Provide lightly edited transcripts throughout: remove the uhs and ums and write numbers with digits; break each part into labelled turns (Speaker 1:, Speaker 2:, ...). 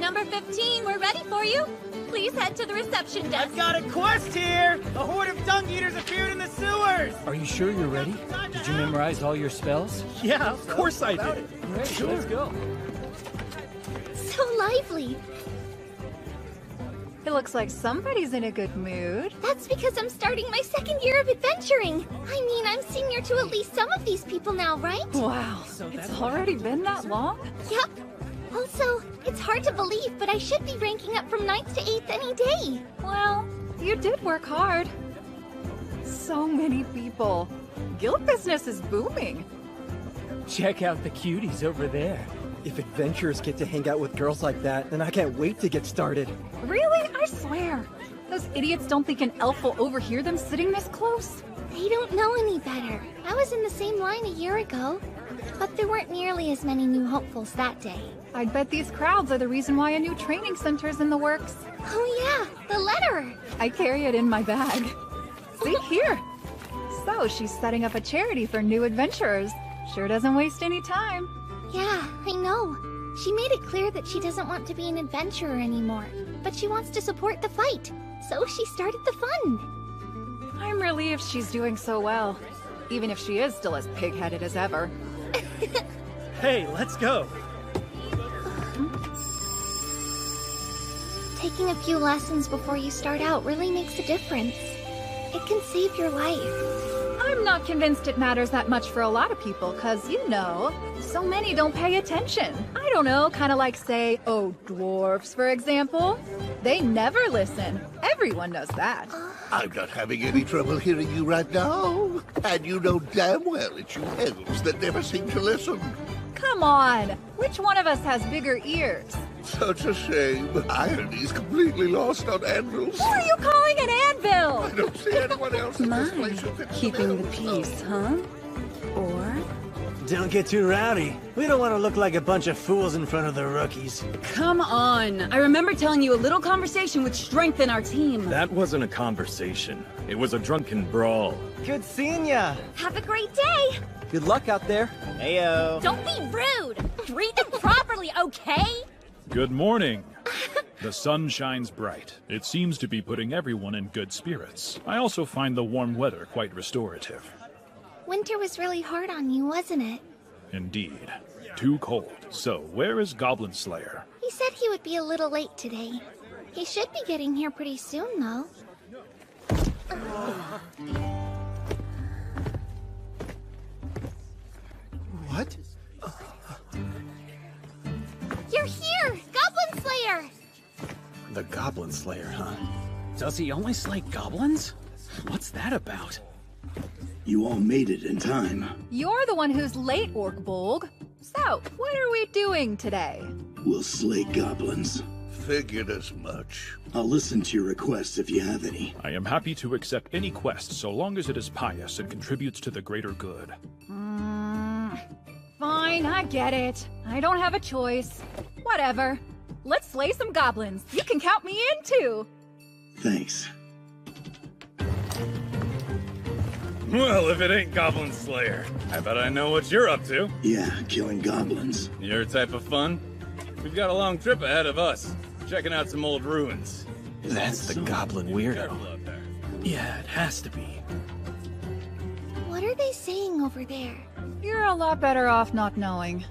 Speaker 1: number 15, we're ready for you. Please head to the reception desk.
Speaker 2: I've got a quest here! A horde of dung eaters appeared in the sewers!
Speaker 3: Are you sure you're ready? Did you memorize all your spells?
Speaker 2: Yeah, of course I did.
Speaker 3: Great, sure. Let's go.
Speaker 1: So lively.
Speaker 4: It looks like somebody's in a good mood.
Speaker 1: That's because I'm starting my second year of adventuring. I mean, I'm senior to at least some of these people now, right?
Speaker 4: Wow, it's already been that long?
Speaker 1: Yep. Also, it's hard to believe, but I should be ranking up from 9th to 8th any day.
Speaker 4: Well, you did work hard. So many people. Guild business is booming.
Speaker 3: Check out the cuties over there.
Speaker 5: If adventurers get to hang out with girls like that, then I can't wait to get started.
Speaker 4: Really? I swear. Those idiots don't think an elf will overhear them sitting this close?
Speaker 1: They don't know any better. I was in the same line a year ago, but there weren't nearly as many new hopefuls that day.
Speaker 4: I'd bet these crowds are the reason why a new training center's in the works.
Speaker 1: Oh yeah, the letterer.
Speaker 4: I carry it in my bag. See, here. So she's setting up a charity for new adventurers. Sure doesn't waste any time.
Speaker 1: Yeah, I know. She made it clear that she doesn't want to be an adventurer anymore, but she wants to support the fight. So she started the fund.
Speaker 4: I'm relieved she's doing so well, even if she is still as pig-headed as ever.
Speaker 2: Hey, let's go.
Speaker 1: Taking a few lessons before you start out really makes a difference. It can save your life.
Speaker 4: I'm not convinced it matters that much for a lot of people, cause you know, so many don't pay attention. I don't know, kinda like say, oh, dwarfs, for example. They never listen. Everyone knows that.
Speaker 6: I'm not having any trouble hearing you right now. And you know damn well it's you elves that never seem to listen.
Speaker 4: Come on! Which one of us has bigger ears?
Speaker 6: Such a shame. Irony's completely lost on anvils.
Speaker 4: Who are you calling an anvil?
Speaker 6: I don't see anyone else in this place who fits
Speaker 7: Keeping the
Speaker 6: bill.
Speaker 7: peace, huh? Or?
Speaker 8: Don't get too rowdy. We don't want to look like a bunch of fools in front of the rookies.
Speaker 7: Come on! I remember telling you a little conversation would strengthen our team.
Speaker 9: That wasn't a conversation. It was a drunken brawl.
Speaker 5: Good seeing ya!
Speaker 1: Have a great day!
Speaker 5: Good luck out there.
Speaker 2: Heyo.
Speaker 1: Don't be rude! Treat them properly, okay?
Speaker 9: Good morning. The sun shines bright. It seems to be putting everyone in good spirits. I also find the warm weather quite restorative.
Speaker 1: Winter was really hard on you, wasn't it?
Speaker 9: Indeed. Too cold. So, where is Goblin Slayer?
Speaker 1: He said he would be a little late today. He should be getting here pretty soon, though.
Speaker 5: What?
Speaker 1: You're here! Goblin Slayer!
Speaker 8: The Goblin Slayer, huh?
Speaker 3: Does he only slay goblins? What's that about?
Speaker 10: You all made it in time.
Speaker 4: You're the one who's late, Orc Bolg. So, what are we doing today?
Speaker 10: We'll slay goblins.
Speaker 6: Figured as much.
Speaker 10: I'll listen to your requests if you have any.
Speaker 9: I am happy to accept any quest so long as it is pious and contributes to the greater good.
Speaker 4: Fine, I get it. I don't have a choice. Whatever. Let's slay some goblins. You can count me in, too.
Speaker 10: Thanks.
Speaker 9: Well, if it ain't Goblin Slayer, I bet I know what you're up to.
Speaker 10: Yeah, killing goblins.
Speaker 9: Your type of fun? We've got a long trip ahead of us. Checking out some old ruins.
Speaker 8: That's the Goblin weirdo. Yeah, it has to be.
Speaker 1: What are they saying over there?
Speaker 4: You're a lot better off not knowing.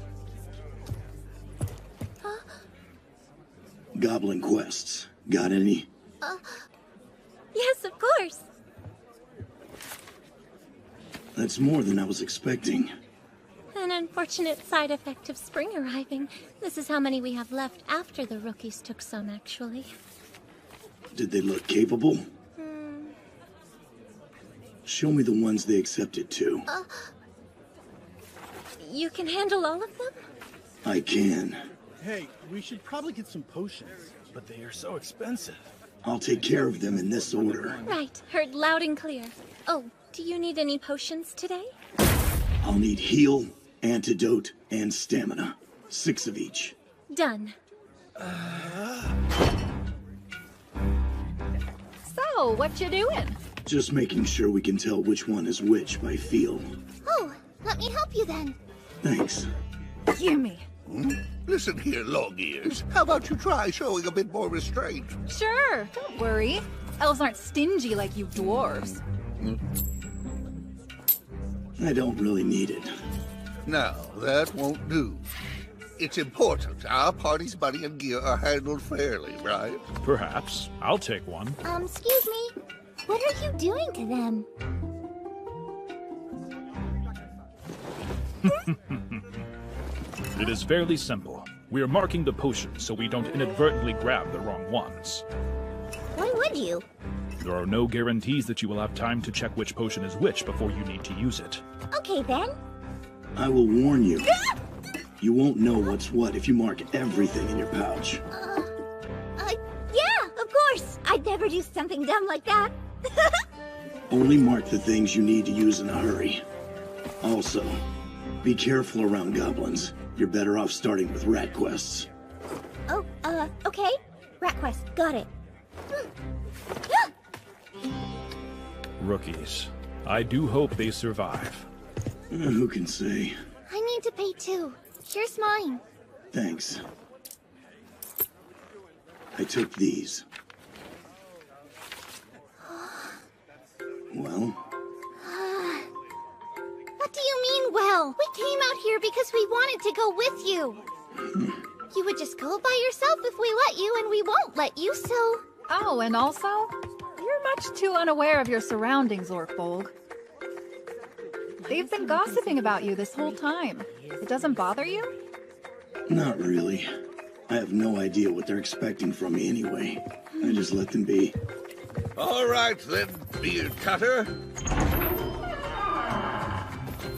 Speaker 10: Goblin quests. Got any?
Speaker 1: Yes, of course.
Speaker 10: That's more than I was expecting.
Speaker 1: An unfortunate side effect of spring arriving. This is how many we have left after the rookies took some, actually.
Speaker 10: Did they look capable? Show me the ones they accepted too.
Speaker 1: You can handle all of them?
Speaker 10: I can.
Speaker 8: Hey, we should probably get some potions, but they are so expensive.
Speaker 10: I'll take care of them in this order.
Speaker 1: Right, heard loud and clear. Oh, do you need any potions today?
Speaker 10: I'll need heal, antidote, and stamina. 6 of each.
Speaker 1: Done.
Speaker 4: So, what you doing?
Speaker 10: Just making sure we can tell which one is which by feel.
Speaker 1: Oh, let me help you then.
Speaker 10: Thanks.
Speaker 4: Gimme.
Speaker 6: Listen here, long ears. How about you try showing a bit more restraint?
Speaker 4: Sure, don't worry. Elves aren't stingy like you dwarves.
Speaker 10: I don't really need it.
Speaker 6: No, that won't do. It's important our party's money and gear are handled fairly, right?
Speaker 9: Perhaps. I'll take one.
Speaker 1: Excuse me. What are you doing to them?
Speaker 9: It is fairly simple. We are marking the potions so we don't inadvertently grab the wrong ones.
Speaker 1: Why would you?
Speaker 9: There are no guarantees that you will have time to check which potion is which before you need to use it.
Speaker 1: Okay, then.
Speaker 10: I will warn you. You won't know what's what if you mark everything in your pouch.
Speaker 1: Yeah, of course. I'd never do something dumb like that.
Speaker 10: Only mark the things you need to use in a hurry. Also, be careful around goblins. You're better off starting with rat quests.
Speaker 1: Oh, okay. Rat quest, got it.
Speaker 9: Rookies. I do hope they survive.
Speaker 10: Who can say?
Speaker 1: I need to pay too. Here's mine.
Speaker 10: Thanks. I took these. Well?
Speaker 1: What do you mean, well? We came out here because we wanted to go with you. You would just go by yourself if we let you, and we won't let you, so...
Speaker 4: Oh, and also, you're much too unaware of your surroundings, Orkbolg. They've been gossiping about you this whole time. It doesn't bother you?
Speaker 10: Not really. I have no idea what they're expecting from me anyway. I just let them be.
Speaker 6: All right, then, beard cutter.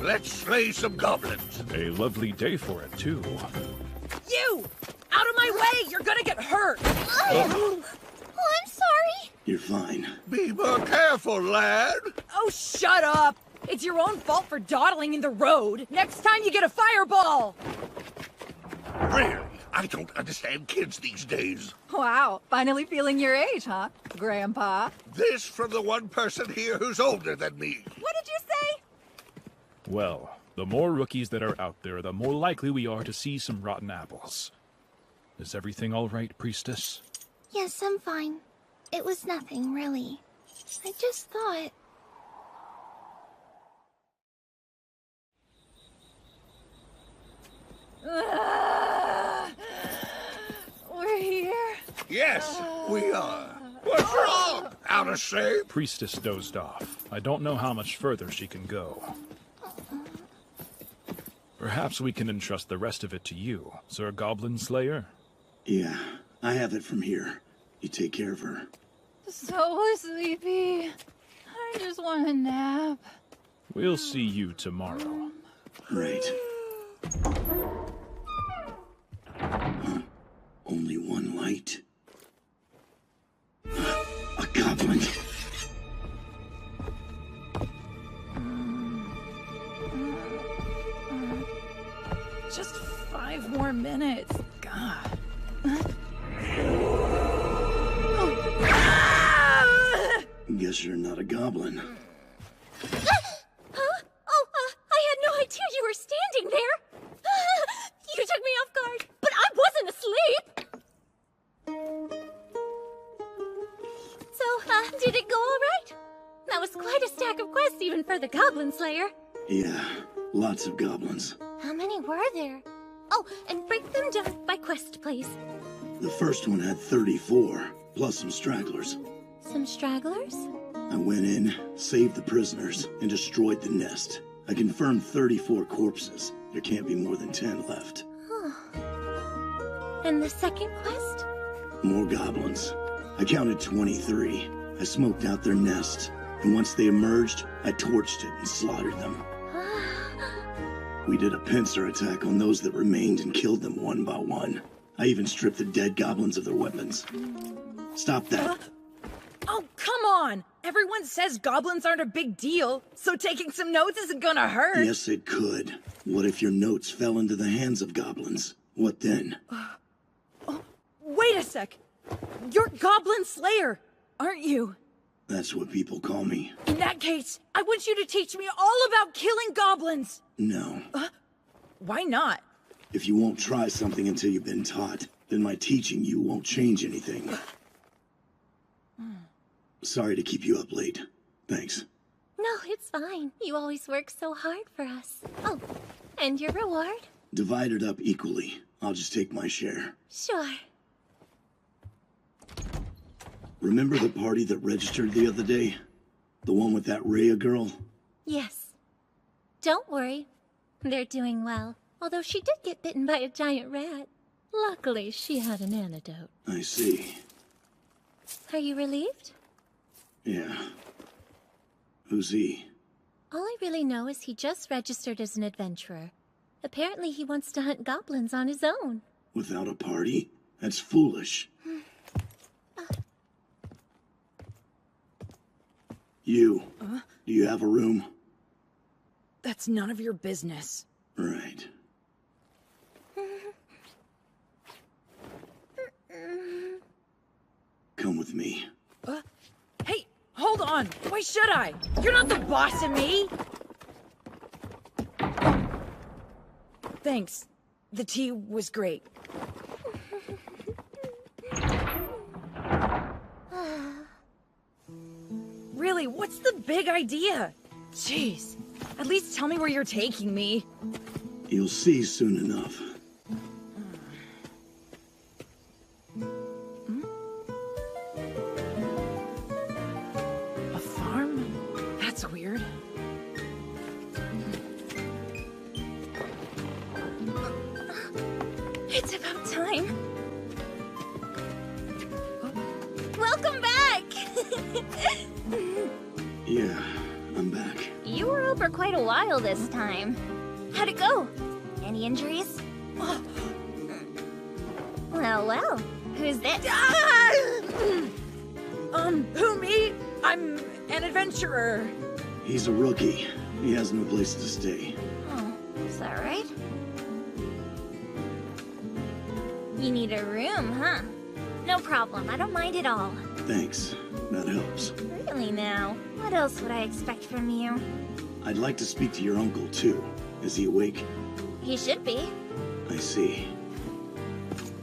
Speaker 6: Let's slay some goblins.
Speaker 9: A lovely day for it, too.
Speaker 7: You! Out of my way! You're gonna get hurt!
Speaker 1: Oh, I'm sorry.
Speaker 10: You're fine.
Speaker 6: Be more careful, lad.
Speaker 7: Oh, shut up! It's your own fault for dawdling in the road. Next time you get a fireball!
Speaker 6: Really? I don't understand kids these days.
Speaker 4: Wow, finally feeling your age, huh, Grandpa?
Speaker 6: This from the one person here who's older than me.
Speaker 7: What did you say?
Speaker 9: Well, the more rookies that are out there, the more likely we are to see some rotten apples. Is everything all right, Priestess?
Speaker 1: Yes, I'm fine. It was nothing, really. I just thought...
Speaker 4: We're here.
Speaker 6: Yes, we are. What's wrong? Out of shape?
Speaker 9: Priestess dozed off. I don't know how much further she can go. Perhaps we can entrust the rest of it to you, Sir Goblin Slayer?
Speaker 10: Yeah, I have it from here. You take care of her.
Speaker 4: So sleepy. I just want a nap.
Speaker 9: We'll see you tomorrow.
Speaker 10: Right. Huh? Only one light. A goblin.
Speaker 4: Just 5 more minutes. God.
Speaker 10: Guess you're not a goblin.
Speaker 1: Huh? Oh, I had no idea you were standing there. You took me off guard, but I wasn't asleep. So, did it go all right? That was quite a stack of quests even for the Goblin Slayer.
Speaker 10: Yeah, lots of goblins.
Speaker 1: How many were there? Oh, and break them down by quest, please.
Speaker 10: The first one had 34, plus some stragglers.
Speaker 1: Some stragglers?
Speaker 10: I went in, saved the prisoners, and destroyed the nest. I confirmed 34 corpses. There can't be more than 10 left.
Speaker 1: And the second quest?
Speaker 10: More goblins. I counted 23. I smoked out their nest, and once they emerged, I torched it and slaughtered them. We did a pincer attack on those that remained and killed them one by one. I even stripped the dead goblins of their weapons. Stop that.
Speaker 7: Oh, come on! Everyone says goblins aren't a big deal, so taking some notes isn't gonna hurt.
Speaker 10: Yes, it could. What if your notes fell into the hands of goblins? What then?
Speaker 7: Wait a sec. You're Goblin Slayer, aren't you?
Speaker 10: That's what people call me.
Speaker 7: In that case, I want you to teach me all about killing goblins.
Speaker 10: No.
Speaker 7: Why not?
Speaker 10: If you won't try something until you've been taught, then my teaching you won't change anything. Sorry to keep you up late. Thanks.
Speaker 1: No, it's fine. You always work so hard for us. Oh, and your reward?
Speaker 10: Divide it up equally. I'll just take my share.
Speaker 1: Sure.
Speaker 10: Remember the party that registered the other day? The one with that Rhea girl?
Speaker 1: Yes. Don't worry. They're doing well. Although she did get bitten by a giant rat. Luckily, she had an antidote.
Speaker 10: I see.
Speaker 1: Are you relieved?
Speaker 10: Yeah. Who's he?
Speaker 1: All I really know is he just registered as an adventurer. Apparently he wants to hunt goblins on his own.
Speaker 10: Without a party? That's foolish. You. Do you have a room?
Speaker 7: That's none of your business.
Speaker 10: Right. Come with me.
Speaker 7: Hey, hold on. Why should I? You're not the boss of me. Thanks. The tea was great. Really, what's the big idea? Jeez. At least tell me where you're taking me.
Speaker 10: You'll see soon enough.
Speaker 7: A farm? That's weird.
Speaker 1: It's about time. Welcome back!
Speaker 10: Yeah, I'm back.
Speaker 1: You were over quite a while this time. How'd it go? Any injuries? Well, who's this?
Speaker 7: Who, me? I'm an adventurer.
Speaker 10: He's a rookie. He has no place to stay.
Speaker 1: Oh, is that right? You need a room, huh? No problem, I don't mind at all.
Speaker 10: Thanks. That helps.
Speaker 1: Really now? What else would I expect from you?
Speaker 10: I'd like to speak to your uncle, too. Is he awake?
Speaker 1: He should be.
Speaker 10: I see.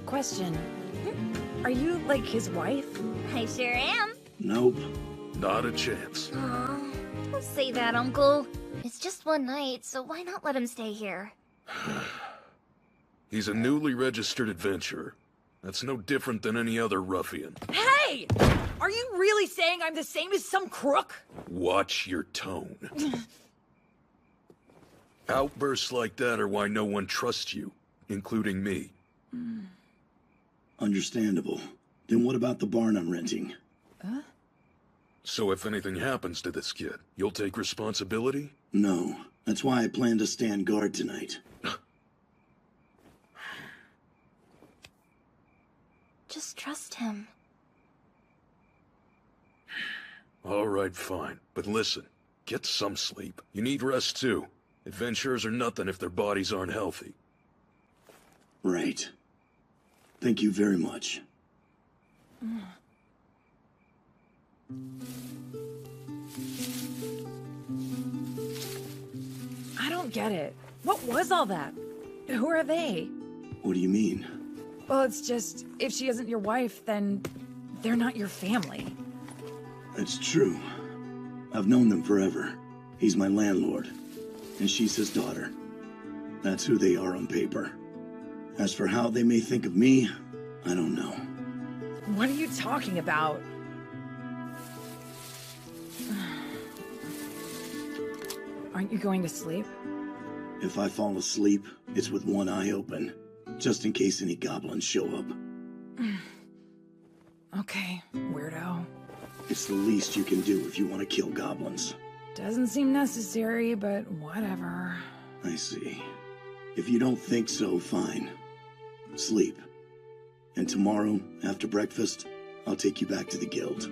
Speaker 7: Question. Are you, like, his wife?
Speaker 1: I sure am.
Speaker 10: Nope.
Speaker 9: Not a chance.
Speaker 1: Aw, don't say that, Uncle. It's just one night, so why not let him stay here?
Speaker 9: He's a newly registered adventurer. That's no different than any other ruffian.
Speaker 7: Hey! Are you really saying I'm the same as some crook?
Speaker 9: Watch your tone. Outbursts like that are why no one trusts you, including me.
Speaker 10: Understandable. Then what about the barn I'm renting?
Speaker 9: So if anything happens to this kid, you'll take responsibility?
Speaker 10: No. That's why I plan to stand guard tonight.
Speaker 1: Just trust him.
Speaker 9: All right, fine. But listen, get some sleep. You need rest too. Adventurers are nothing if their bodies aren't healthy.
Speaker 10: Right. Thank you very much.
Speaker 7: I don't get it. What was all that? Who are they?
Speaker 10: What do you mean?
Speaker 7: Well, it's just, if she isn't your wife, then they're not your family.
Speaker 10: That's true. I've known them forever. He's my landlord, and she's his daughter. That's who they are on paper. As for how they may think of me, I don't know.
Speaker 7: What are you talking about? Aren't you going to sleep?
Speaker 10: If I fall asleep, it's with one eye open, just in case any goblins show up.
Speaker 7: Okay, weirdo.
Speaker 10: It's the least you can do if you want to kill goblins.
Speaker 7: Doesn't seem necessary, but whatever.
Speaker 10: I see. If you don't think so, fine. Sleep. And tomorrow, after breakfast, I'll take you back to the guild.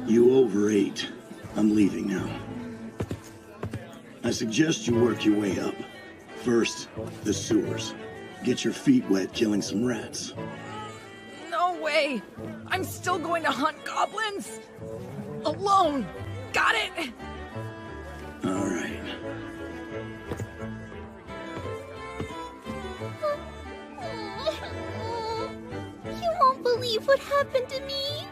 Speaker 10: You overate. I'm leaving now. I suggest you work your way up. First, the sewers. Get your feet wet killing some rats.
Speaker 7: No way! I'm still going to hunt goblins! Alone! Got it!
Speaker 10: All right.
Speaker 1: You won't believe what happened to me.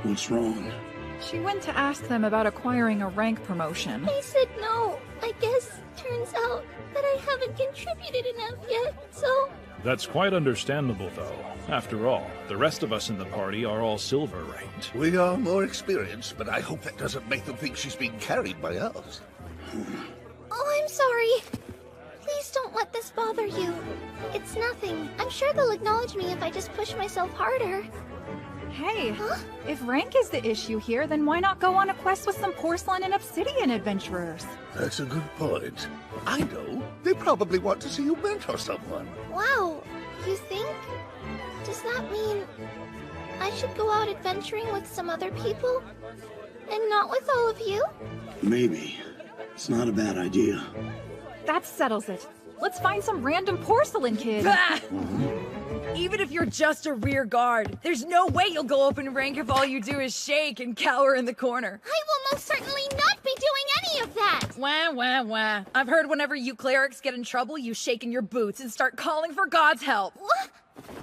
Speaker 10: What's wrong?
Speaker 4: She went to ask them about acquiring a rank promotion.
Speaker 1: They said no. I guess turns out that I haven't contributed enough yet, so...
Speaker 9: That's quite understandable, though. After all, the rest of us in the party are all silver ranked.
Speaker 6: We are more experienced, but I hope that doesn't make them think she's being carried by us.
Speaker 1: Oh, I'm sorry. Please don't let this bother you. It's nothing. I'm sure they'll acknowledge me if I just push myself harder.
Speaker 4: Hey,
Speaker 1: Huh?
Speaker 4: if rank is the issue here, then why not go on a quest with some porcelain and obsidian adventurers?
Speaker 6: That's a good point. I know. They probably want to see you mentor someone.
Speaker 1: Wow, you think? Does that mean I should go out adventuring with some other people? And not with all of you?
Speaker 10: Maybe. It's not a bad idea.
Speaker 4: That settles it. Let's find some random porcelain kid.
Speaker 7: Bah! Even if you're just a rear guard, there's no way you'll go up in rank if all you do is shake and cower in the corner.
Speaker 1: I will most certainly not be doing any of that!
Speaker 7: Wah, wah, wah. I've heard whenever you clerics get in trouble, you shake in your boots and start calling for God's help.
Speaker 1: What?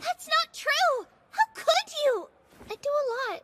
Speaker 1: That's not true! How could you? I do a lot.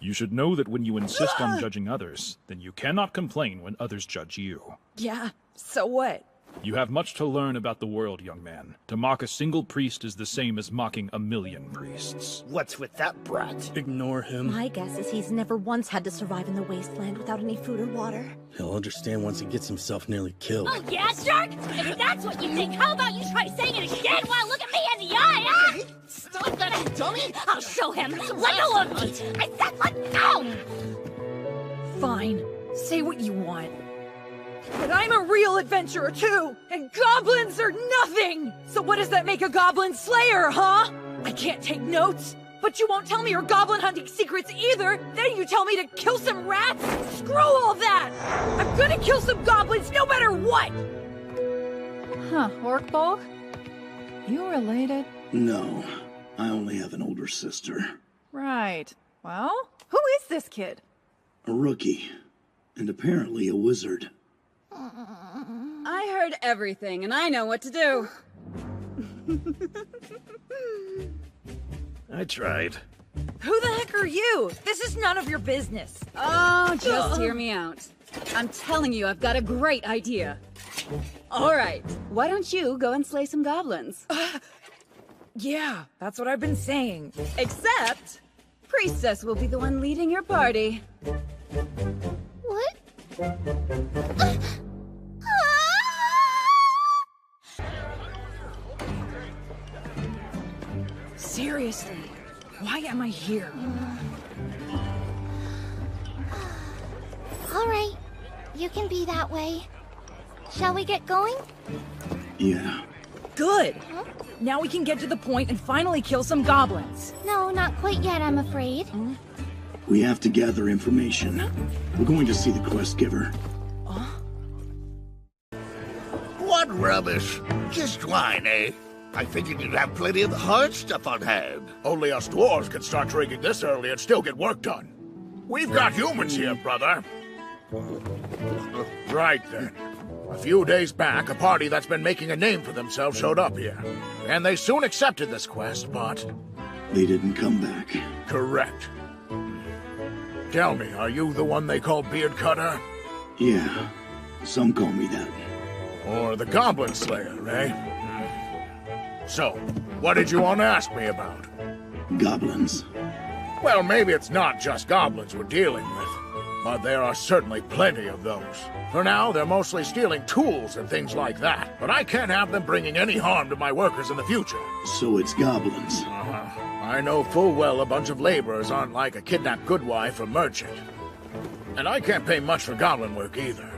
Speaker 9: You should know that when you insist on judging others, then you cannot complain when others judge you.
Speaker 7: Yeah, so what?
Speaker 9: You have much to learn about the world, young man. To mock a single priest is the same as mocking 1,000,000 priests.
Speaker 2: What's with that brat?
Speaker 8: Ignore him.
Speaker 11: My guess is he's never once had to survive in the wasteland without any food or water.
Speaker 8: He'll understand once he gets himself nearly killed.
Speaker 11: Oh yeah, Shark? If that's what you think, how about you try saying it again while look at me in the eye, huh?
Speaker 2: Stop that, you dummy!
Speaker 11: I'll show him. Let go of me! I said let go!
Speaker 7: Fine, say what you want. But I'm a real adventurer too, and goblins are nothing! So what does that make a goblin slayer, huh? I can't take notes, but you won't tell me your goblin hunting secrets either! Then you tell me to kill some rats? Screw all that! I'm gonna kill some goblins no matter what!
Speaker 4: Huh, Orkball? You related?
Speaker 10: No, I only have an older sister.
Speaker 4: Right. Well, who is this kid?
Speaker 10: A rookie. And apparently a wizard.
Speaker 12: I heard everything, and I know what to do.
Speaker 8: I tried.
Speaker 7: Who the heck are you? This is none of your business.
Speaker 12: Oh, just hear me out. I'm telling you, I've got a great idea. All right, why don't you go and slay some goblins?
Speaker 7: Yeah, that's what I've been saying.
Speaker 12: Except, Priestess will be the one leading your party.
Speaker 1: What?
Speaker 7: Seriously, why am I here?
Speaker 1: All right, you can be that way. Shall we get going?
Speaker 10: Yeah.
Speaker 7: Good.
Speaker 1: Huh?
Speaker 7: Now we can get to the point and finally kill some goblins.
Speaker 1: No, not quite yet, I'm afraid.
Speaker 10: We have to gather information. We're going to see the quest giver.
Speaker 6: What rubbish! Just wine, eh? I figured you'd have plenty of the hard stuff on hand.
Speaker 13: Only us dwarves can start drinking this early and still get work done. We've got humans here, brother. Right then. A few days back, a party that's been making a name for themselves showed up here. And they soon accepted this quest, but...
Speaker 10: They didn't come back.
Speaker 13: Correct. Tell me, are you the one they call Beard Cutter?
Speaker 10: Yeah. Some call me that.
Speaker 13: Or the Goblin Slayer, eh? So, what did you want to ask me about?
Speaker 10: Goblins.
Speaker 13: Well, maybe it's not just goblins we're dealing with, but there are certainly plenty of those. For now, they're mostly stealing tools and things like that, but I can't have them bringing any harm to my workers in the future.
Speaker 10: So it's goblins.
Speaker 13: I know full well a bunch of laborers aren't like a kidnapped goodwife or merchant. And I can't pay much for goblin work either.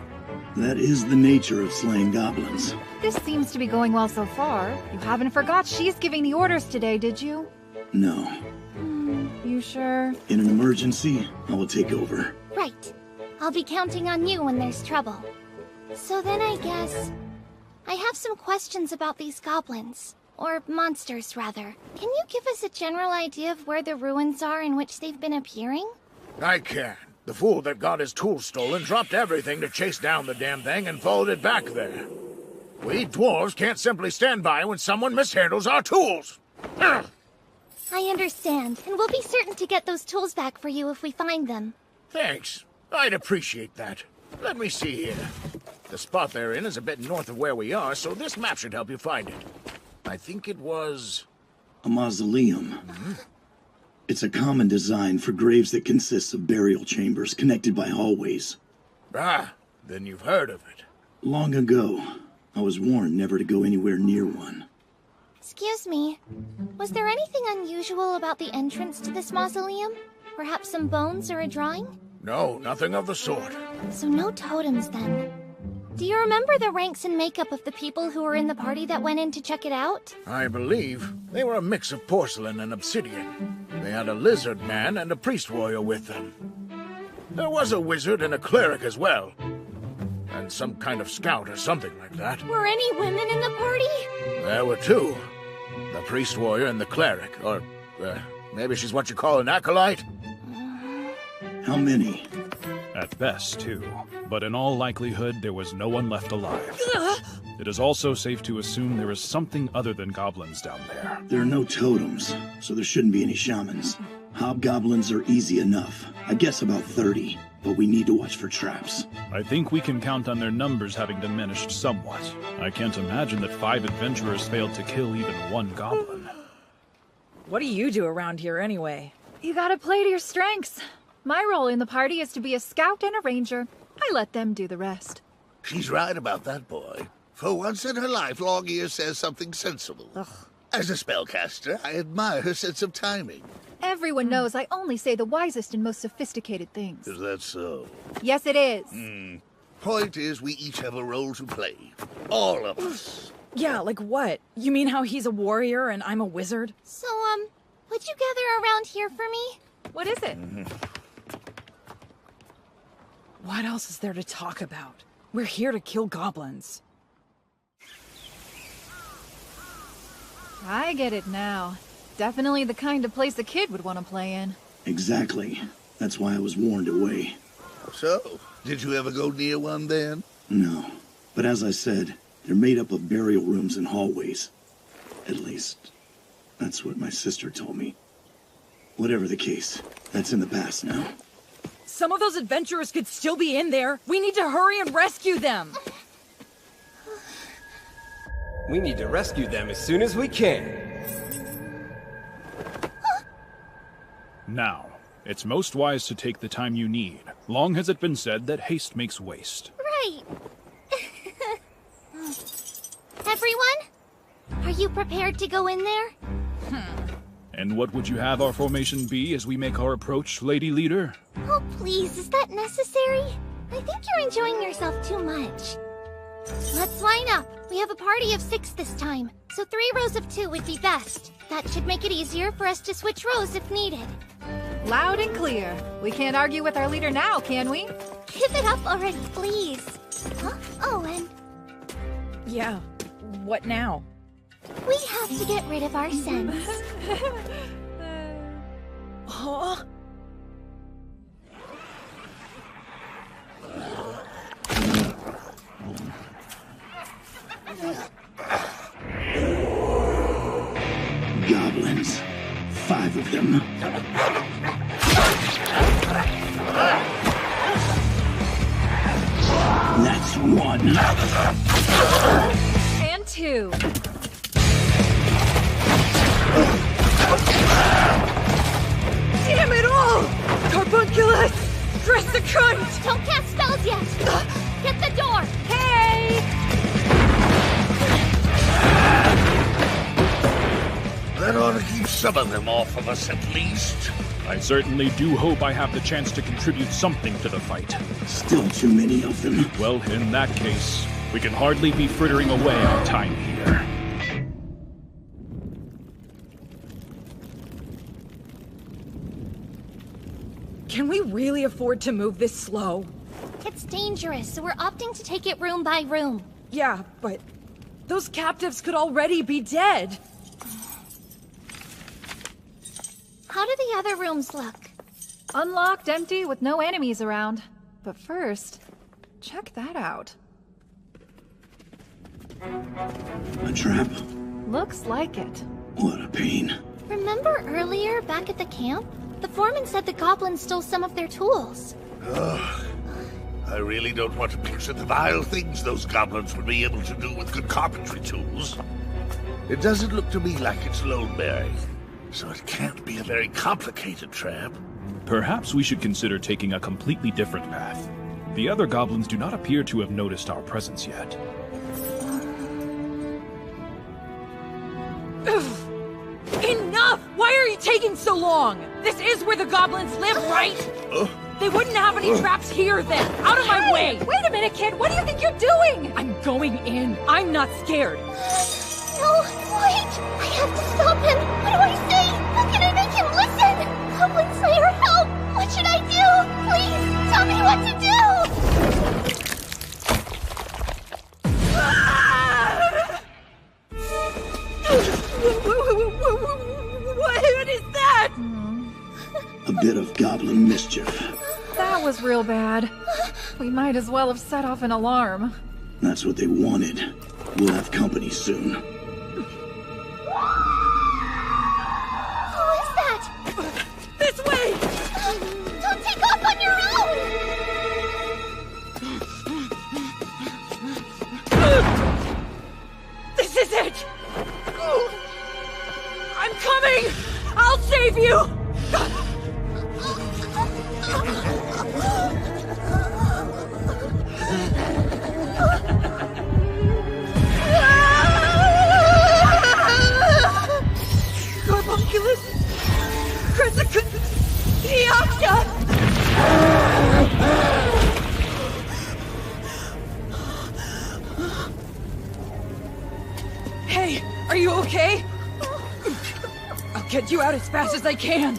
Speaker 10: That is the nature of slaying goblins.
Speaker 4: This seems to be going well so far. You haven't forgot she's giving the orders today, did you?
Speaker 10: No.
Speaker 4: You sure?
Speaker 10: In an emergency, I will take over.
Speaker 1: Right. I'll be counting on you when there's trouble. So then I guess... I have some questions about these goblins. Or monsters, rather. Can you give us a general idea of where the ruins are in which they've been appearing?
Speaker 13: I can. The fool that got his tools stolen dropped everything to chase down the damn thing and followed it back there. We dwarves can't simply stand by when someone mishandles our tools. Ugh.
Speaker 1: I understand, and we'll be certain to get those tools back for you if we find them.
Speaker 13: Thanks. I'd appreciate that. Let me see here. The spot they're in is a bit north of where we are, so this map should help you find it. I think it was...
Speaker 10: a mausoleum. It's a common design for graves that consists of burial chambers connected by hallways.
Speaker 13: Ah, then you've heard of it.
Speaker 10: Long ago, I was warned never to go anywhere near one.
Speaker 1: Excuse me. Was there anything unusual about the entrance to this mausoleum? Perhaps some bones or a drawing?
Speaker 13: No, nothing of the sort.
Speaker 1: So no totems, then. Do you remember the ranks and makeup of the people who were in the party that went in to check it out?
Speaker 13: I believe they were a mix of porcelain and obsidian. They had a lizard man and a priest warrior with them. There was a wizard and a cleric as well. And some kind of scout or something like that.
Speaker 1: Were any women in the party?
Speaker 13: There were two. The priest warrior and the cleric, or maybe she's what you call an acolyte?
Speaker 10: How many?
Speaker 9: At best, two. But in all likelihood, there was no one left alive. It is also safe to assume there is something other than goblins down there.
Speaker 10: There are no totems, so there shouldn't be any shamans. Hobgoblins are easy enough. I guess about 30, but we need to watch for traps.
Speaker 9: I think we can count on their numbers having diminished somewhat. I can't imagine that 5 adventurers failed to kill even one goblin.
Speaker 7: What do you do around here anyway?
Speaker 4: You gotta play to your strengths. My role in the party is to be a scout and a ranger. I let them do the rest.
Speaker 6: She's right about that, boy. For once in her life, Longear says something sensible.
Speaker 4: Ugh.
Speaker 6: As a spellcaster, I admire her sense of timing.
Speaker 4: Everyone knows I only say the wisest and most sophisticated things.
Speaker 6: Is that so?
Speaker 4: Yes, it is.
Speaker 6: Point is, we each have a role to play. All of us.
Speaker 7: Yeah, like what? You mean how he's a warrior and I'm a wizard?
Speaker 1: So, would you gather around here for me?
Speaker 4: What is it?
Speaker 7: What else is there to talk about? We're here to kill goblins.
Speaker 4: I get it now. Definitely the kind of place a kid would want to play in.
Speaker 10: Exactly. That's why I was warned away.
Speaker 6: So, did you ever go near one then?
Speaker 10: No. But as I said, they're made up of burial rooms and hallways. At least, that's what my sister told me. Whatever the case, that's in the past now.
Speaker 7: Some of those adventurers could still be in there. We need to hurry and rescue them.
Speaker 14: We need to rescue them as soon as we can.
Speaker 9: Now, it's most wise to take the time you need. Long has it been said that haste makes waste.
Speaker 1: Right. Everyone? Are you prepared to go in there?
Speaker 9: And what would you have our formation be as we make our approach, Lady Leader?
Speaker 1: Oh, please, is that necessary? I think you're enjoying yourself too much. Let's line up. We have a party of 6 this time, so 3 rows of 2 would be best. That should make it easier for us to switch rows if needed.
Speaker 4: Loud and clear. We can't argue with our leader now, can we?
Speaker 1: Give it up already, please. Huh? Oh, and...
Speaker 7: Yeah, what now?
Speaker 1: We have to get rid of our scents.
Speaker 7: Huh?
Speaker 10: Goblins. 5 of them. That's 1.
Speaker 4: And 2.
Speaker 7: Damn it all! Carbunculus! Dressicant!
Speaker 1: Don't cast spells yet! Hit the door!
Speaker 4: Hey!
Speaker 6: That ought to keep some of them off of us at least.
Speaker 9: I certainly do hope I have the chance to contribute something to the fight.
Speaker 10: Still too many of them.
Speaker 9: Well, in that case, we can hardly be frittering away our time here.
Speaker 7: Can we really afford to move this slow?
Speaker 1: It's dangerous, so we're opting to take it room by room.
Speaker 7: Yeah, but those captives could already be dead.
Speaker 1: How do the other rooms look?
Speaker 4: Unlocked, empty, with no enemies around. But first, check that out.
Speaker 10: A trap?
Speaker 4: Looks like it.
Speaker 10: What a pain.
Speaker 1: Remember earlier, back at the camp? The foreman said the goblins stole some of their tools.
Speaker 6: Ugh. I really don't want to picture the vile things those goblins would be able to do with good carpentry tools. It doesn't look to me like it's Loneberry, so it can't be a very complicated trap.
Speaker 9: Perhaps we should consider taking a completely different path. The other goblins do not appear to have noticed our presence yet.
Speaker 7: Enough! Why are you taking so long? This is where the goblins live, right? They wouldn't have any traps here then. Out of my way!
Speaker 4: Wait a minute, kid. What do you think you're doing?
Speaker 7: I'm going in. I'm not scared.
Speaker 1: No, wait! I have to stop him! What do I say? How can I make him listen? Goblin Slayer, help! What should I do? Please, tell me what to do!
Speaker 7: What is that?
Speaker 10: A bit of goblin mischief.
Speaker 4: That was real bad. We might as well have set off an alarm.
Speaker 10: That's what they wanted. We'll have company soon.
Speaker 1: Who is that?
Speaker 7: This way!
Speaker 1: Don't take off on your own!
Speaker 7: This is it! I'm coming! I'll save you! Homunculus! Hey, are you okay? I'll get you out as fast as I can.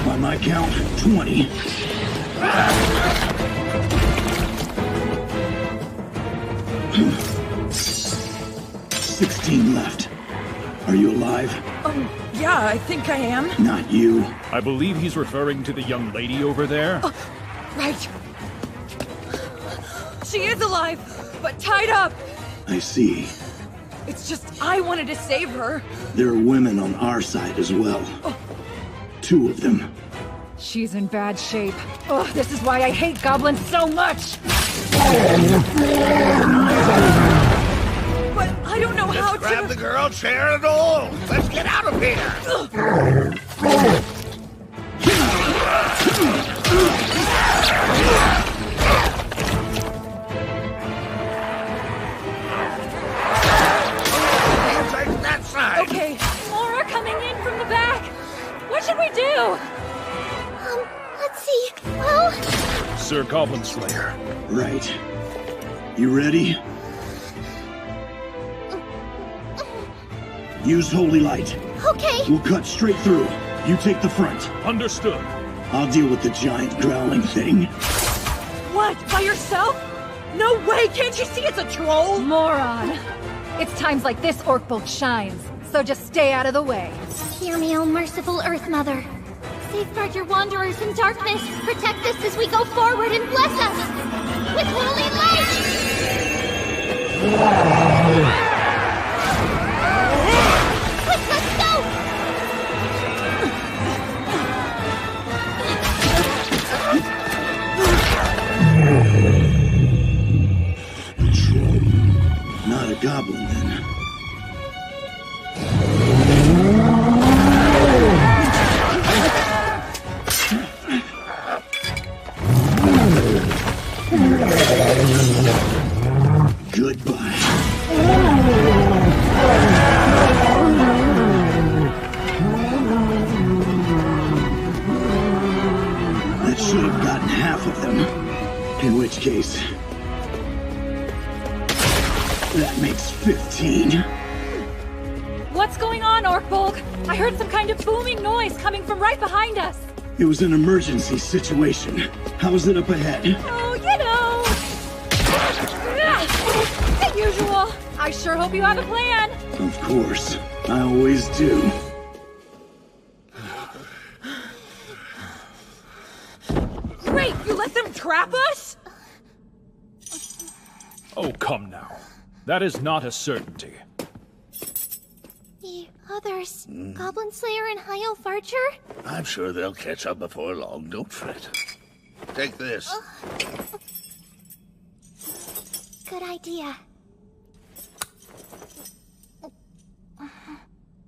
Speaker 10: By my count, 20. $16 left. Are you alive?
Speaker 7: Yeah, I think I am.
Speaker 10: Not you.
Speaker 9: I believe he's referring to the young lady over there.
Speaker 7: Right. She is alive, but tied up.
Speaker 10: I see.
Speaker 7: It's just I wanted to save her.
Speaker 10: There are women on our side as well. 2 of them.
Speaker 4: She's in bad shape. Oh, this is why I hate goblins so much!
Speaker 7: But I don't know how to...
Speaker 6: Grab the girl, share it all! Let's get out of here! That side!
Speaker 7: Okay, more are coming in from the back. What should we do?
Speaker 1: Let's see. Well...
Speaker 9: Sir Goblin Slayer.
Speaker 10: Right. You ready? Use Holy Light.
Speaker 1: Okay.
Speaker 10: We'll cut straight through. You take the front.
Speaker 9: Understood.
Speaker 10: I'll deal with the giant growling thing.
Speaker 7: What? By yourself? No way! Can't you see it's a troll?
Speaker 4: Moron. It's times like this Orc Bolt shines, so just stay out of the way.
Speaker 1: Hear me, O merciful Earth Mother. Safeguard your wanderers in darkness. Protect us as we go forward and bless us with holy light! Quick, let's go!
Speaker 10: Not a goblin, then. Goodbye. That should have gotten half of them. In which case... that makes 15.
Speaker 7: What's going on, Orkbolg? I heard some kind of booming noise coming from right behind us.
Speaker 10: It was an emergency situation. How's it up ahead?
Speaker 7: Oh, you know. As usual. I sure hope you have a plan.
Speaker 10: Of course. I always do.
Speaker 7: Great! You let them trap us?
Speaker 9: Oh, come now. That is not a certainty.
Speaker 1: The others, Goblin Slayer and High Elf Archer?
Speaker 6: I'm sure they'll catch up before long, don't fret. Take this.
Speaker 1: Good idea.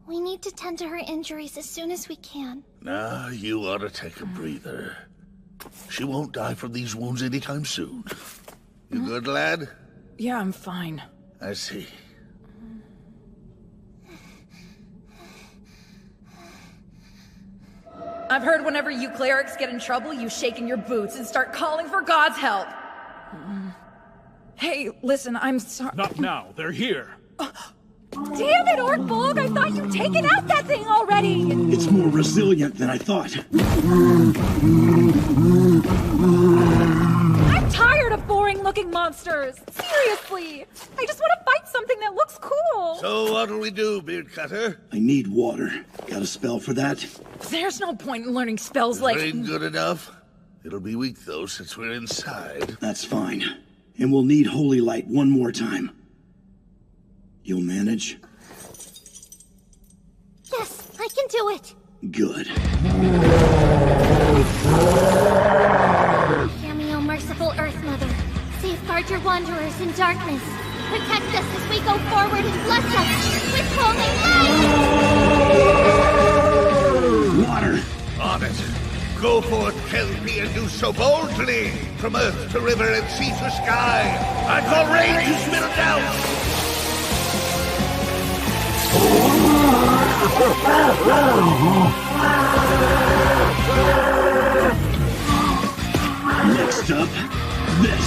Speaker 1: We need to tend to her injuries as soon as we can.
Speaker 6: Now, you ought to take a breather. She won't die from these wounds anytime soon. You good, lad?
Speaker 7: Yeah, I'm fine.
Speaker 6: I see.
Speaker 7: I've heard whenever you clerics get in trouble, you shake in your boots and start calling for God's help. Hey, listen, I'm sorry.
Speaker 9: Not now. They're here.
Speaker 7: Damn it, Orkbolg! I thought you'd taken out that thing already!
Speaker 10: It's more resilient than I thought.
Speaker 7: I'm tired of boring-looking monsters! Seriously! I just want to fight something that looks cool!
Speaker 6: So what'll we do, Beard Cutter?
Speaker 10: I need water. Got a spell for that?
Speaker 7: There's no point in learning spells like...
Speaker 6: Rain good enough? It'll be weak, though, since we're inside.
Speaker 10: That's fine. And we'll need holy light one more time. You'll manage?
Speaker 1: Yes, I can do it.
Speaker 10: Good.
Speaker 1: Hear me, O merciful Earth Mother. Safeguard your wanderers in darkness. Protect us as we go forward and bless us with holy light!
Speaker 10: Water!
Speaker 6: On it. Go forth, Kelpie, and do so boldly. From earth to river and sea to sky. I call rain to spill down.
Speaker 10: Next up, this.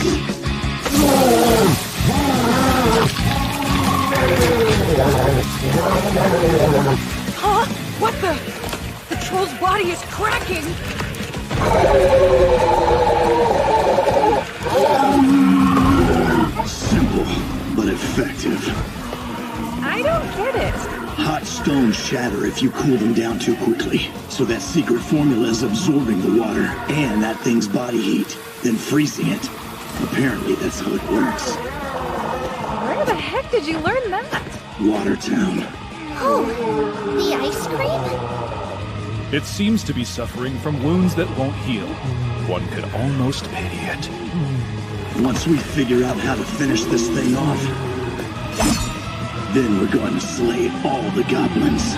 Speaker 7: Huh? What the? The troll's body is cracking!
Speaker 10: Simple, but effective.
Speaker 7: I don't get it.
Speaker 10: Hot stones shatter if you cool them down too quickly. So that secret formula is absorbing the water and that thing's body heat, then freezing it. Apparently that's how it works.
Speaker 7: Where the heck did you learn that?
Speaker 10: Watertown.
Speaker 1: Oh, the ice cream?
Speaker 9: It seems to be suffering from wounds that won't heal. One could almost pity it.
Speaker 10: Once we figure out how to finish this thing off, then we're going to slay all the goblins.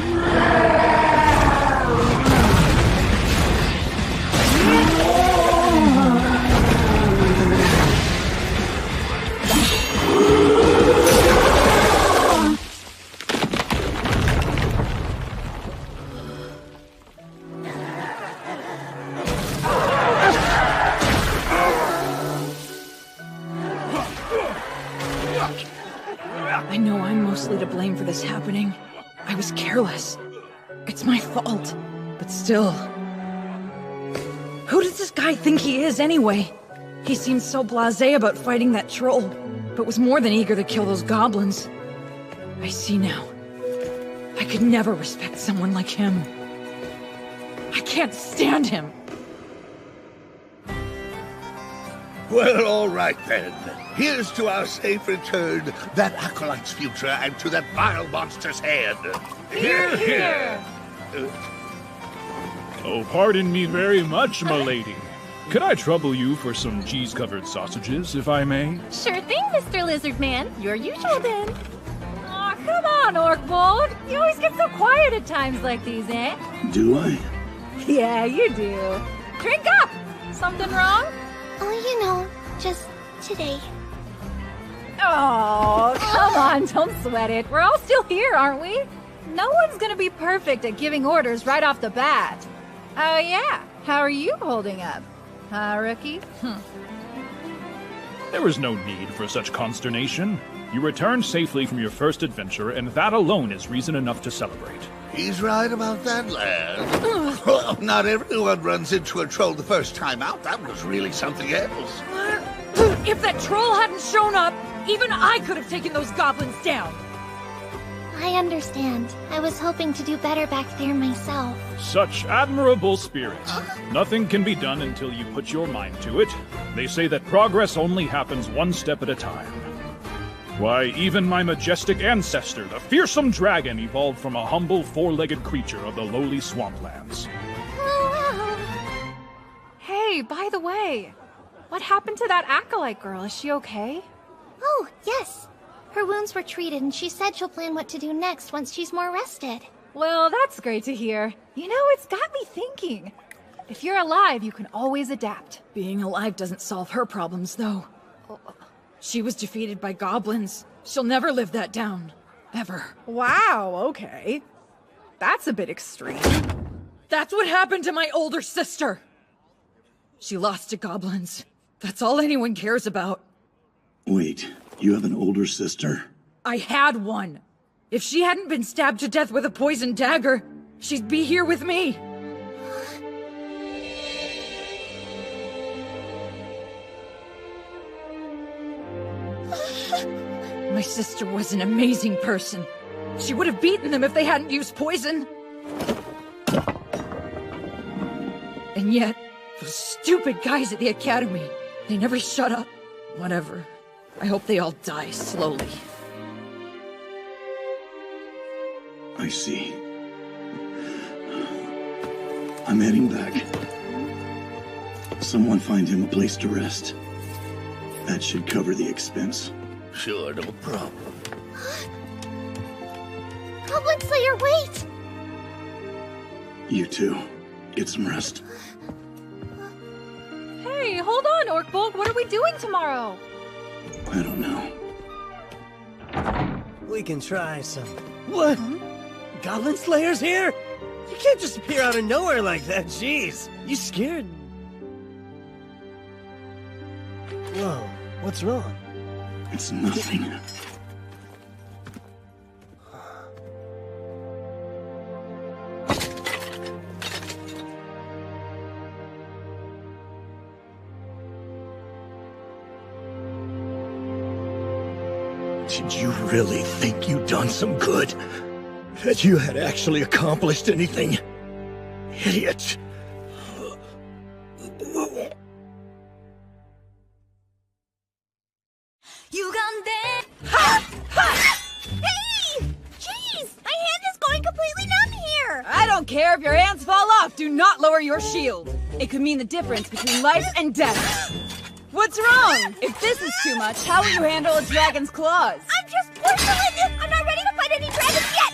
Speaker 7: I know I'm mostly to blame for this happening. I was careless. It's my fault. But still... Who does this guy think he is, anyway? He seemed so blasé about fighting that troll, but was more than eager to kill those goblins. I see now. I could never respect someone like him. I can't stand him.
Speaker 6: Well, all right then. Here's to our safe return, that acolyte's future, and to that vile monster's head. Hear, hear!
Speaker 9: Oh, pardon me very much, m'lady. Could I trouble you for some cheese-covered sausages, if I may?
Speaker 1: Sure thing, Mr. Lizard Man. Your usual then.
Speaker 4: Aw, come on, Orkbold. You always get so quiet at times like these, eh?
Speaker 10: Do I?
Speaker 4: Yeah, you do. Drink up! Something wrong?
Speaker 1: Oh, you know, just today.
Speaker 4: Oh, come on, don't sweat it. We're all still here, aren't we? No one's gonna be perfect at giving orders right off the bat. Oh yeah, how are you holding up? Huh, rookie?
Speaker 9: There is no need for such consternation. You returned safely from your first adventure, and that alone is reason enough to celebrate.
Speaker 6: He's right about that, lad. Not everyone runs into a troll the first time out. That was really something else.
Speaker 7: If that troll hadn't shown up, even I could have taken those goblins down.
Speaker 1: I understand. I was hoping to do better back there myself.
Speaker 9: Such admirable spirit. Nothing can be done until you put your mind to it. They say that progress only happens one step at a time. Why, even my majestic ancestor, the fearsome dragon, evolved from a humble four-legged creature of the lowly swamplands.
Speaker 4: Hey, by the way, what happened to that acolyte girl? Is she okay?
Speaker 1: Oh, yes. Her wounds were treated, and she said she'll plan what to do next once she's more rested.
Speaker 4: Well, that's great to hear. You know, it's got me thinking. If you're alive, you can always adapt.
Speaker 7: Being alive doesn't solve her problems, though. She was defeated by goblins. She'll never live that down. Ever. Wow, okay. That's a bit extreme. That's what happened to my older sister. She lost to goblins. That's all anyone cares about.
Speaker 10: Wait, you have an older sister?
Speaker 7: I had one. If she hadn't been stabbed to death with a poisoned dagger, she'd be here with me. My sister was an amazing person. She would have beaten them if they hadn't used poison. And yet, those stupid guys at the academy, they never shut up. Whatever. I hope they all die slowly.
Speaker 10: I see. I'm heading back. Someone find him a place to rest. That should cover the expense.
Speaker 6: Sure, no problem.
Speaker 1: Goblin Slayer, wait!
Speaker 10: You too. Get some rest.
Speaker 4: Hey, hold on, Orkbold. What are we doing tomorrow?
Speaker 10: I don't know.
Speaker 8: We can try some... What? Goblin Slayer's here? You can't just appear out of nowhere like that, jeez. You scared? Whoa, what's wrong?
Speaker 10: It's nothing.
Speaker 8: Did you really think you'd done some good? That you had actually accomplished anything? Idiot.
Speaker 11: You got that? Ha! Ha! Hey! Jeez! My hand is going completely numb here!
Speaker 12: I don't care if your hands fall off. Do not lower your shield. It could mean the difference between life and death. What's wrong? If this is too much, how will you handle a dragon's claws?
Speaker 11: I'm just porcelain! I'm not ready to fight any dragons yet!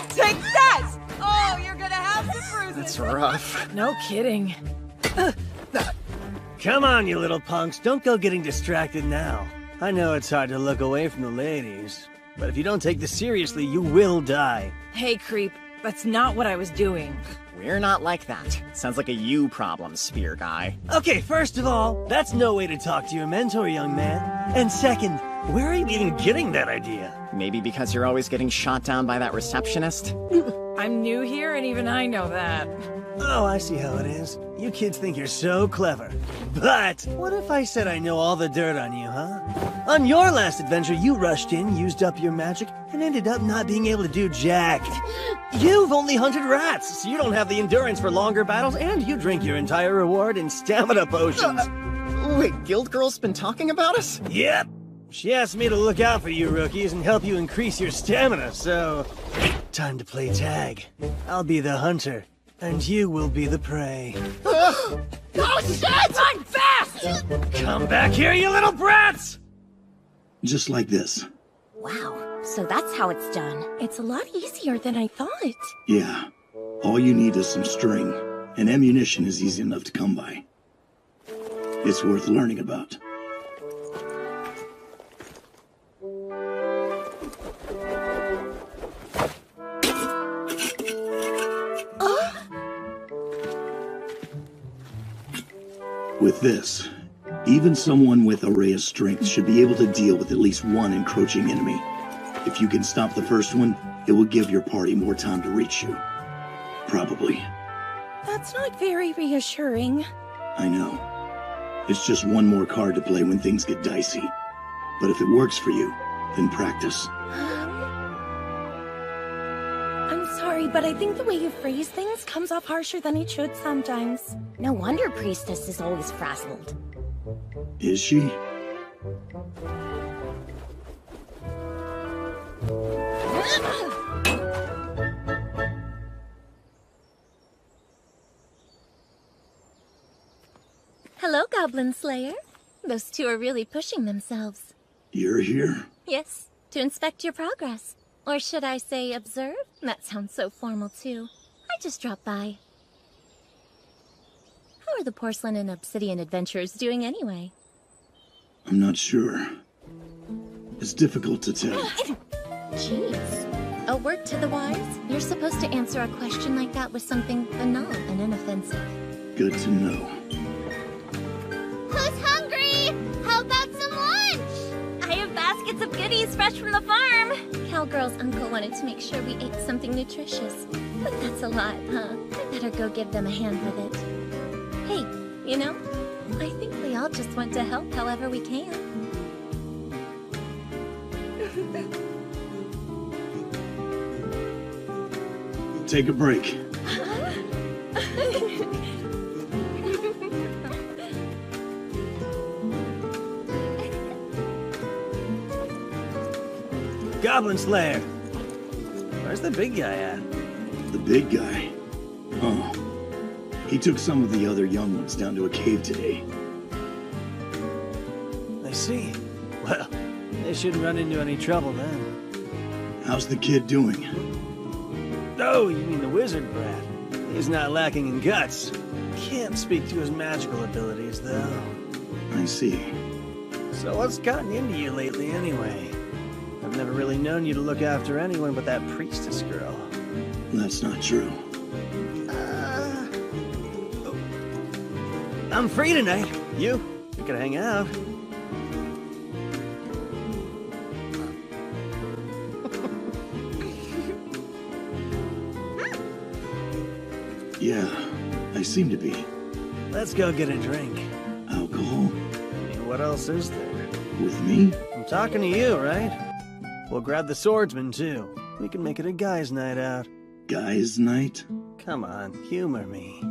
Speaker 12: Take that! Oh, you're gonna have to bruise it.
Speaker 8: That's rough.
Speaker 7: No kidding.
Speaker 8: Come on, you little punks. Don't go getting distracted now. I know it's hard to look away from the ladies, but if you don't take this seriously, you will die.
Speaker 7: Hey, creep. That's not what I was doing.
Speaker 3: We're not like that. Sounds like a you problem, spear guy.
Speaker 8: Okay, first of all, that's no way to talk to your mentor, young man. And second, where are you even getting that idea?
Speaker 3: Maybe because you're always getting shot down by that receptionist?
Speaker 7: I'm new here, and even I know that.
Speaker 2: Oh, I see how it is. You kids think you're so clever. But what if I said I know all the dirt on you, huh? On your last adventure, you rushed in, used up your magic, and ended up not being able to do jack. You've only hunted rats, so you don't have the endurance for longer battles, and you drink your entire reward in stamina potions.
Speaker 5: Wait, Guild Girl's been talking about us?
Speaker 2: Yep. She asked me to look out for you rookies and help you increase your stamina, so... time to play tag. I'll be the hunter, and you will be the prey.
Speaker 11: Oh shit! Run fast!
Speaker 2: Come back here, you little brats!
Speaker 10: Just like this.
Speaker 11: Wow, so that's how it's done. It's a lot easier than I thought.
Speaker 10: Yeah. All you need is some string, and ammunition is easy enough to come by. It's worth learning about. With this, even someone with a ray of strength should be able to deal with at least one encroaching enemy. If you can stop the first one, it will give your party more time to reach you. Probably.
Speaker 11: That's not very reassuring.
Speaker 10: I know. It's just one more card to play when things get dicey. But if it works for you, then practice.
Speaker 11: I'm sorry, but I think the way you phrase things comes off harsher than it should sometimes. No wonder Priestess is always frazzled.
Speaker 10: Is she?
Speaker 1: Hello, Goblin Slayer. Those two are really pushing themselves.
Speaker 10: You're here?
Speaker 1: Yes, to inspect your progress. Or should I say observe? That sounds so formal, too. I just dropped by. How are the porcelain and obsidian adventurers doing anyway?
Speaker 10: I'm not sure. It's difficult to tell.
Speaker 1: Jeez. A word to the wise? You're supposed to answer a question like that with something banal and inoffensive.
Speaker 10: Good to know.
Speaker 1: Who's hungry? How about some lunch? I have baskets of goodies fresh from the farm. Cowgirl's uncle wanted to make sure we ate something nutritious. But that's a lot, huh? I better go give them a hand with it. Hey, you know, I think we all just want to help however we can.
Speaker 10: Take a break.
Speaker 2: Goblin Slayer! Where's the big guy at?
Speaker 10: The big guy? Oh. He took some of the other young ones down to a cave today.
Speaker 2: I see. Well, they shouldn't run into any trouble then.
Speaker 10: How's the kid doing?
Speaker 2: Oh, you mean the wizard brat. He's not lacking in guts. Can't speak to his magical abilities, though.
Speaker 10: I see.
Speaker 2: So what's gotten into you lately, anyway? I've never really known you to look after anyone but that priestess girl.
Speaker 10: That's not true.
Speaker 2: I'm free tonight. You could hang out.
Speaker 10: Yeah, I seem to be.
Speaker 2: Let's go get a drink.
Speaker 10: Alcohol?
Speaker 2: I mean, what else is there?
Speaker 10: With me?
Speaker 2: I'm talking to you, right? We'll grab the swordsman, too. We can make it a guy's night out.
Speaker 10: Guy's night?
Speaker 2: Come on, humor me.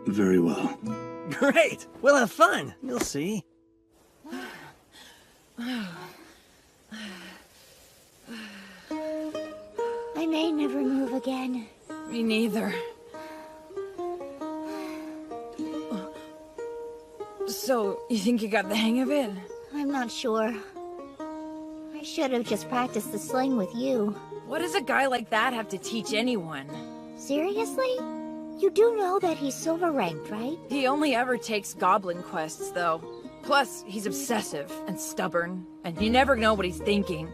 Speaker 10: Very well.
Speaker 2: Great! We'll have fun, you'll see.
Speaker 1: I may never move again.
Speaker 7: Me neither. So, you think you got the hang of it?
Speaker 1: I'm not sure. I should have just practiced the sling with you.
Speaker 7: What does a guy like that have to teach anyone?
Speaker 1: Seriously? You do know that he's silver ranked, right?
Speaker 7: He only ever takes goblin quests, though. Plus, he's obsessive and stubborn, and you never know what he's thinking.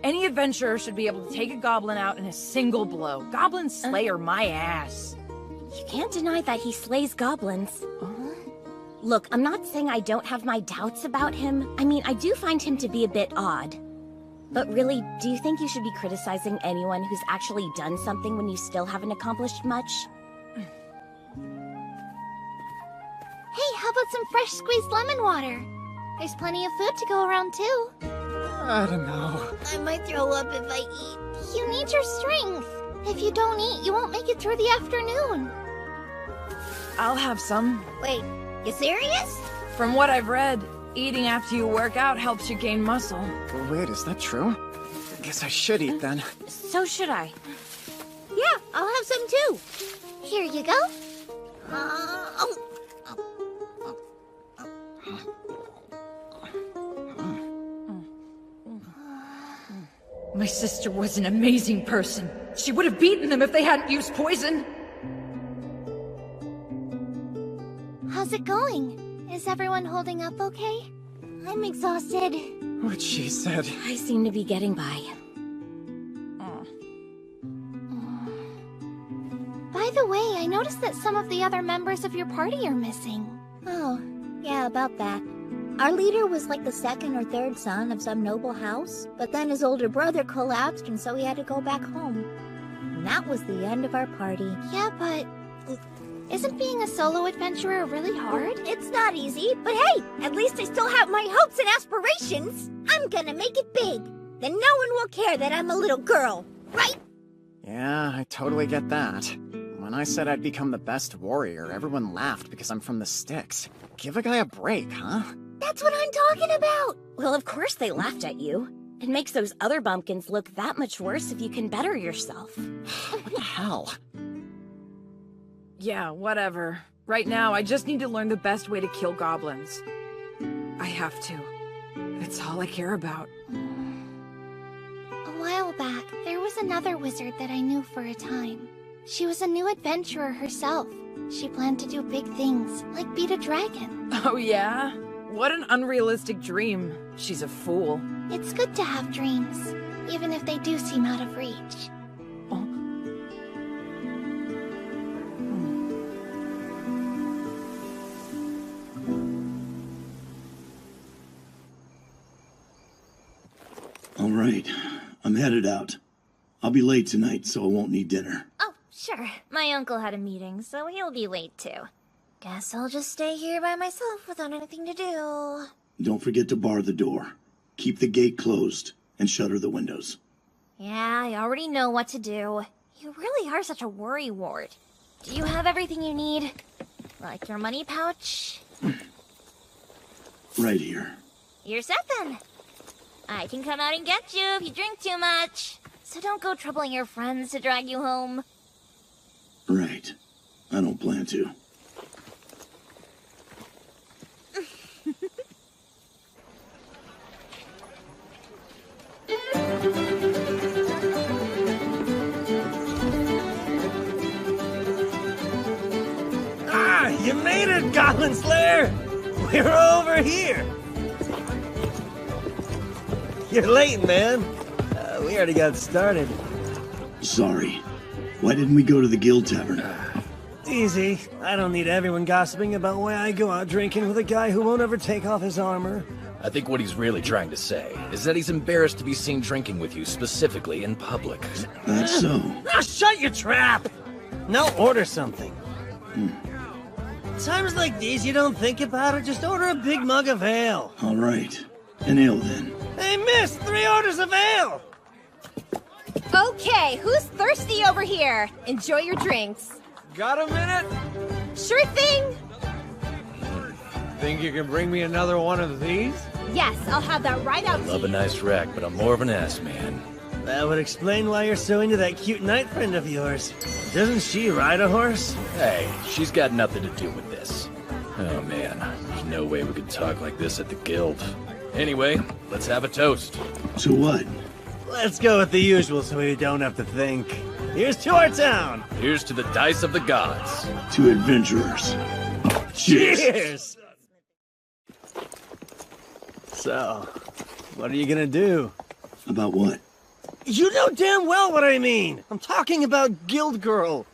Speaker 7: Any adventurer should be able to take a goblin out in a single blow. Goblin Slayer my ass.
Speaker 11: You can't deny that he slays goblins. Look, I'm not saying I don't have my doubts about him. I mean, I do find him to be a bit odd. But really, do you think you should be criticizing anyone who's actually done something when you still haven't accomplished much?
Speaker 1: Hey, how about some fresh squeezed lemon water? There's plenty of food to go around, too.
Speaker 5: I don't know.
Speaker 1: I might throw up if I eat. You need your strength. If you don't eat, you won't make it through the afternoon.
Speaker 7: I'll have some.
Speaker 1: Wait, you serious?
Speaker 7: From what I've read, eating after you work out helps you gain muscle.
Speaker 3: Wait, is that true? I guess I should eat then.
Speaker 11: So should I.
Speaker 1: Yeah, I'll have some too. Here you go. Oh.
Speaker 7: My sister was an amazing person. She would have beaten them if they hadn't used poison.
Speaker 1: How's it going? Is everyone holding up okay? I'm exhausted.
Speaker 5: What she said.
Speaker 11: I seem to be getting by.
Speaker 1: By the way, I noticed that some of the other members of your party are missing.
Speaker 15: Oh, yeah, about that. Our leader was like the second or third son of some noble house, but then his older brother collapsed and so he had to go back home. And that was the end of our party.
Speaker 1: Yeah, but isn't being a solo adventurer really hard?
Speaker 15: It's not easy, but hey, at least I still have my hopes and aspirations. I'm gonna make it big. Then no one will care that I'm a little girl, right?
Speaker 3: Yeah, I totally get that. When I said I'd become the best warrior, everyone laughed because I'm from the sticks. Give a guy a break, huh?
Speaker 15: That's what I'm talking about!
Speaker 11: Well, of course they laughed at you. It makes those other bumpkins look that much worse if you can better yourself.
Speaker 3: What the hell?
Speaker 7: Yeah, whatever. Right now, I just need to learn the best way to kill goblins. I have to. It's all I care about.
Speaker 1: A while back, there was another wizard that I knew for a time. She was a new adventurer herself. She planned to do big things, like beat a dragon.
Speaker 7: Oh yeah? What an unrealistic dream. She's a fool.
Speaker 1: It's good to have dreams, even if they do seem out of reach.
Speaker 10: All right, I'm headed out. I'll be late tonight, so I won't need dinner.
Speaker 15: Oh, sure. My uncle had a meeting, so he'll be late too. Guess I'll just stay here by myself without anything to do.
Speaker 10: Don't forget to bar the door. Keep the gate closed, and shutter the windows.
Speaker 15: Yeah, I already know what to do. You really are such a worrywart. Do you have everything you need? Like your money pouch?
Speaker 10: Right here.
Speaker 15: You're set then. I can come out and get you if you drink too much. So don't go troubling your friends to drag you home.
Speaker 10: Right. I don't plan to.
Speaker 2: Ah, you made it, Goblin Slayer! We're over here! You're late, man. We already got started.
Speaker 10: Sorry. Why didn't we go to the Guild Tavern?
Speaker 2: Easy. I don't need everyone gossiping about why I go out drinking with a guy who won't ever take off his armor.
Speaker 16: I think what he's really trying to say is that he's embarrassed to be seen drinking with you, specifically in public.
Speaker 10: That's so.
Speaker 2: Now shut your trap! Now order something. Times like these, you don't think about it, just order a big mug of ale.
Speaker 10: All right. An ale, then.
Speaker 2: Hey, miss! 3 orders of ale!
Speaker 17: Okay, who's thirsty over here? Enjoy your drinks.
Speaker 18: Got a minute?
Speaker 17: Sure thing!
Speaker 18: Think you can bring me another one of these?
Speaker 17: Yes, I'll have that right out to
Speaker 16: Love a
Speaker 17: you.
Speaker 16: nice rack, but I'm more of an ass man.
Speaker 2: That would explain why you're so into that cute knight friend of yours. Doesn't she ride a horse?
Speaker 16: Hey, she's got nothing to do with this. Oh man, there's no way we could talk like this at the guild. Anyway, let's have a toast.
Speaker 10: To what?
Speaker 2: Let's go with the usual so we don't have to think. Here's to our town!
Speaker 16: Here's to the dice of the gods.
Speaker 10: To adventurers. Cheers!
Speaker 2: Cheers! So, what are you gonna do?
Speaker 10: About what?
Speaker 2: You know damn well what I mean! I'm talking about Guild Girl.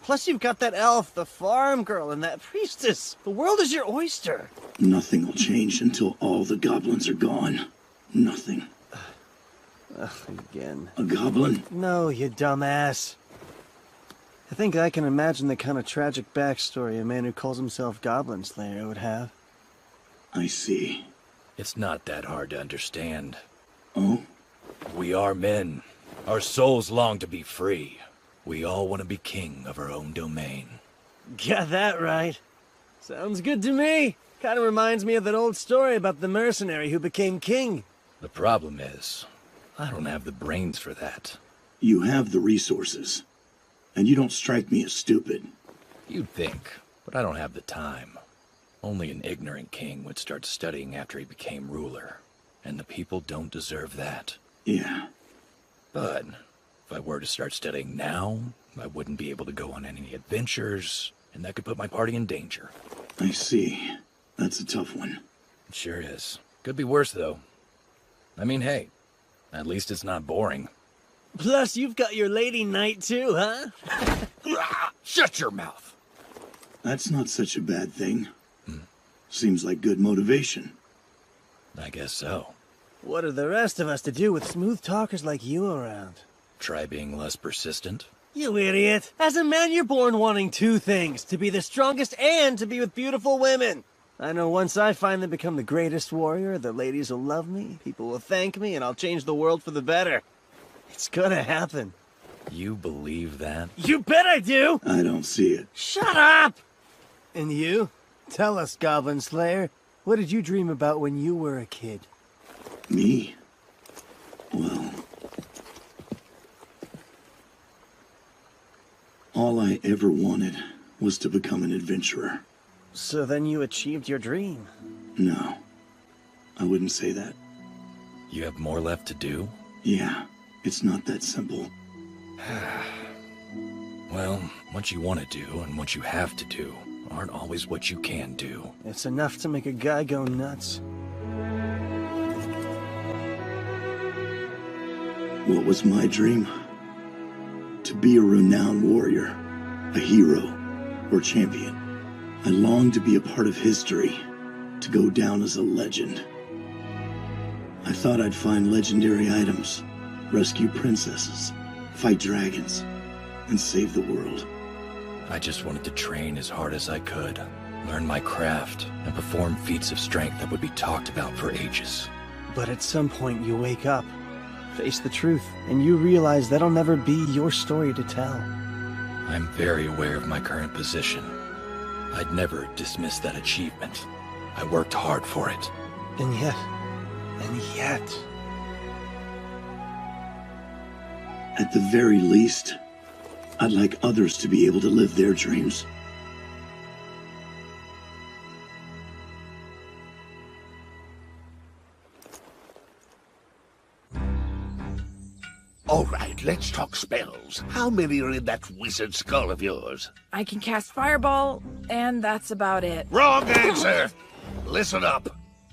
Speaker 2: Plus you've got that elf, the farm girl, and that priestess. The world is your oyster.
Speaker 10: Nothing will change until all the goblins are gone. Nothing.
Speaker 2: Ugh, again.
Speaker 10: A goblin?
Speaker 2: No, you dumbass. I think I can imagine the kind of tragic backstory a man who calls himself Goblin Slayer would have.
Speaker 10: I see.
Speaker 16: It's not that hard to understand.
Speaker 10: Oh?
Speaker 16: We are men. Our souls long to be free. We all want to be king of our own domain.
Speaker 2: Got that right. Sounds good to me. Kind of reminds me of that old story about the mercenary who became king.
Speaker 16: The problem is, I don't have the brains for that.
Speaker 10: You have the resources. And you don't strike me as stupid.
Speaker 16: You'd think, but I don't have the time. Only an ignorant king would start studying after he became ruler. And the people don't deserve that.
Speaker 10: Yeah.
Speaker 16: But if I were to start studying now, I wouldn't be able to go on any adventures, and that could put my party in danger.
Speaker 10: I see. That's a tough one.
Speaker 16: It sure is. Could be worse, though. I mean, hey, at least it's not boring.
Speaker 2: Plus, you've got your lady knight too, huh?
Speaker 16: Shut your mouth.
Speaker 10: That's not such a bad thing. Seems like good motivation.
Speaker 16: I guess so.
Speaker 2: What are the rest of us to do with smooth talkers like you around?
Speaker 16: Try being less persistent.
Speaker 2: You idiot! As a man, you're born wanting two things. To be the strongest and to be with beautiful women. I know once I finally become the greatest warrior, the ladies will love me, people will thank me, and I'll change the world for the better. It's gonna happen.
Speaker 16: You believe that?
Speaker 2: You bet I do!
Speaker 10: I don't see it.
Speaker 2: Shut up! And you? Tell us, Goblin Slayer. What did you dream about when you were a kid?
Speaker 10: Me? Well... all I ever wanted was to become an adventurer.
Speaker 2: So then you achieved your dream?
Speaker 10: No. I wouldn't say that.
Speaker 16: You have more left to do?
Speaker 10: Yeah. It's not that simple.
Speaker 16: Well, what you want to do and what you have to do aren't always what you can do.
Speaker 2: It's enough to make a guy go nuts.
Speaker 10: What was my dream? To be a renowned warrior, a hero, or champion. I longed to be a part of history, to go down as a legend. I thought I'd find legendary items, rescue princesses, fight dragons, and save the world.
Speaker 16: I just wanted to train as hard as I could, learn my craft, and perform feats of strength that would be talked about for ages.
Speaker 2: But at some point you wake up, face the truth, and you realize that'll never be your story to tell.
Speaker 16: I'm very aware of my current position. I'd never dismiss that achievement. I worked hard for it.
Speaker 2: And yet...
Speaker 10: At the very least, I'd like others to be able to live their dreams.
Speaker 6: All right, let's talk spells. How many are in that wizard skull of yours?
Speaker 7: I can cast Fireball, and that's about it.
Speaker 6: Wrong answer! Listen up.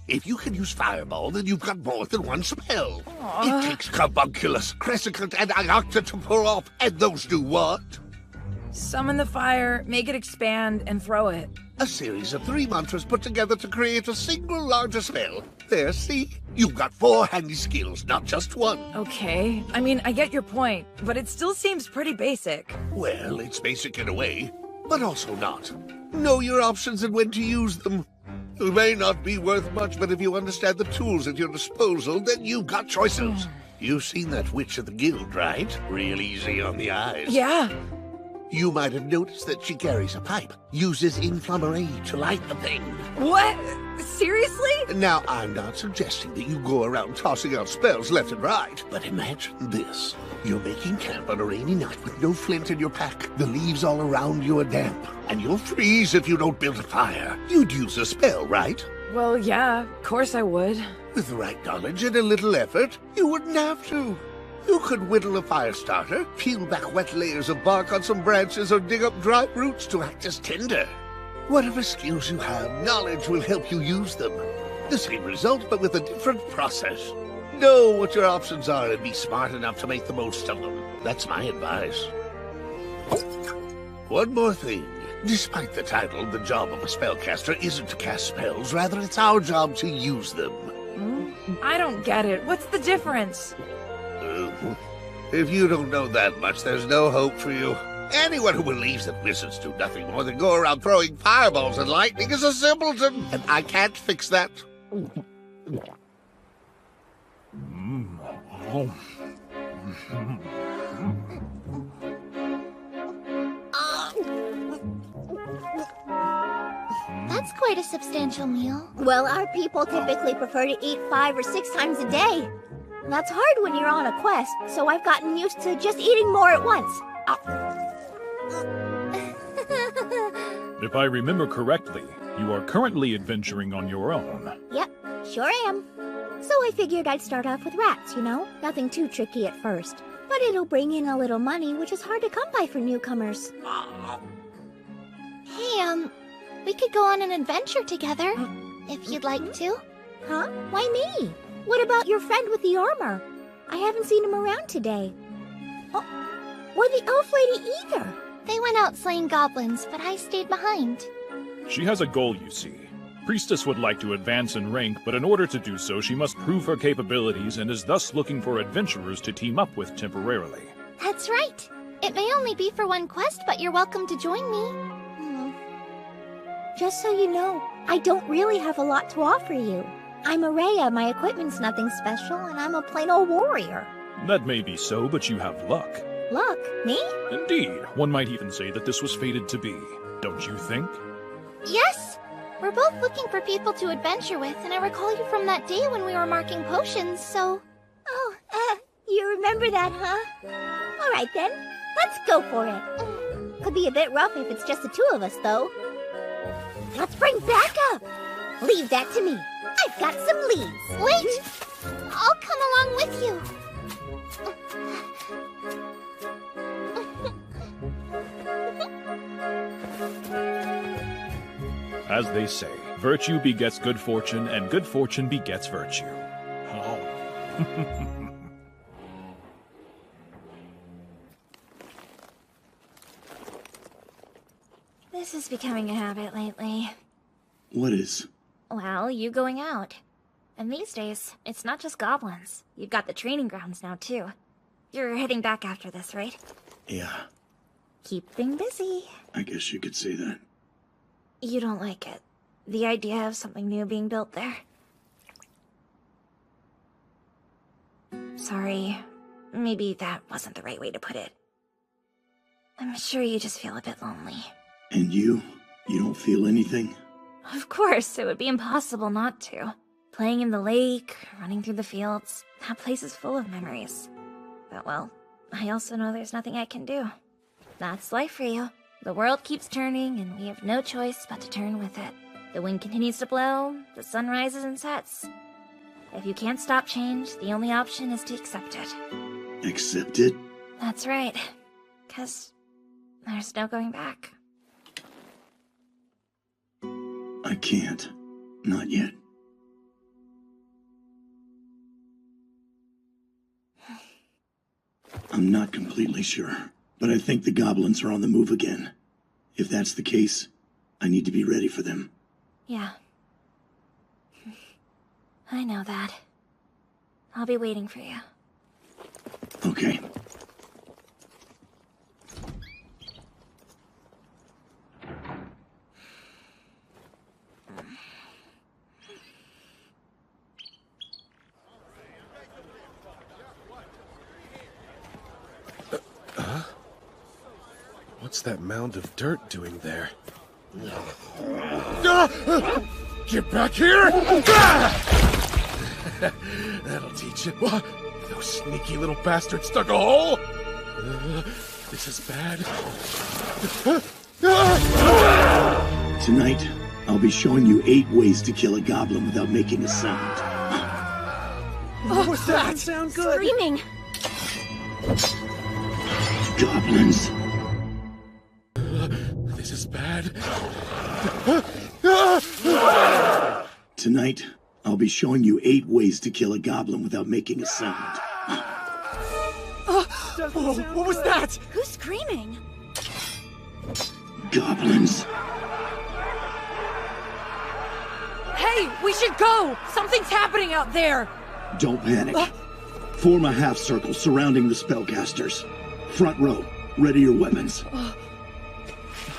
Speaker 6: If you can use Fireball, then you've got more than one spell. It takes Carbunculus, Crescicant, and Iocta to pull off, and those do what?
Speaker 7: Summon the fire, make it expand, and throw it.
Speaker 6: A series of 3 mantras put together to create a single larger spell. There, see? You've got 4 handy skills, not just one.
Speaker 7: Okay, I mean, I get your point, but it still seems pretty basic.
Speaker 6: Well, it's basic in a way, but also not. Know your options and when to use them. They may not be worth much, but if you understand the tools at your disposal, then you've got choices. You've seen that witch of the guild, right? Real easy on the eyes.
Speaker 7: Yeah.
Speaker 6: You might have noticed that she carries a pipe, uses inflammary to light the thing.
Speaker 7: What? Seriously?
Speaker 6: Now, I'm not suggesting that you go around tossing out spells left and right, but imagine this. You're making camp on a rainy night with no flint in your pack. The leaves all around you are damp, and you'll freeze if you don't build a fire. You'd use a spell, right?
Speaker 7: Well, yeah, of course I would.
Speaker 6: With the right knowledge and a little effort, you wouldn't have to. You could whittle a fire starter, peel back wet layers of bark on some branches, or dig up dry roots to act as tinder. Whatever skills you have, knowledge will help you use them. The same result, but with a different process. Know what your options are and be smart enough to make the most of them. That's my advice. One more thing. Despite the title, the job of a spellcaster isn't to cast spells, rather it's our job to use them.
Speaker 7: I don't get it. What's the difference?
Speaker 6: If you don't know that much, there's no hope for you. Anyone who believes that wizards do nothing more than go around throwing fireballs and lightning is a simpleton, and I can't fix that.
Speaker 1: That's quite a substantial meal.
Speaker 15: Well, our people typically prefer to eat 5 or 6 times a day. That's hard when you're on a quest, so I've gotten used to just eating more at once.
Speaker 9: If I remember correctly, you are currently adventuring on your own.
Speaker 15: Yep, sure am. So I figured I'd start off with rats, you know? Nothing too tricky at first. But it'll bring in a little money, which is hard to come by for newcomers.
Speaker 1: Hey, we could go on an adventure together, if you'd like to.
Speaker 15: Huh? Why me? What about your friend with the armor? I haven't seen him around today. Oh, or the elf lady either.
Speaker 1: They went out slaying goblins, but I stayed behind.
Speaker 9: She has a goal, you see. Priestess would like to advance in rank, but in order to do so, she must prove her capabilities and is thus looking for adventurers to team up with temporarily.
Speaker 1: That's right. It may only be for one quest, but you're welcome to join me.
Speaker 15: Just so you know, I don't really have a lot to offer you. I'm a Rhea, my equipment's nothing special, and I'm a plain old warrior.
Speaker 9: That may be so, but you have luck.
Speaker 15: Luck? Me?
Speaker 9: Indeed. One might even say that this was fated to be. Don't you think?
Speaker 1: Yes! We're both looking for people to adventure with, and I recall you from that day when we were marking potions, so...
Speaker 15: Oh, you remember that, huh? All right then, let's go for it. Could be a bit rough if it's just the two of us, though. Let's bring back up! Leave that to me. I've got some leads.
Speaker 1: Wait! I'll come along with you.
Speaker 9: As they say, virtue begets good fortune, and good fortune begets virtue. Oh.
Speaker 11: This is becoming a habit lately.
Speaker 10: What is?
Speaker 11: Well, you going out. And these days, it's not just goblins. You've got the training grounds now, too. You're heading back after this, right?
Speaker 10: Yeah,
Speaker 11: Keeping busy.
Speaker 10: I guess you could say that.
Speaker 11: You don't like it. The idea of something new being built there. Sorry. Maybe that wasn't the right way to put it. I'm sure you just feel a bit lonely.
Speaker 10: And you? You don't feel anything?
Speaker 11: Of course, it would be impossible not to. Playing in the lake, running through the fields, that place is full of memories. But well, I also know there's nothing I can do. That's life for you. The world keeps turning, and we have no choice but to turn with it. The wind continues to blow, the sun rises and sets. If you can't stop change, the only option is to accept it.
Speaker 10: Accept it?
Speaker 11: That's right. 'Cause there's no going back.
Speaker 10: I can't. Not yet. I'm not completely sure, but I think the goblins are on the move again. If that's the case, I need to be ready for them.
Speaker 11: Yeah. I know that. I'll be waiting for you.
Speaker 10: Okay.
Speaker 19: What's that mound of dirt doing there?
Speaker 13: Get back here!
Speaker 19: That'll teach it. What? Those sneaky little bastards dug a hole? This is bad.
Speaker 10: Tonight, I'll be showing you 8 ways to kill a goblin without making a sound.
Speaker 5: What was that? Sound good.
Speaker 11: Screaming.
Speaker 10: Goblins.
Speaker 19: This is bad.
Speaker 10: Tonight, I'll be showing you 8 ways to kill a goblin without making a sound.
Speaker 5: What was that?
Speaker 11: Who's screaming?
Speaker 10: Goblins.
Speaker 7: Hey, we should go! Something's happening out there!
Speaker 10: Don't panic. Form a half circle surrounding the spellcasters. Front row, ready your weapons.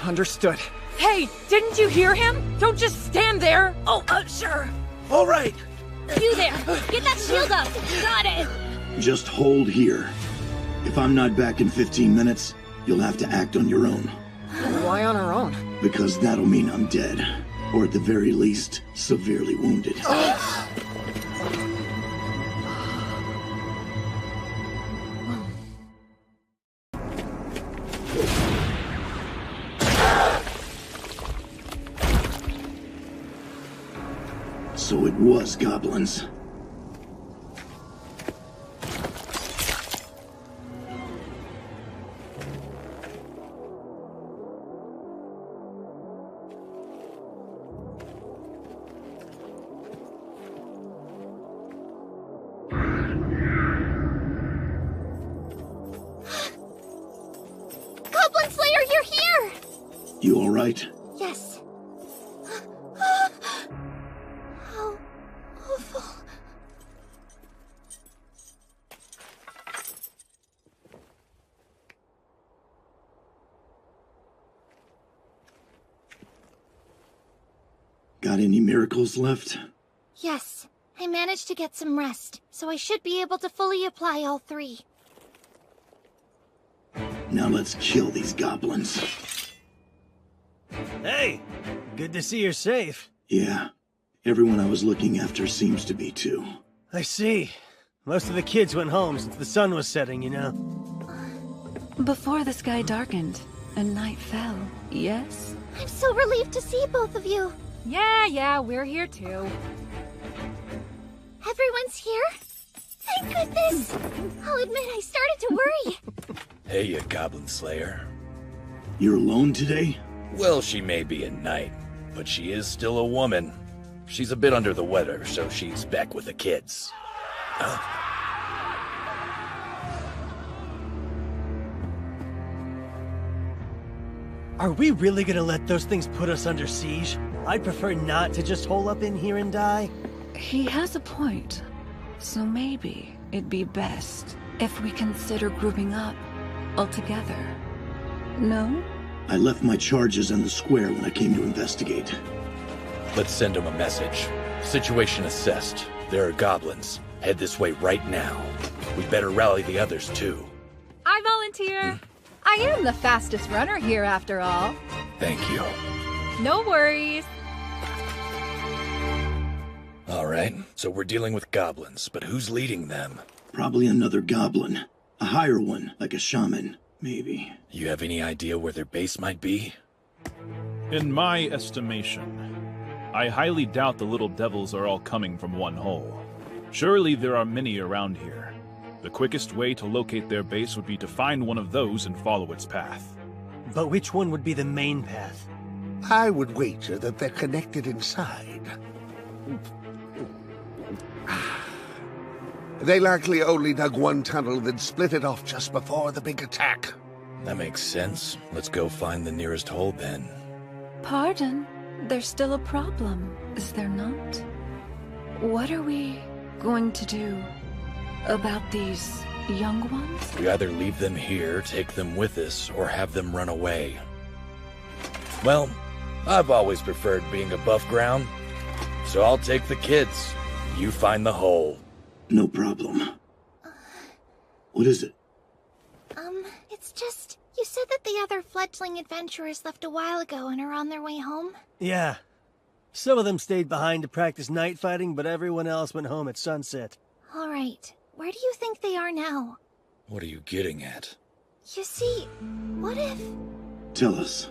Speaker 5: Understood.
Speaker 7: Hey, didn't you hear him? Don't just stand there. Oh, sure.
Speaker 19: All right.
Speaker 1: You there! Get that shield up! Got it!
Speaker 10: Just hold here. If I'm not back in 15 minutes, you'll have to act on your own.
Speaker 3: Why on our own?
Speaker 10: Because that'll mean I'm dead. Or at the very least, severely wounded. So it was goblins.
Speaker 1: Goblin Slayer, you're here!
Speaker 10: You all right?
Speaker 1: Yes. How awful.
Speaker 10: Got any miracles left?
Speaker 1: Yes. I managed to get some rest, so I should be able to fully apply all three.
Speaker 10: Now let's kill these goblins.
Speaker 2: Hey! Good to see you're safe.
Speaker 10: Yeah. Everyone I was looking after seems to be too.
Speaker 2: I see. Most of the kids went home since the sun was setting, you know.
Speaker 20: Before the sky darkened and night fell, yes?
Speaker 1: I'm so relieved to see both of you.
Speaker 4: Yeah, we're here too.
Speaker 1: Everyone's here? Thank goodness! I'll admit I started to worry.
Speaker 16: Hey, you Goblin Slayer.
Speaker 10: You're alone today?
Speaker 16: Well, she may be a knight, but she is still a woman. She's a bit under the weather, so she's back with the kids.
Speaker 2: Are we really gonna let those things put us under siege? I'd prefer not to just hole up in here and die.
Speaker 20: He has a point. So maybe it'd be best if we consider grouping up altogether. No?
Speaker 10: I left my charges in the square when I came to investigate.
Speaker 16: Let's send him a message. Situation assessed. There are goblins. Head this way right now. We better rally the others too.
Speaker 4: I volunteer. I am the fastest runner here after all.
Speaker 16: Thank you.
Speaker 4: No worries.
Speaker 16: Alright, so we're dealing with goblins, but who's leading them?
Speaker 10: Probably another goblin. A higher one, like a shaman, maybe.
Speaker 16: You have any idea where their base might be?
Speaker 9: In my estimation, I highly doubt the little devils are all coming from one hole. Surely there are many around here. The quickest way to locate their base would be to find one of those and follow its path.
Speaker 2: But which one would be the main path?
Speaker 6: I would wager that they're connected inside. They likely only dug one tunnel, then split it off just before the big attack.
Speaker 16: That makes sense. Let's go find the nearest hole then.
Speaker 20: Pardon? There's still a problem, is there not? What are we going to do about these young ones?
Speaker 16: We either leave them here, take them with us, or have them run away. Well, I've always preferred being above ground, so I'll take the kids. You find the hole.
Speaker 10: No problem. What is it?
Speaker 1: It's just... You said that the other fledgling adventurers left a while ago and are on their way home?
Speaker 2: Yeah. Some of them stayed behind to practice night fighting, but everyone else went home at sunset.
Speaker 1: Alright, where do you think they are now?
Speaker 16: What are you getting at?
Speaker 1: You see, what if...
Speaker 10: Tell us.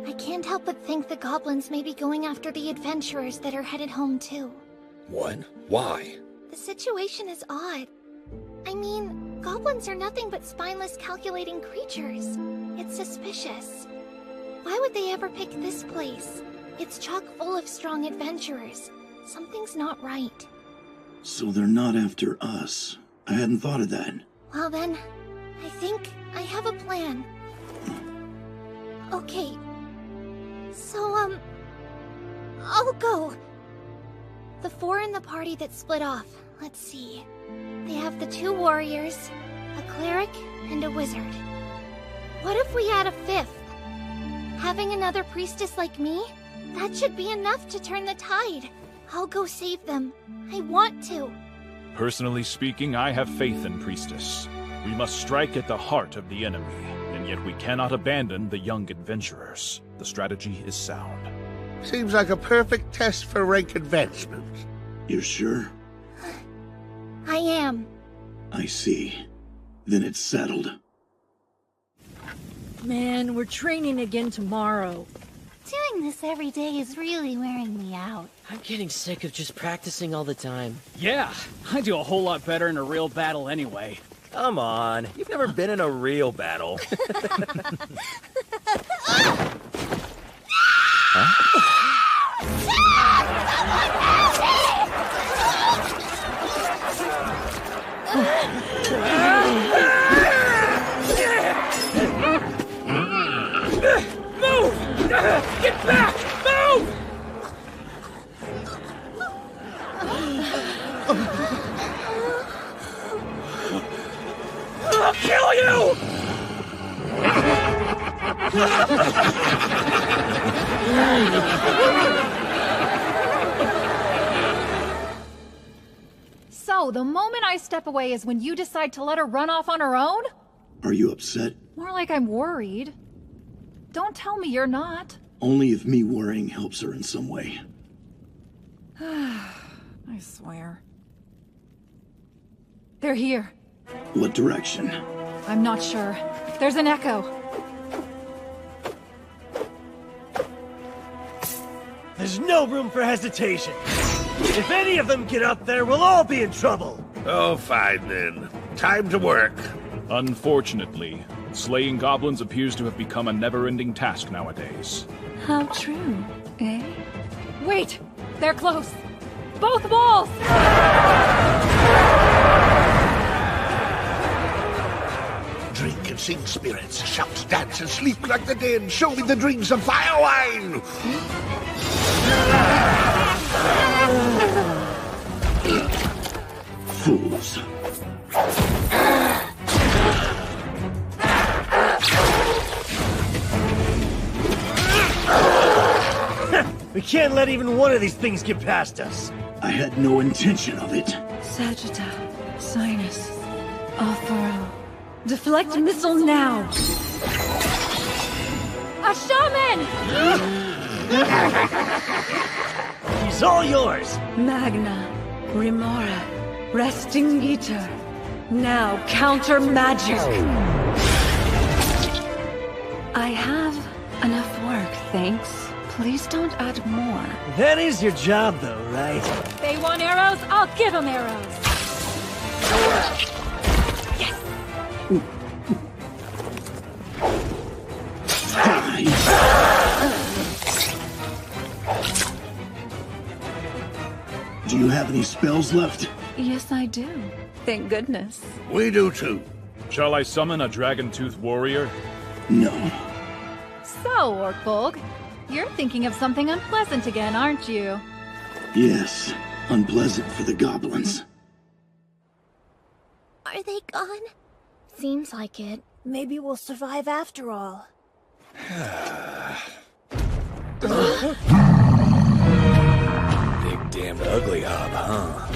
Speaker 1: I can't help but think the goblins may be going after the adventurers that are headed home too.
Speaker 16: What? Why?
Speaker 1: The situation is odd. I mean, goblins are nothing but spineless, calculating creatures. It's suspicious. Why would they ever pick this place? It's chock full of strong adventurers. Something's not right.
Speaker 10: So they're not after us. I hadn't thought of that.
Speaker 1: Well then, I think I have a plan. Okay. So, I'll go. The four in the party that split off, Let's see. They have the 2 warriors, a cleric, and a wizard. What if we add a 5th? Having another priestess like me? That should be enough to turn the tide. I'll go save them. I want to.
Speaker 9: Personally speaking, I have faith in Priestess. We must strike at the heart of the enemy, and yet we cannot abandon the young adventurers. The strategy is sound.
Speaker 6: Seems like a perfect test for rank advancement.
Speaker 10: You're sure?
Speaker 1: I am.
Speaker 10: I see. Then it's settled.
Speaker 7: Man, we're training again tomorrow.
Speaker 1: Doing this every day is really wearing me out.
Speaker 21: I'm getting sick of just practicing all the time.
Speaker 22: Yeah, I do a whole lot better in a real battle anyway.
Speaker 23: Come on, you've never been in a real battle.
Speaker 22: Move! Get back! Move! I'll kill you!
Speaker 4: So, the moment I step away is when you decide to let her run off on her own?
Speaker 10: Are you upset?
Speaker 4: More like I'm worried. Don't tell me you're not.
Speaker 10: Only if me worrying helps her in some way.
Speaker 7: I swear. They're here.
Speaker 10: What direction?
Speaker 4: I'm not sure. There's an echo.
Speaker 2: There's no room for hesitation. If any of them get up there, we'll all be in trouble.
Speaker 6: Oh, fine then. Time to work.
Speaker 9: Unfortunately, slaying goblins appears to have become a never-ending task nowadays.
Speaker 20: How true, eh?
Speaker 4: Wait! They're close! Both walls!
Speaker 6: Drink and sing, spirits. Shout, dance, and sleep like the dead. Show me the drinks of fire wine.
Speaker 10: Fools.
Speaker 2: We can't let even one of these things get past us.
Speaker 10: I had no intention of it.
Speaker 20: Sagitta, Sinus, Alfaro. Deflect missile now!
Speaker 4: A shaman!
Speaker 2: He's all yours.
Speaker 20: Magna, Remora, Restingiter. Now counter magic! I have enough work, thanks. Please don't add more.
Speaker 2: That is your job, though, right?
Speaker 4: They want arrows? I'll give them arrows! Yes!
Speaker 10: Do you have any spells left?
Speaker 20: Yes, I do. Thank goodness.
Speaker 6: We do too.
Speaker 9: Shall I summon a dragon-tooth warrior?
Speaker 10: No.
Speaker 4: So, Orkbolg, you're thinking of something unpleasant again, aren't you?
Speaker 10: Yes. Unpleasant for the goblins.
Speaker 1: Are they gone? Seems like it. Maybe we'll survive after all.
Speaker 16: Big damned ugly hob, huh?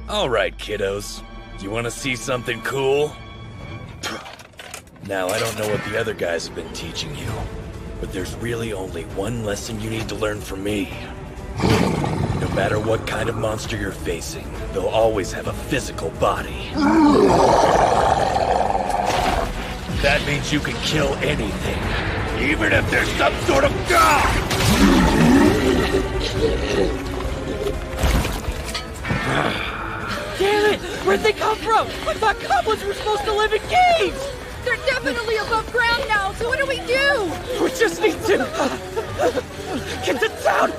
Speaker 16: Alright, kiddos. You wanna see something cool? Now, I don't know what the other guys have been teaching you, but there's really only one lesson you need to learn from me. No matter what kind of monster you're facing, they'll always have a physical body. That means you can kill anything, even if there's some sort of god!
Speaker 7: Damn it! Where'd they come from? I thought goblins were supposed to live in caves!
Speaker 4: They're definitely above ground now, so what do we do?
Speaker 7: We just need to get to town!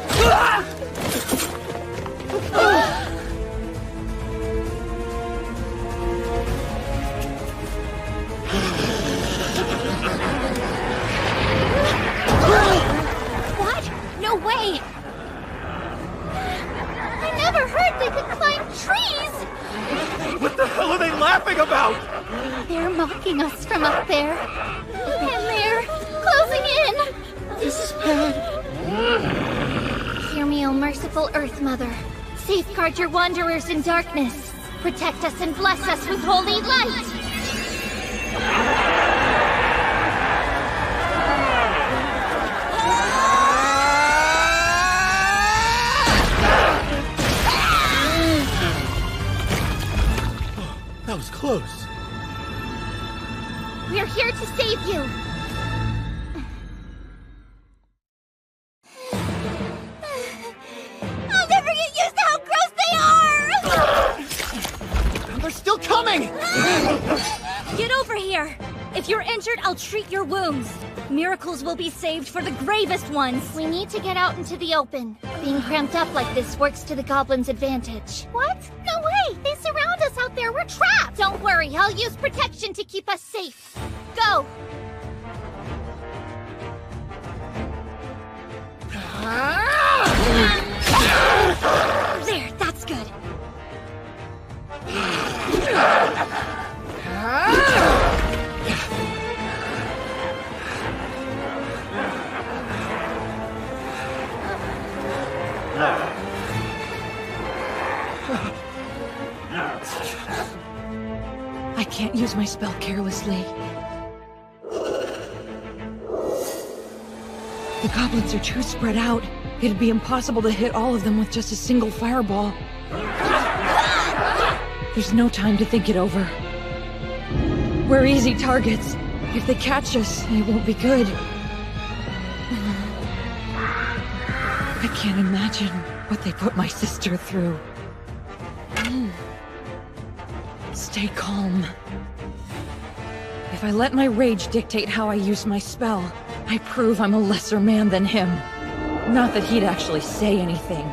Speaker 1: What? No way!
Speaker 5: laughing about?
Speaker 1: They're mocking us from up there. And they're closing in.
Speaker 5: This is bad.
Speaker 1: Hear me, O merciful Earth Mother. Safeguard your wanderers in darkness. Protect us and bless us with holy light.
Speaker 19: That was close.
Speaker 1: We're here to save you. I'll never get used to how gross they are!
Speaker 5: They're still coming!
Speaker 8: Get over here! If you're injured, I'll treat your wounds. Miracles will be saved for the gravest ones.
Speaker 1: We need to get out into the open. Being cramped up like this works to the goblins' advantage. What? No way! They surround us out there! We're trapped! Don't worry, I'll use protection to keep us safe. Go!
Speaker 8: There, that's good.
Speaker 7: I can't use my spell carelessly. The goblins are too spread out. It'd be impossible to hit all of them with just a single fireball. There's no time to think it over. We're easy targets. If they catch us, it won't be good. I can't imagine what they put my sister through. Stay calm. If I let my rage dictate how I use my spell, I prove I'm a lesser man than him. Not that he'd actually say anything,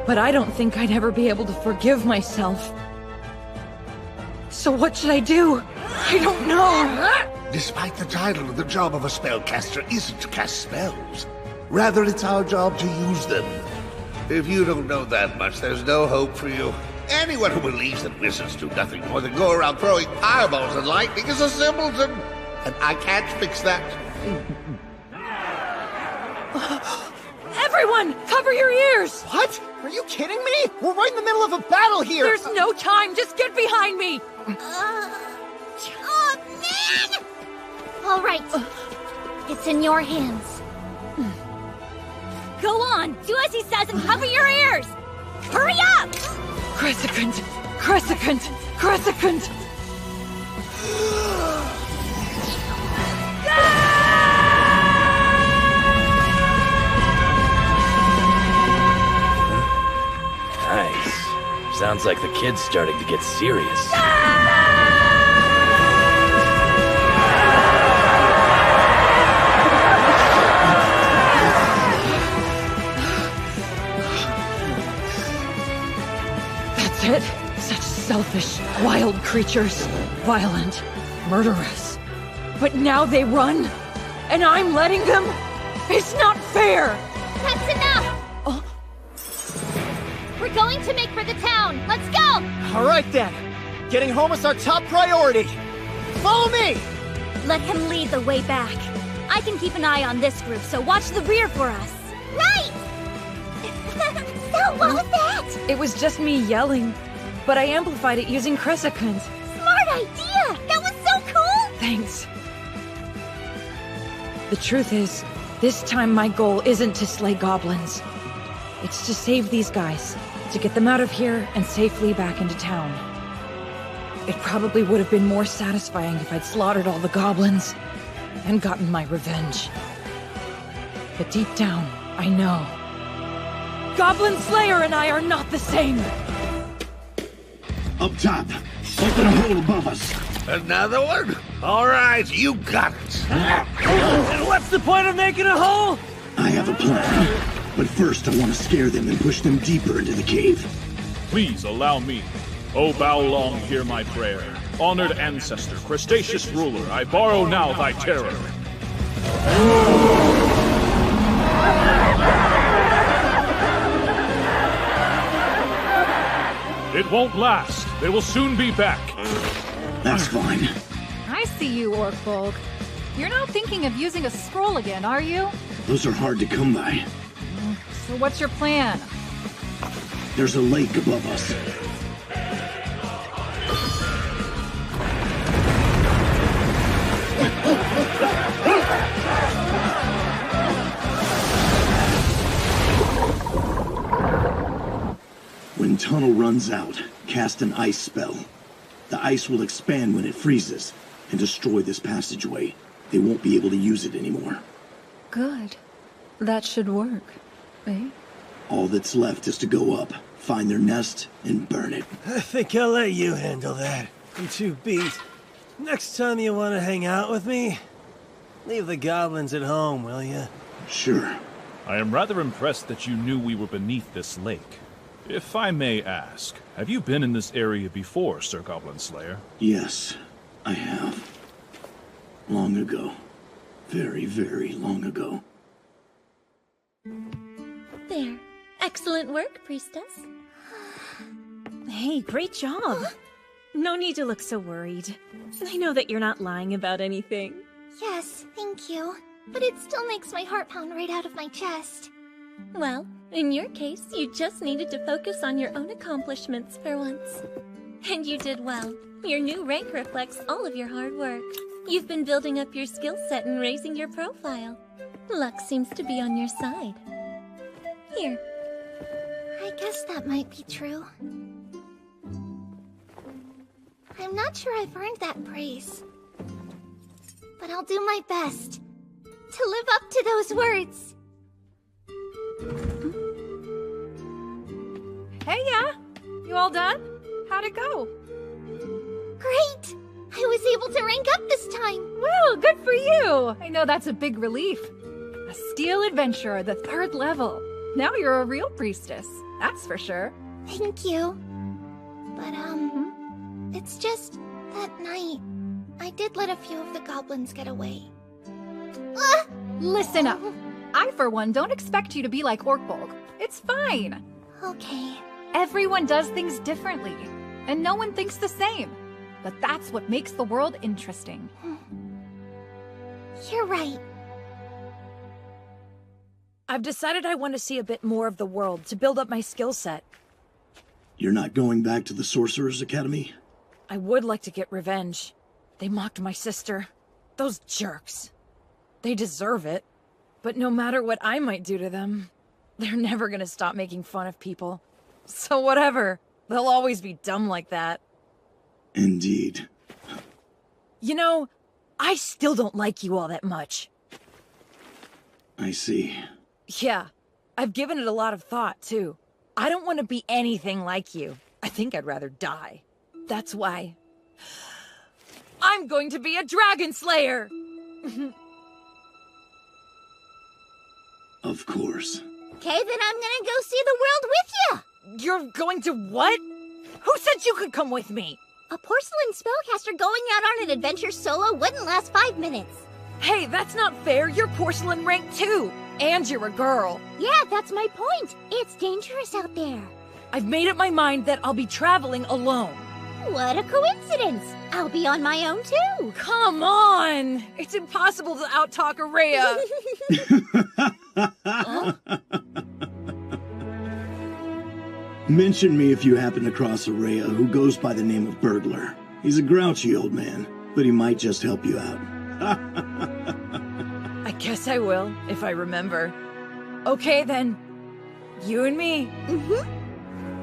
Speaker 7: but I don't think I'd ever be able to forgive myself. So what should I do? I don't know!
Speaker 6: Despite the title, the job of a spellcaster isn't to cast spells. Rather, it's our job to use them. If you don't know that much, there's no hope for you. Anyone who believes that wizards do nothing more than go around throwing fireballs and lightning is a simpleton. And I can't fix that.
Speaker 7: Everyone, cover your ears!
Speaker 5: What? Are you kidding me? We're right in the middle of a battle here!
Speaker 7: There's no time! Just get behind me!
Speaker 1: Oh, man! All right. It's in your hands.
Speaker 8: Go on! Do as he says and cover your ears! Hurry up!
Speaker 7: Crescent! Crescent! Crescent!
Speaker 16: Nice. Sounds like the kid's starting to get serious.
Speaker 7: That's it. Such selfish, wild creatures. Violent, murderous. But now they run, and I'm letting them? It's not fair!
Speaker 1: That's enough! We're going to make for the town. Let's go!
Speaker 5: All right, then. Getting home is our top priority. Follow me!
Speaker 8: Let him lead the way back. I can keep an eye on this group, so watch the rear for us.
Speaker 1: Right! So what was that?
Speaker 7: It was just me yelling, but I amplified it using Crescent.
Speaker 1: Smart idea! That was so cool!
Speaker 7: Thanks. The truth is, this time my goal isn't to slay goblins. It's to save these guys, to get them out of here and safely back into town. It probably would have been more satisfying if I'd slaughtered all the goblins and gotten my revenge. But deep down, I know. Goblin Slayer and I are not the same!
Speaker 10: Up top, open a hole above us.
Speaker 6: Another one? All right, you got it.
Speaker 2: And what's the point of making a hole?
Speaker 10: I have a plan. But first, I want to scare them and push them deeper into the cave.
Speaker 9: Please allow me. O bow long, hear my prayer. Honored ancestor, crustaceous ruler, I borrow now thy terror. It won't last. They will soon be back.
Speaker 10: That's fine.
Speaker 4: I see you, Orkbolg. You're not thinking of using a scroll again, are you?
Speaker 10: Those are hard to come by.
Speaker 4: So what's your plan?
Speaker 10: There's a lake above us. When tunnel runs out, cast an ice spell. The ice will expand when it freezes and destroy this passageway. They won't be able to use it anymore.
Speaker 20: Good. That should work, eh?
Speaker 10: All that's left is to go up, find their nest, and burn it.
Speaker 2: I think I'll let you handle that. I'm too beat. Next time you want to hang out with me, leave the goblins at home, will you?
Speaker 10: Sure.
Speaker 9: I am rather impressed that you knew we were beneath this lake. If I may ask, have you been in this area before, Sir Goblin Slayer?
Speaker 10: Yes, I have. Long ago. Very, very long ago.
Speaker 8: There. Excellent work, Priestess.
Speaker 12: Hey, great job. No need to look so worried. I know that you're not lying about anything.
Speaker 1: Yes, thank you. But it still makes my heart pound right out of my chest.
Speaker 8: Well, in your case, you just needed to focus on your own accomplishments for once. And you did well. Your new rank reflects all of your hard work. You've been building up your skill set and raising your profile. Luck seems to be on your side. Here.
Speaker 1: I guess that might be true. I'm not sure I've earned that praise. But I'll do my best to live up to those words.
Speaker 4: Hey, yeah? You all done? How'd it go?
Speaker 1: Great! I was able to rank up this time!
Speaker 4: Well, good for you! I know that's a big relief. A steel adventurer, the 3rd level. Now you're a real priestess, that's for sure.
Speaker 1: Thank you. But, it's just that night, I did let a few of the goblins get away.
Speaker 4: Listen up. I, for one, don't expect you to be like Orkbolg. It's fine.
Speaker 1: Okay.
Speaker 4: Everyone does things differently, and no one thinks the same. But that's what makes the world interesting.
Speaker 1: You're right.
Speaker 7: I've decided I want to see a bit more of the world to build up my skill set.
Speaker 10: You're not going back to the Sorcerer's Academy?
Speaker 7: I would like to get revenge. They mocked my sister. Those jerks. They deserve it. But no matter what I might do to them, they're never gonna stop making fun of people. So whatever. They'll always be dumb like that.
Speaker 10: Indeed.
Speaker 7: You know, I still don't like you all that much.
Speaker 10: I see.
Speaker 7: Yeah, I've given it a lot of thought, too. I don't want to be anything like you. I think I'd rather die. That's why I'm going to be a dragon slayer!
Speaker 10: Of course.
Speaker 15: Okay, then I'm gonna go see the world with you!
Speaker 7: You're going to what? Who said you could come with me?
Speaker 15: A porcelain spellcaster going out on an adventure solo wouldn't last 5 minutes.
Speaker 7: Hey, that's not fair. You're porcelain rank too. And you're a girl.
Speaker 15: Yeah, that's my point. It's dangerous out there.
Speaker 7: I've made up my mind that I'll be traveling alone.
Speaker 15: What a coincidence. I'll be on my own too.
Speaker 7: Come on. It's impossible to outtalk Araya.
Speaker 15: Huh?
Speaker 10: Mention me if you happen to cross Araya who goes by the name of Burglar. He's a grouchy old man, but he might just help you out.
Speaker 7: I guess I will, if I remember. Okay then. You and me.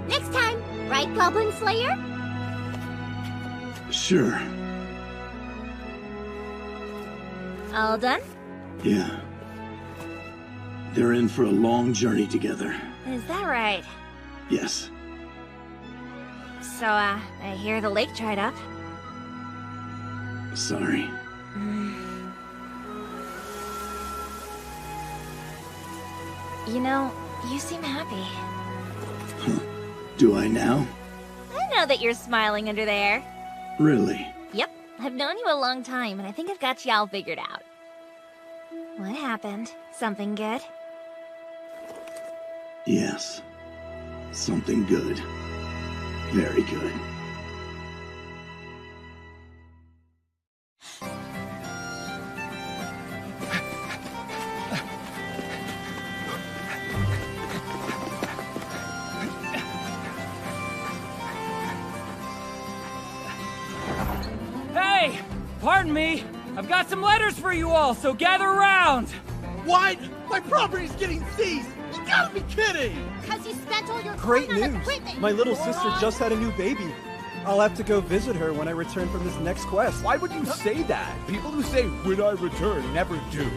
Speaker 15: Next time, right, Goblin Slayer?
Speaker 10: Sure.
Speaker 11: All done?
Speaker 10: Yeah. They're in for a long journey together.
Speaker 11: Is that right?
Speaker 10: Yes.
Speaker 11: So, I hear the lake dried up.
Speaker 10: Sorry.
Speaker 11: You know, you seem happy.
Speaker 10: Do I now?
Speaker 11: I know that you're smiling under there.
Speaker 10: Really?
Speaker 11: Yep, I've known you a long time, and I think I've got you all figured out. What happened? Something good?
Speaker 10: Yes. Something good. Very good.
Speaker 7: Hey! Pardon me! I've got some letters for you all, so gather around!
Speaker 5: What? My property's getting seized! You gotta be kidding!
Speaker 1: Because you spent all your
Speaker 5: Great
Speaker 1: coin on
Speaker 5: news!
Speaker 1: equipment,
Speaker 5: My little
Speaker 1: moron.
Speaker 5: sister just had a new baby. I'll have to go visit her when I return from this next quest.
Speaker 14: Why would you say that? People who say, when I return, never do.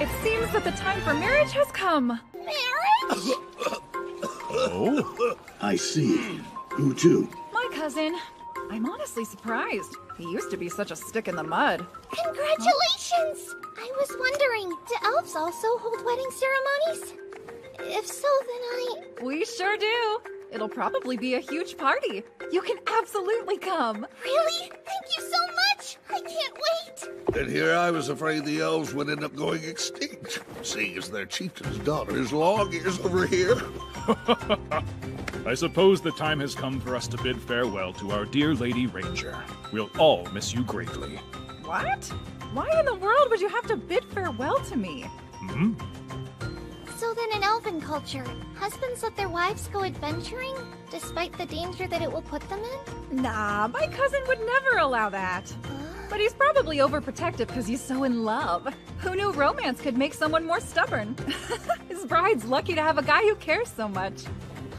Speaker 4: It seems that the time for marriage has come.
Speaker 1: Marriage?
Speaker 10: Oh? I see. Who to?
Speaker 4: My cousin. I'm honestly surprised. He used to be such a stick in the mud.
Speaker 1: Congratulations! I was wondering, do elves also hold wedding ceremonies? If so, then
Speaker 4: We sure do. It'll probably be a huge party. You can absolutely come.
Speaker 1: Really? Thank you so much! I can't wait!
Speaker 6: And here I was afraid the elves would end up going extinct, seeing as their chieftain's daughter is long years over here.
Speaker 9: I suppose the time has come for us to bid farewell to our dear Lady Ranger. We'll all miss you greatly.
Speaker 4: What? Why in the world would you have to bid farewell to me?
Speaker 9: Hmm?
Speaker 1: So then in elven culture, husbands let their wives go adventuring, despite the danger that it will put them in?
Speaker 4: Nah, my cousin would never allow that. But he's probably overprotective because he's so in love. Who knew romance could make someone more stubborn? His bride's lucky to have a guy who cares so much.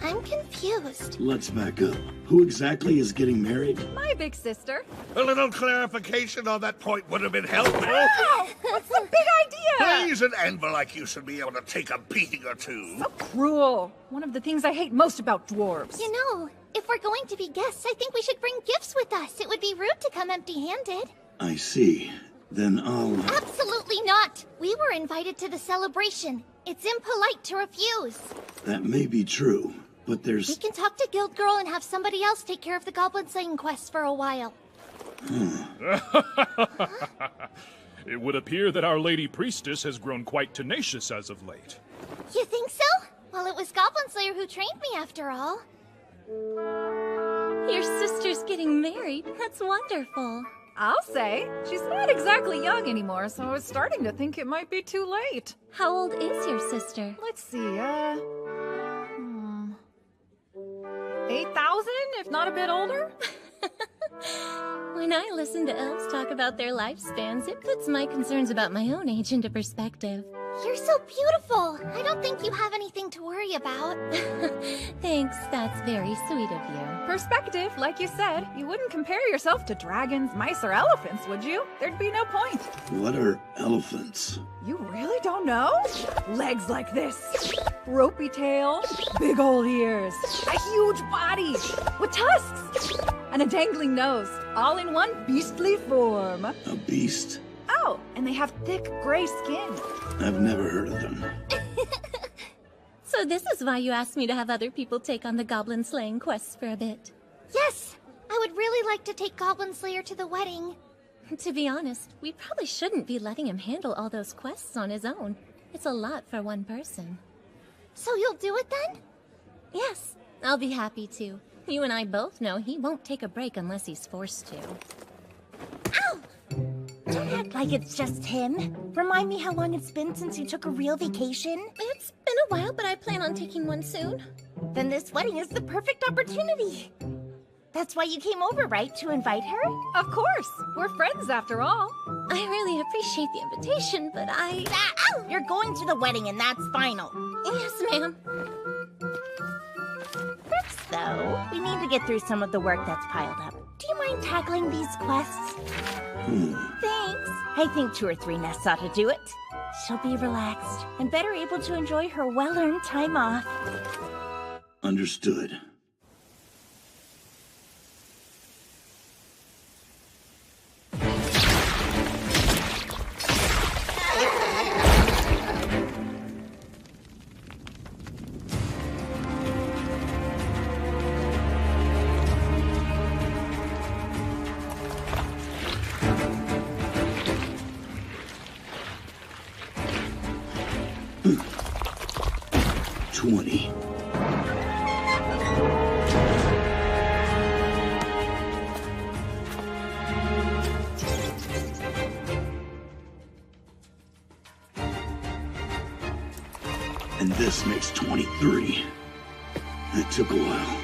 Speaker 1: I'm confused.
Speaker 10: Let's back up. Who exactly is getting married?
Speaker 4: My big sister.
Speaker 6: A little clarification on that point would have been helpful.
Speaker 4: Wow! What's the big idea?
Speaker 6: Please, an anvil like you should be able to take a beating or two.
Speaker 4: So cruel. One of the things I hate most about dwarves.
Speaker 1: You know, if we're going to be guests, I think we should bring gifts with us. It would be rude to come empty-handed.
Speaker 10: I see. Then I'll...
Speaker 1: Absolutely not! We were invited to the celebration. It's impolite to refuse.
Speaker 10: That may be true, but
Speaker 1: We
Speaker 10: there's...
Speaker 1: can talk to Guild Girl and have somebody else take care of the goblin slaying quest for a while.
Speaker 9: It would appear that our Lady Priestess has grown quite tenacious as of late.
Speaker 1: You think so? Well, it was Goblin Slayer who trained me after all.
Speaker 8: Your sister's getting married. That's wonderful.
Speaker 4: I'll say. She's not exactly young anymore, so I was starting to think it might be too late.
Speaker 8: How old is your sister?
Speaker 4: Let's see, 8,000, if not a bit older?
Speaker 8: When I listen to elves talk about their lifespans, it puts my concerns about my own age into perspective.
Speaker 1: You're so beautiful. I don't think you have anything to worry about.
Speaker 8: Thanks, that's very sweet of you.
Speaker 4: Perspective, like you said. You wouldn't compare yourself to dragons, mice, or elephants, would you? There'd be no point.
Speaker 10: What are elephants?
Speaker 4: You really don't know? Legs like this, ropey tail, big old ears, a huge body with tusks, and a dangling nose, all in one beastly form.
Speaker 10: A beast?
Speaker 4: Oh, and they have thick gray skin.
Speaker 10: I've never heard of them.
Speaker 8: So this is why you asked me to have other people take on the goblin slaying quests for a bit.
Speaker 1: Yes, I would really like to take Goblin Slayer to the wedding.
Speaker 8: To be honest, we probably shouldn't be letting him handle all those quests on his own. It's a lot for one person.
Speaker 1: So you'll do it then?
Speaker 8: Yes, I'll be happy to. You and I both know he won't take a break unless he's forced to.
Speaker 15: Don't act like it's just him. Remind me how long it's been since you took a real vacation.
Speaker 8: It's been a while, but I plan on taking one soon.
Speaker 15: Then this wedding is the perfect opportunity. That's why you came over, right? To invite her?
Speaker 4: Of course. We're friends after all.
Speaker 8: I really appreciate the invitation, but
Speaker 15: You're going to the wedding and that's final.
Speaker 8: Yes, ma'am.
Speaker 15: First, though, we need to get through some of the work that's piled up. Do you mind tackling these quests? Thanks. I think 2 or 3 nests ought to do it. She'll be relaxed and better able to enjoy her well-earned time off.
Speaker 10: Understood. And this makes 23. That took a while.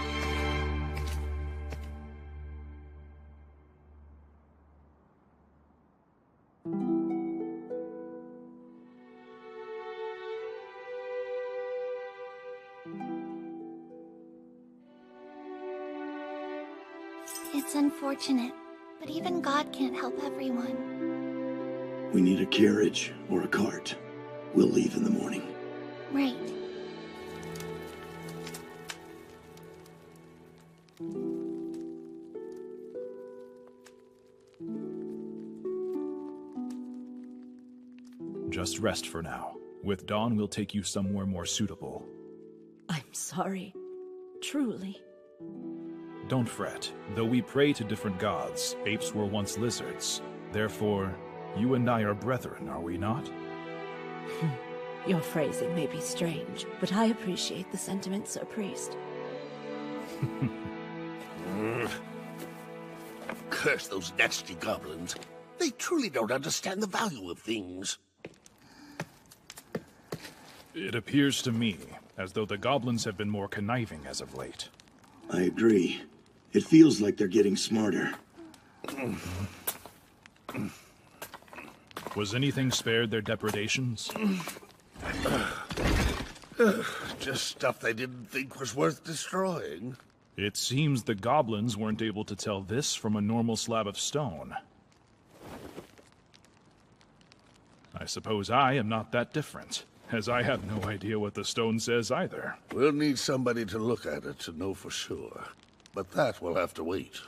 Speaker 1: It's unfortunate, but even God can't help everyone.
Speaker 10: We need a carriage or a cart. We'll leave in the morning.
Speaker 1: Right.
Speaker 9: Just rest for now. With dawn, we'll take you somewhere more suitable.
Speaker 20: I'm sorry. Truly.
Speaker 9: Don't fret. Though we pray to different gods, apes were once lizards. Therefore, you and I are brethren, are we not?
Speaker 20: Your phrasing may be strange, but I appreciate the sentiment, Sir Priest.
Speaker 6: Curse those nasty goblins. They truly don't understand the value of things.
Speaker 9: It appears to me as though the goblins have been more conniving as of late.
Speaker 10: I agree. It feels like they're getting smarter.
Speaker 9: Was anything spared their depredations?
Speaker 6: Just stuff they didn't think was worth destroying.
Speaker 9: It seems the goblins weren't able to tell this from a normal slab of stone. I suppose I am not that different, as I have no idea what the stone says either.
Speaker 6: We'll need somebody to look at it to know for sure. But that will have to wait.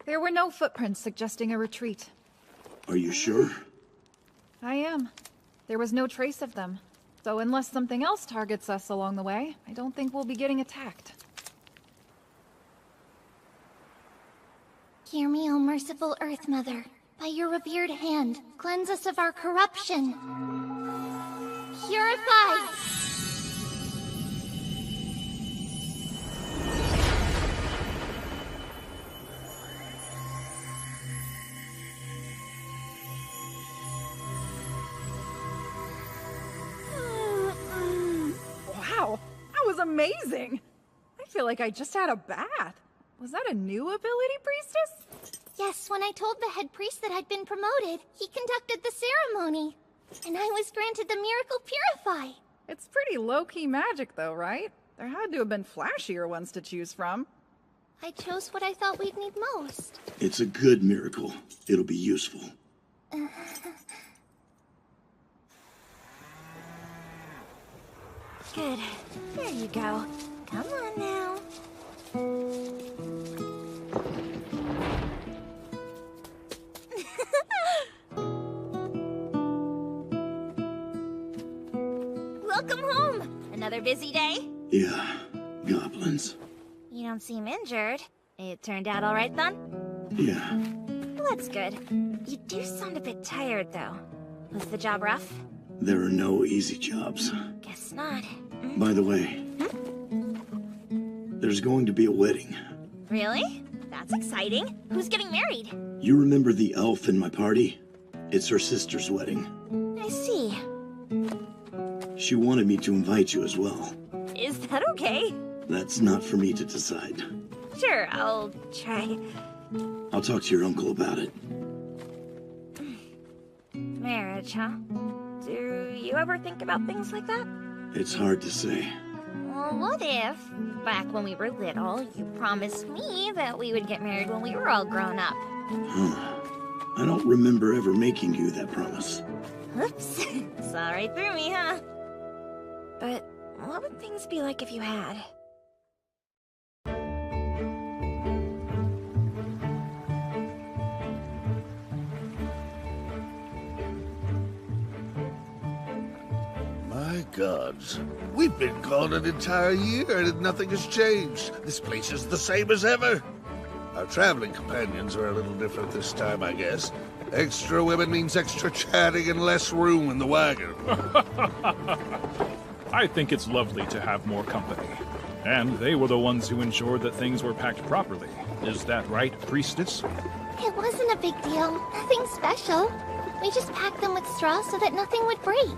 Speaker 4: There were no footprints suggesting a retreat.
Speaker 10: Are you sure?
Speaker 4: I am. There was no trace of them. So unless something else targets us along the way, I don't think we'll be getting attacked.
Speaker 1: Hear me, O merciful Earth Mother. By your revered hand, cleanse us of our corruption. Purify!
Speaker 4: Wow, that was amazing! I feel like I just had a bath. Was that a new ability, Priestess?
Speaker 1: Yes, when I told the head priest that I'd been promoted, he conducted the ceremony. And I was granted the miracle Purify.
Speaker 4: It's pretty low-key magic though, right? There had to have been flashier ones to choose from.
Speaker 1: I chose what I thought we'd need most.
Speaker 10: It's a good miracle. It'll be useful.
Speaker 11: Good. There you go. Come on now. Welcome home! Another busy day?
Speaker 10: Yeah, goblins.
Speaker 11: You don't seem injured. It turned out all right then?
Speaker 10: Yeah.
Speaker 11: Well, that's good. You do sound a bit tired, though. Was the job rough?
Speaker 10: There are no easy jobs.
Speaker 11: Guess not.
Speaker 10: By the way, there's going to be a wedding.
Speaker 11: Really? That's exciting. Who's getting married?
Speaker 10: You remember the elf in my party? It's her sister's wedding.
Speaker 11: I see.
Speaker 10: She wanted me to invite you as well.
Speaker 11: Is that okay?
Speaker 10: That's not for me to decide.
Speaker 11: Sure, I'll try.
Speaker 10: I'll talk to your uncle about it.
Speaker 11: Marriage, huh? Do you ever think about things like that?
Speaker 10: It's hard to say.
Speaker 11: Well, what if, back when we were little, you promised me that we would get married when we were all grown up?
Speaker 10: Huh. I don't remember ever making you that promise.
Speaker 11: Oops. Saw right through me, huh? But what would things be like if you had?
Speaker 6: My gods. We've been gone an entire year and nothing has changed. This place is the same as ever. Our traveling companions are a little different this time, I guess. Extra women means extra chatting and less room in the wagon.
Speaker 9: I think it's lovely to have more company. And they were the ones who ensured that things were packed properly. Is that right, Priestess?
Speaker 1: It wasn't a big deal. Nothing special. We just packed them with straw so that nothing would break.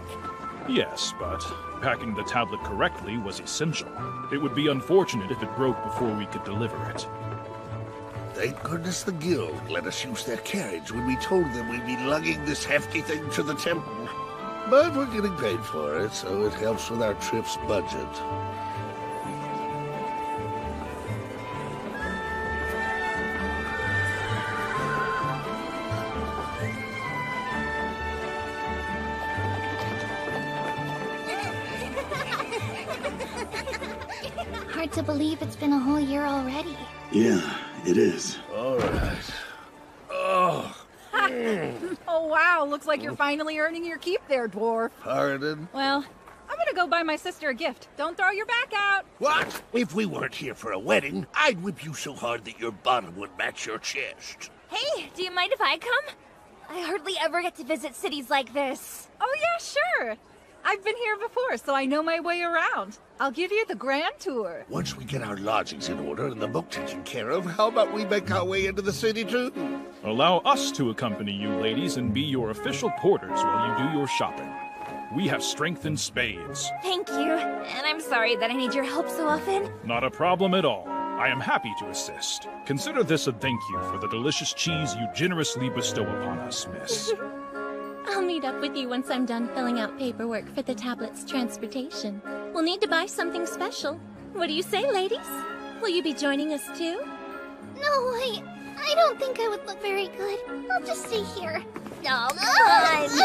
Speaker 9: Yes, but packing the tablet correctly was essential. It would be unfortunate if it broke before we could deliver it.
Speaker 6: Thank goodness the guild let us use their carriage when we told them we'd be lugging this hefty thing to the temple. But we're getting paid for it, so it helps with our trip's budget.
Speaker 1: Hard to believe it's been a whole year already.
Speaker 10: Yeah, it is.
Speaker 6: All right. Oh.
Speaker 4: Oh wow, looks like you're finally earning your keep there, dwarf.
Speaker 6: Pardon?
Speaker 4: Well, I'm gonna go buy my sister a gift. Don't throw your back out.
Speaker 6: What? If we weren't here for a wedding, I'd whip you so hard that your bottom would match your chest.
Speaker 11: Hey, do you mind if I come? I hardly ever get to visit cities like this.
Speaker 4: Oh yeah, sure. I've been here before, so I know my way around. I'll give you the grand tour.
Speaker 6: Once we get our lodgings in order and the book taken care of, how about we make our way into the city too?
Speaker 9: Allow us to accompany you, ladies, and be your official porters while you do your shopping. We have strength in spades.
Speaker 11: Thank you, and I'm sorry that I need your help so often.
Speaker 9: Not a problem at all. I am happy to assist. Consider this a thank you for the delicious cheese you generously bestow upon us, miss.
Speaker 8: I'll meet up with you once I'm done filling out paperwork for the tablet's transportation. We'll need to buy something special. What do you say, ladies? Will you be joining us too?
Speaker 1: No, I don't think I would look very good. I'll just stay here.
Speaker 11: Oh, come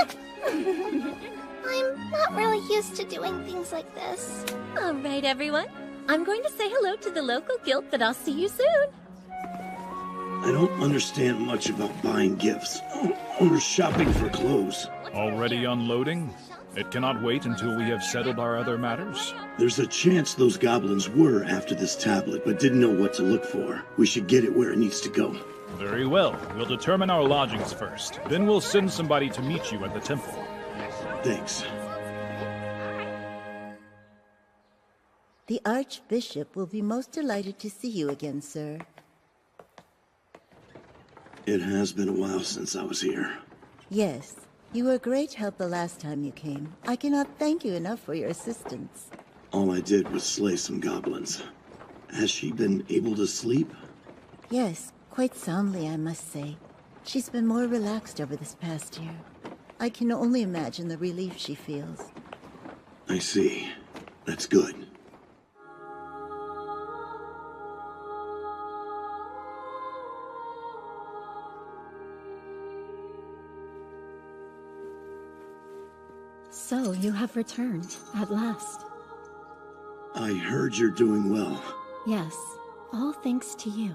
Speaker 11: on!
Speaker 1: I'm not really used to doing things like this.
Speaker 8: All right, everyone. I'm going to say hello to the local guild, but I'll see you soon.
Speaker 10: I don't understand much about buying gifts or shopping for clothes.
Speaker 9: Already unloading? It cannot wait until we have settled our other matters.
Speaker 10: There's a chance those goblins were after this tablet, but didn't know what to look for. We should get it where it needs to go.
Speaker 9: Very well. We'll determine our lodgings first. Then we'll send somebody to meet you at the temple.
Speaker 10: Thanks.
Speaker 13: The Archbishop will be most delighted to see you again, sir.
Speaker 10: It has been a while since I was here.
Speaker 13: Yes, you were a great help the last time you came. I cannot thank you enough for your assistance.
Speaker 10: All I did was slay some goblins. Has she been able to sleep?
Speaker 13: Yes, quite soundly, I must say. She's been more relaxed over this past year. I can only imagine the relief she feels.
Speaker 10: I see. That's good.
Speaker 17: So, you have returned, at last.
Speaker 10: I heard you're doing well.
Speaker 17: Yes, all thanks to you.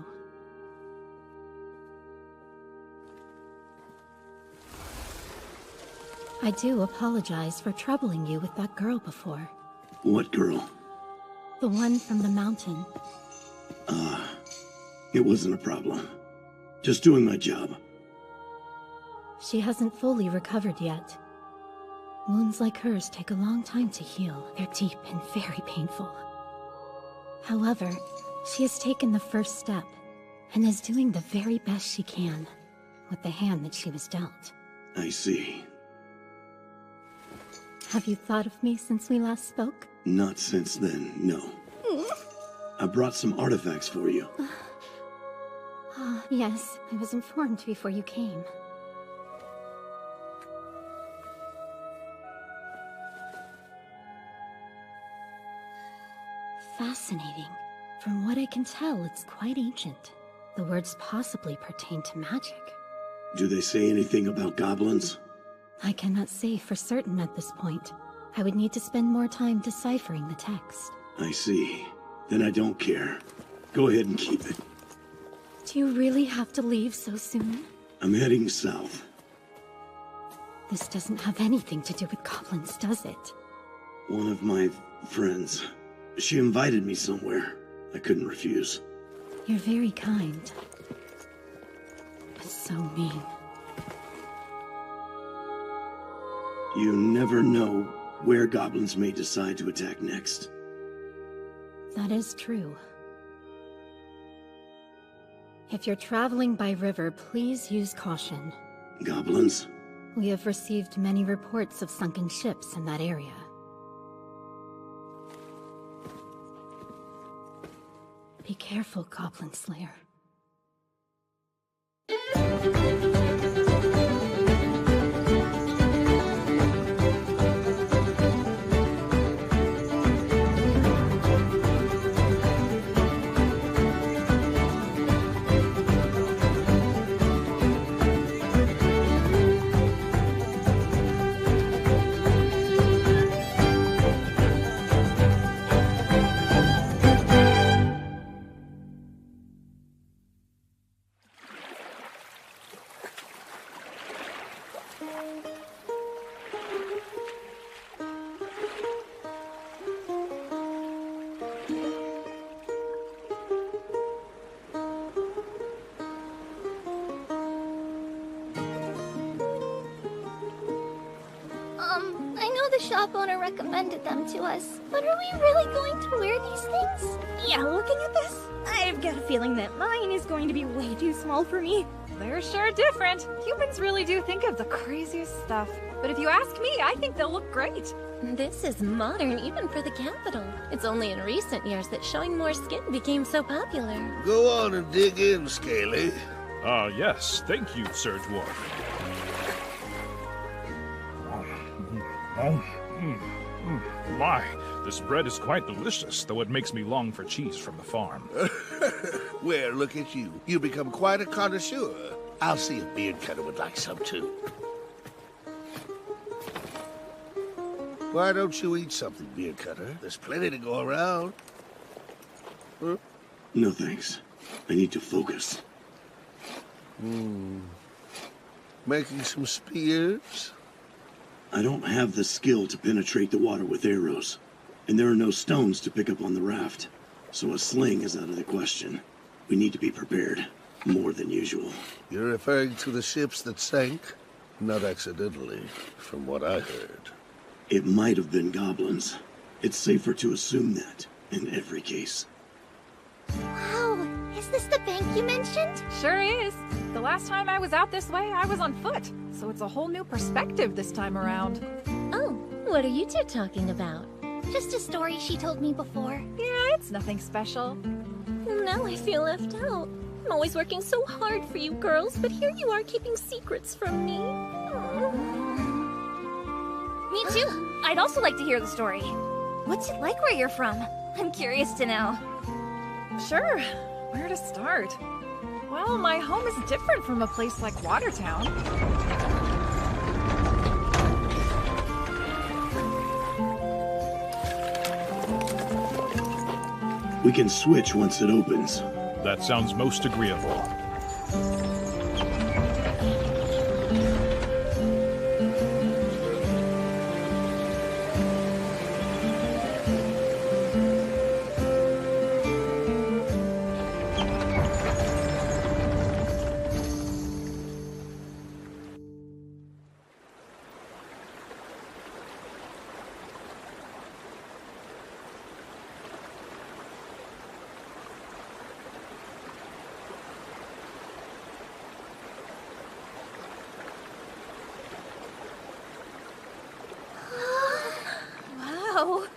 Speaker 17: I do apologize for troubling you with that girl before.
Speaker 10: What girl?
Speaker 17: The one from the mountain.
Speaker 10: It wasn't a problem. Just doing my job.
Speaker 17: She hasn't fully recovered yet. Wounds like hers take a long time to heal. They're deep and very painful. However, she has taken the first step, and is doing the very best she can, with the hand that she was dealt.
Speaker 10: I see.
Speaker 17: Have you thought of me since we last spoke?
Speaker 10: Not since then, no. I brought some artifacts for you.
Speaker 17: Yes, I was informed before you came. Fascinating. From what I can tell, it's quite ancient. The words possibly pertain to magic.
Speaker 10: Do they say anything about goblins?
Speaker 17: I cannot say for certain at this point. I would need to spend more time deciphering the text.
Speaker 10: I see. Then I don't care. Go ahead and keep it.
Speaker 17: Do you really have to leave so soon?
Speaker 10: I'm heading south.
Speaker 17: This doesn't have anything to do with goblins, does it?
Speaker 10: One of my friends. She invited me somewhere. I couldn't refuse.
Speaker 17: You're very kind. But so mean.
Speaker 10: You never know where goblins may decide to attack next.
Speaker 17: That is true. If you're traveling by river, please use caution.
Speaker 10: Goblins?
Speaker 17: We have received many reports of sunken ships in that area. Be careful, Goblin Slayer.
Speaker 1: I know the shop owner recommended them to us, but are we really going to wear these things?
Speaker 12: Yeah, looking at this, I've got a feeling that mine is going to be way too small for me.
Speaker 4: They're sure different. Humans really do think of the craziest stuff. But if you ask me, I think they'll look great.
Speaker 8: This is modern even for the capital. It's only in recent years that showing more skin became so popular.
Speaker 6: Go on and dig in, Scaly.
Speaker 9: Yes. Thank you, Sir Dwarf. My, this bread is quite delicious, though it makes me long for cheese from the farm.
Speaker 6: Well, look at you. You become quite a connoisseur. I'll see if Beardcutter would like some, too. Why don't you eat something, Beardcutter? There's plenty to go around. Huh?
Speaker 10: No thanks. I need to focus.
Speaker 6: Making some spears?
Speaker 10: I don't have the skill to penetrate the water with arrows, and there are no stones to pick up on the raft, so a sling is out of the question. We need to be prepared, more than usual.
Speaker 6: You're referring to the ships that sank? Not accidentally, from what I heard.
Speaker 10: It might have been goblins. It's safer to assume that, in every case.
Speaker 1: Wow, is this the bank you mentioned?
Speaker 4: Sure is. The last time I was out this way, I was on foot. So it's a whole new perspective this time around.
Speaker 8: Oh, what are you two talking about?
Speaker 1: Just a story she told me before.
Speaker 4: Yeah, it's nothing special.
Speaker 8: Now I feel left out. I'm always working so hard for you girls, but here you are keeping secrets from me.
Speaker 11: Me too. I'd also like to hear the story. What's it like where you're from? I'm curious to know.
Speaker 4: Sure. Where to start? Well, my home is different from a place like Watertown.
Speaker 10: We can switch once it opens.
Speaker 9: That sounds most agreeable.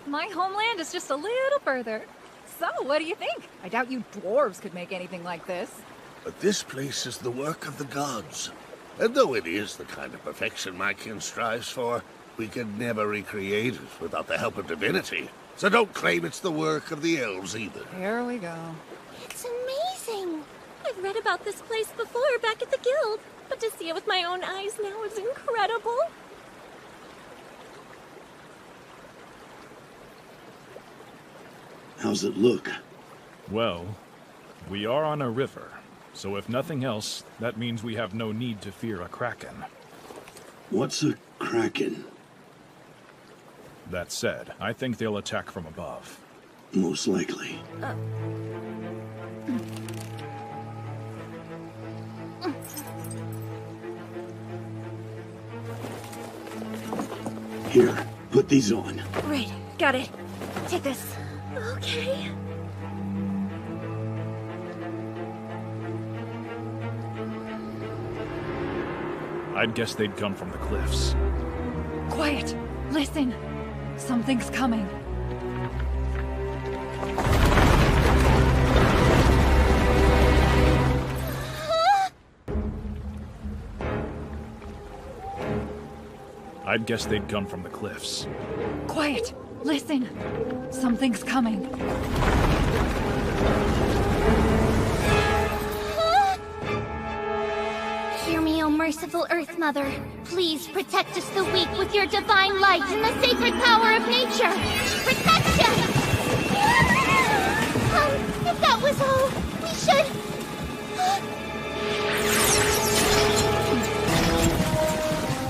Speaker 4: My homeland is just a little further. So, what do you think? I doubt you dwarves could make anything like this.
Speaker 6: But this place is the work of the gods. And though it is the kind of perfection my kin strives for, we can never recreate it without the help of divinity. So don't claim it's the work of the elves either.
Speaker 4: Here we go.
Speaker 1: It's amazing.
Speaker 8: I've read about this place before back at the guild, but to see it with my own eyes now is incredible.
Speaker 10: How's it look?
Speaker 9: Well, we are on a river, so if nothing else, that means we have no need to fear a kraken.
Speaker 10: What's a kraken?
Speaker 9: That said, I think they'll attack from above.
Speaker 10: Most likely. Here, put these on.
Speaker 11: Right, got it. Take this.
Speaker 8: Okay.
Speaker 9: I'd guess they'd come from the cliffs.
Speaker 7: Quiet! Listen! Something's coming.
Speaker 9: I'd guess they'd come from the cliffs.
Speaker 7: Quiet! Listen! Something's coming.
Speaker 1: Hear me, O merciful Earth Mother. Please protect us the weak with your divine light and the sacred power of nature. Protection! If that was all, we should...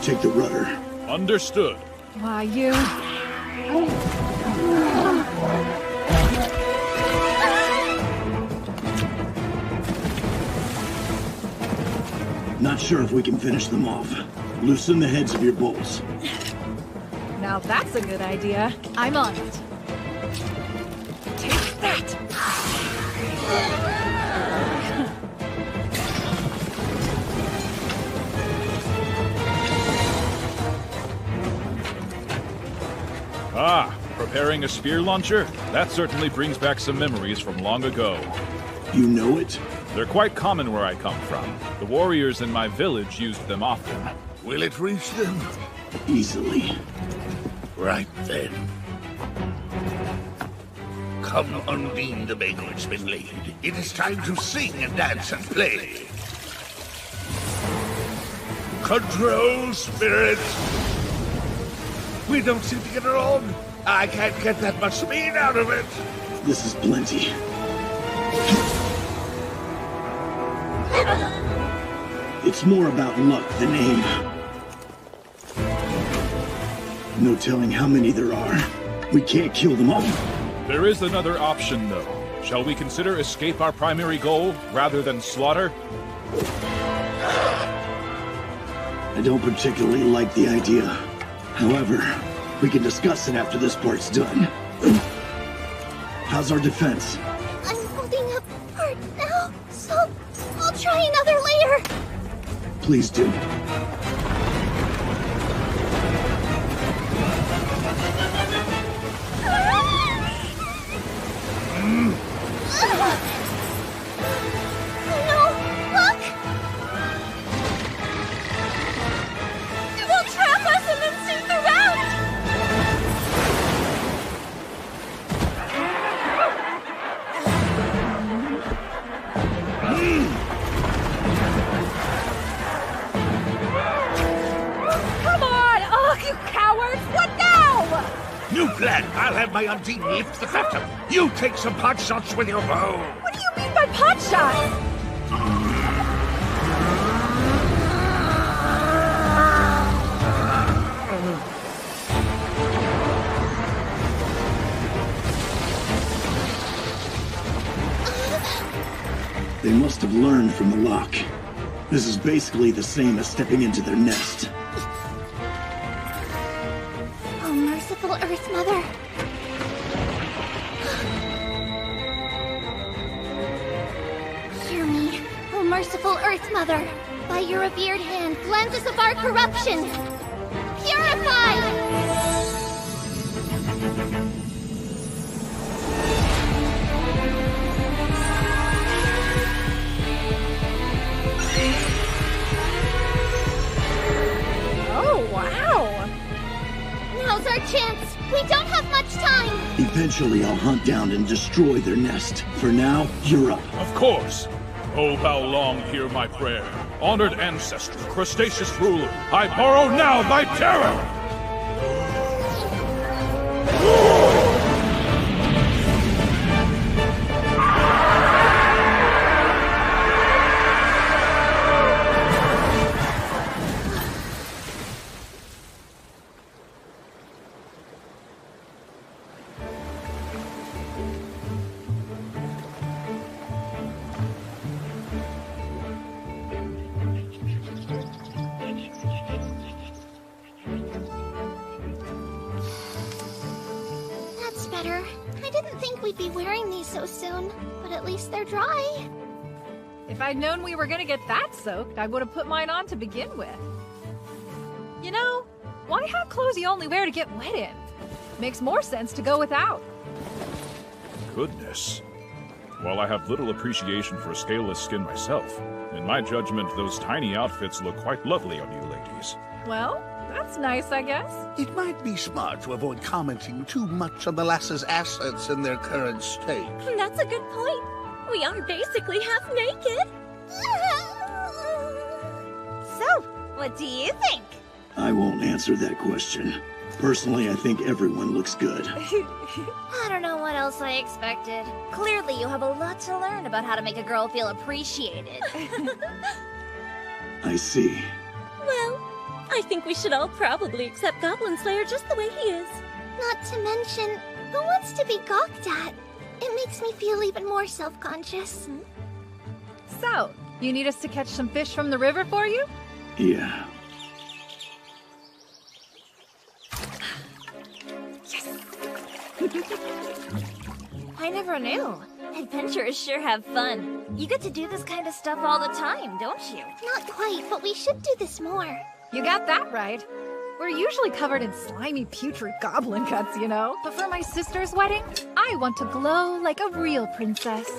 Speaker 10: Take the rudder.
Speaker 9: Understood.
Speaker 7: Why, you...
Speaker 10: Not sure if we can finish them off. Loosen the heads of your bolts.
Speaker 7: Now that's a good idea. I'm on it. Take that!
Speaker 9: Ah, preparing a spear launcher? That certainly brings back some memories from long ago.
Speaker 10: You know it?
Speaker 9: They're quite common where I come from. The warriors in my village used them often.
Speaker 6: Will it reach them?
Speaker 10: Easily.
Speaker 6: Right then. Come, Undine, the banquet's been laid. It is time to sing and dance and play. Control, spirit! We don't seem to get along. I can't get that much speed out of it.
Speaker 10: This is plenty. It's more about luck than aim. No telling how many there are. We can't kill them all.
Speaker 9: There is another option, though. Shall we consider escape our primary goal, rather than slaughter?
Speaker 10: I don't particularly like the idea. However, we can discuss it after this part's done. How's our defense?
Speaker 1: I'm holding up part now, so I'll try another layer.
Speaker 10: Please do.
Speaker 1: No, look! It won't trap us and then sink the round!
Speaker 7: Come on! Oh, you cowards! What now?
Speaker 6: New plan. I'll have my Undine lift the phantom. You take some pot shots with your bow.
Speaker 7: What do you mean by pot shots?
Speaker 10: They must have learned from the lock. This is basically the same as stepping into their nest.
Speaker 1: Oh, merciful Earth Mother. Hear me, oh merciful Earth Mother. By your revered hand, cleanse us of our corruption. Purify!
Speaker 7: Oh, wow!
Speaker 1: Now's our chance. We don't have much time.
Speaker 10: Eventually, I'll hunt down and destroy their nest. For now, you're up.
Speaker 9: Of course. Oh, how long hear my prayer. Honored ancestor, crustaceous ruler, I borrow now thy terror!
Speaker 1: That's better. I didn't think we'd be wearing these so soon, but at least they're dry.
Speaker 4: If I'd known we were gonna get that soaked, I would have put mine on to begin with. You know, why have clothes you only wear to get wet in? Makes more sense to go without.
Speaker 9: Goodness. While I have little appreciation for scaleless skin myself, in my judgment, those tiny outfits look quite lovely on you ladies.
Speaker 4: Well, that's nice, I guess.
Speaker 6: It might be smart to avoid commenting too much on the lass's assets in their current state.
Speaker 8: That's a good point. We are basically half naked.
Speaker 11: So, what do you think?
Speaker 10: I won't answer that question. Personally, I think everyone looks good.
Speaker 11: I don't know what else I expected. Clearly, you have a lot to learn about how to make a girl feel appreciated.
Speaker 10: I see.
Speaker 8: Well, I think we should all probably accept Goblin Slayer just the way he is.
Speaker 1: Not to mention, who wants to be gawked at? It makes me feel even more self-conscious.
Speaker 4: So, you need us to catch some fish from the river for you?
Speaker 10: Yeah.
Speaker 11: I never knew. Adventurers sure have fun. You get to do this kind of stuff all the time, don't you?
Speaker 1: Not quite, but we should do this more.
Speaker 4: You got that right. We're usually covered in slimy, putrid goblin guts, you know? But for my sister's wedding, I want to glow like a real princess.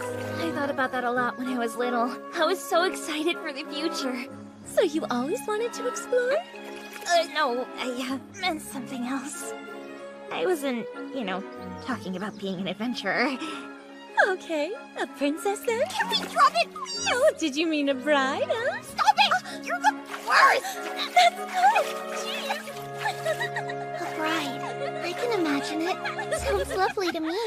Speaker 11: I thought about that a lot when I was little. I was so excited for the future.
Speaker 8: So you always wanted to explore?
Speaker 11: No, I meant something else. I wasn't, talking about being an adventurer.
Speaker 8: Okay, a princess then?
Speaker 11: Can we drop it, please?
Speaker 8: Oh, did you mean a bride, huh?
Speaker 11: Stop it! You're the worst!
Speaker 8: That's good! Jeez!
Speaker 1: A bride. I can imagine it. Sounds lovely to me.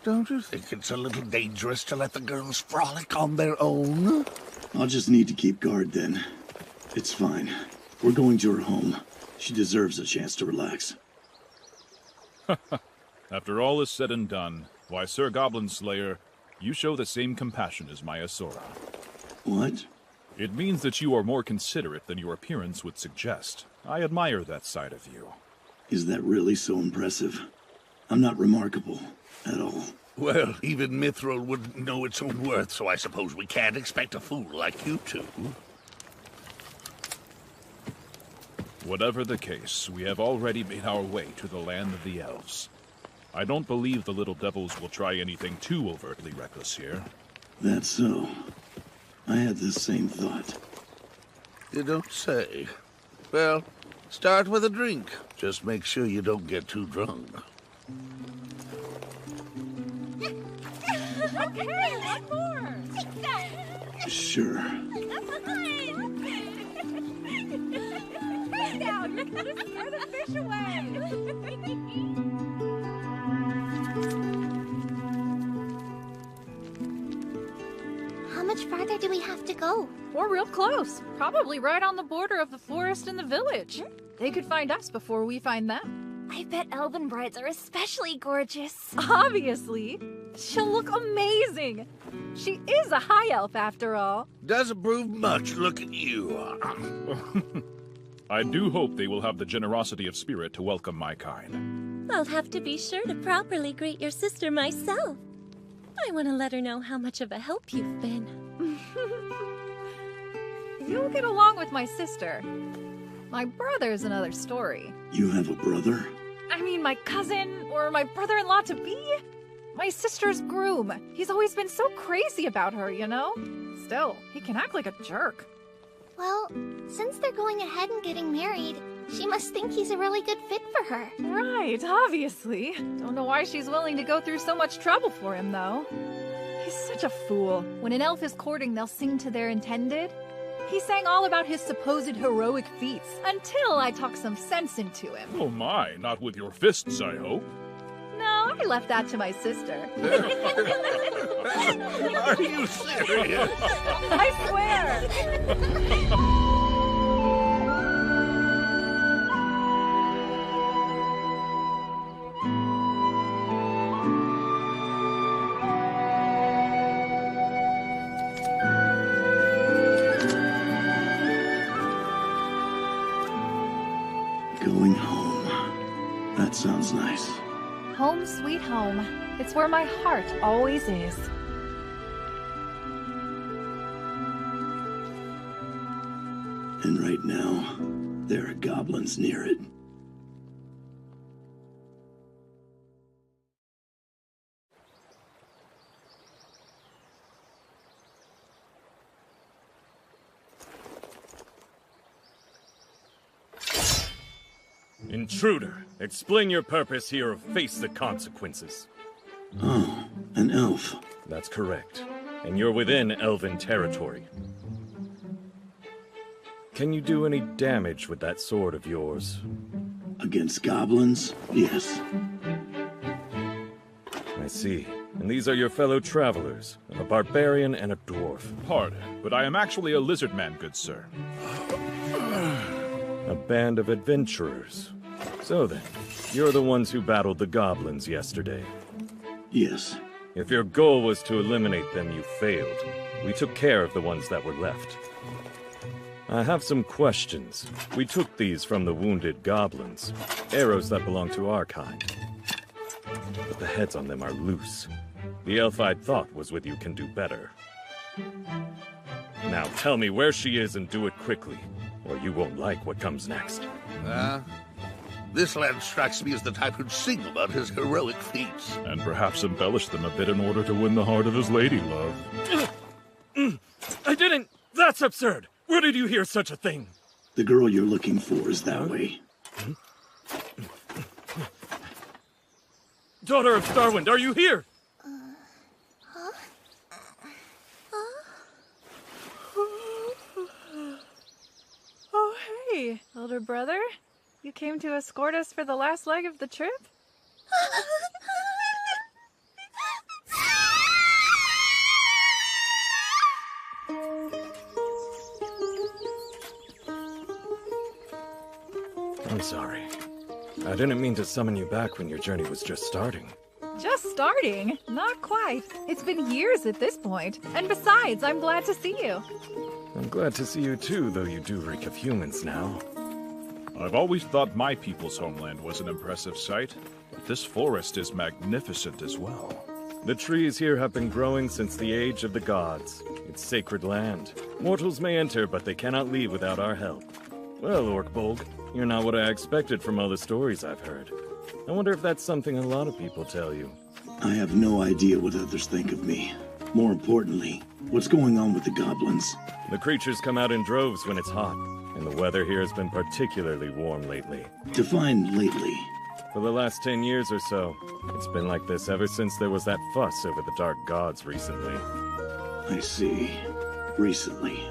Speaker 6: Don't you think it's a little dangerous to let the girls frolic on their own?
Speaker 10: I'll just need to keep guard then. It's fine. We're going to her home. She deserves a chance to relax.
Speaker 9: After all is said and done, why, Sir Goblin Slayer, you show the same compassion as my Asura.
Speaker 10: What?
Speaker 9: It means that you are more considerate than your appearance would suggest. I admire that side of you.
Speaker 10: Is that really so impressive? I'm not remarkable at all.
Speaker 6: Well, even Mithril wouldn't know its own worth, so I suppose we can't expect a fool like you two.
Speaker 9: Whatever the case, we have already made our way to the land of the elves. I don't believe the little devils will try anything too overtly reckless here.
Speaker 10: That's so. I had the same thought.
Speaker 6: You don't say. Well, start with a drink. Just make sure you don't get too drunk.
Speaker 4: Okay, one more!
Speaker 10: Sure.
Speaker 4: Put down! You're gonna scare the fish away!
Speaker 1: How much farther do we have to go?
Speaker 4: We're real close. Probably right on the border of the forest and the village. They could find us before we find them.
Speaker 11: I bet elven brides are especially gorgeous.
Speaker 4: Obviously. She'll look amazing. She is a high elf, after all.
Speaker 6: Doesn't prove much, look at you.
Speaker 9: I do hope they will have the generosity of spirit to welcome my kind.
Speaker 8: I'll have to be sure to properly greet your sister myself. I want to let her know how much of a help you've been.
Speaker 4: You'll get along with my sister. My brother's another story.
Speaker 10: You have a brother?
Speaker 4: I mean, my cousin, or my brother-in-law to be. My sister's groom. He's always been so crazy about her, you know? Still, he can act like a jerk.
Speaker 1: Well, since they're going ahead and getting married, she must think he's a really good fit for her.
Speaker 4: Right, obviously. Don't know why she's willing to go through so much trouble for him, though. He's such a fool. When an elf is courting, they'll sing to their intended. He sang all about his supposed heroic feats, until I talked some sense into him.
Speaker 9: Oh my, not with your fists, I hope.
Speaker 4: No, I left that to my sister.
Speaker 6: Are you serious?
Speaker 4: I swear!
Speaker 10: Going home. That sounds nice.
Speaker 4: Home sweet home. It's where my heart always is.
Speaker 10: And right now, there are goblins near it.
Speaker 3: Intruder, explain your purpose here or face the consequences.
Speaker 10: Oh, an elf.
Speaker 3: That's correct. And you're within elven territory. Can you do any damage with that sword of yours?
Speaker 10: Against goblins? Yes.
Speaker 3: I see. And these are your fellow travelers, a barbarian and a dwarf.
Speaker 9: Pardon, but I am actually a lizard man, good sir.
Speaker 3: A band of adventurers. So then, you're the ones who battled the goblins yesterday.
Speaker 10: Yes.
Speaker 3: If your goal was to eliminate them, you failed. We took care of the ones that were left. I have some questions. We took these from the wounded goblins, arrows that belong to our kind. But the heads on them are loose. The elf I'd thought was with you can do better. Now tell me where she is and do it quickly, or you won't like what comes next.
Speaker 6: This lad strikes me as the type who'd sing about his heroic feats.
Speaker 9: And perhaps embellish them a bit in order to win the heart of his lady love.
Speaker 3: I didn't! That's absurd! Where did you hear such a thing?
Speaker 10: The girl you're looking for is that way.
Speaker 3: Daughter of Starwind, are you here?
Speaker 4: Oh, hey, older brother. You came to escort us for the last leg of the trip?
Speaker 3: I'm sorry. I didn't mean to summon you back when your journey was just starting.
Speaker 4: Just starting? Not quite. It's been years at this point. And besides, I'm glad to see you.
Speaker 3: I'm glad to see you too, though you do reek of humans now.
Speaker 9: I've always thought my people's homeland was an impressive sight, but this forest is magnificent as well.
Speaker 3: The trees here have been growing since the age of the gods. It's sacred land. Mortals may enter, but they cannot leave without our help. Well, Orkbolg, you're not what I expected from all the stories I've heard. I wonder if that's something a lot of people tell you.
Speaker 10: I have no idea what others think of me. More importantly, what's going on with the goblins?
Speaker 3: The creatures come out in droves when it's hot, and the weather here has been particularly warm lately.
Speaker 10: Define lately.
Speaker 3: For the last 10 years or so. It's been like this ever since there was that fuss over the Dark Gods recently.
Speaker 10: I see. Recently.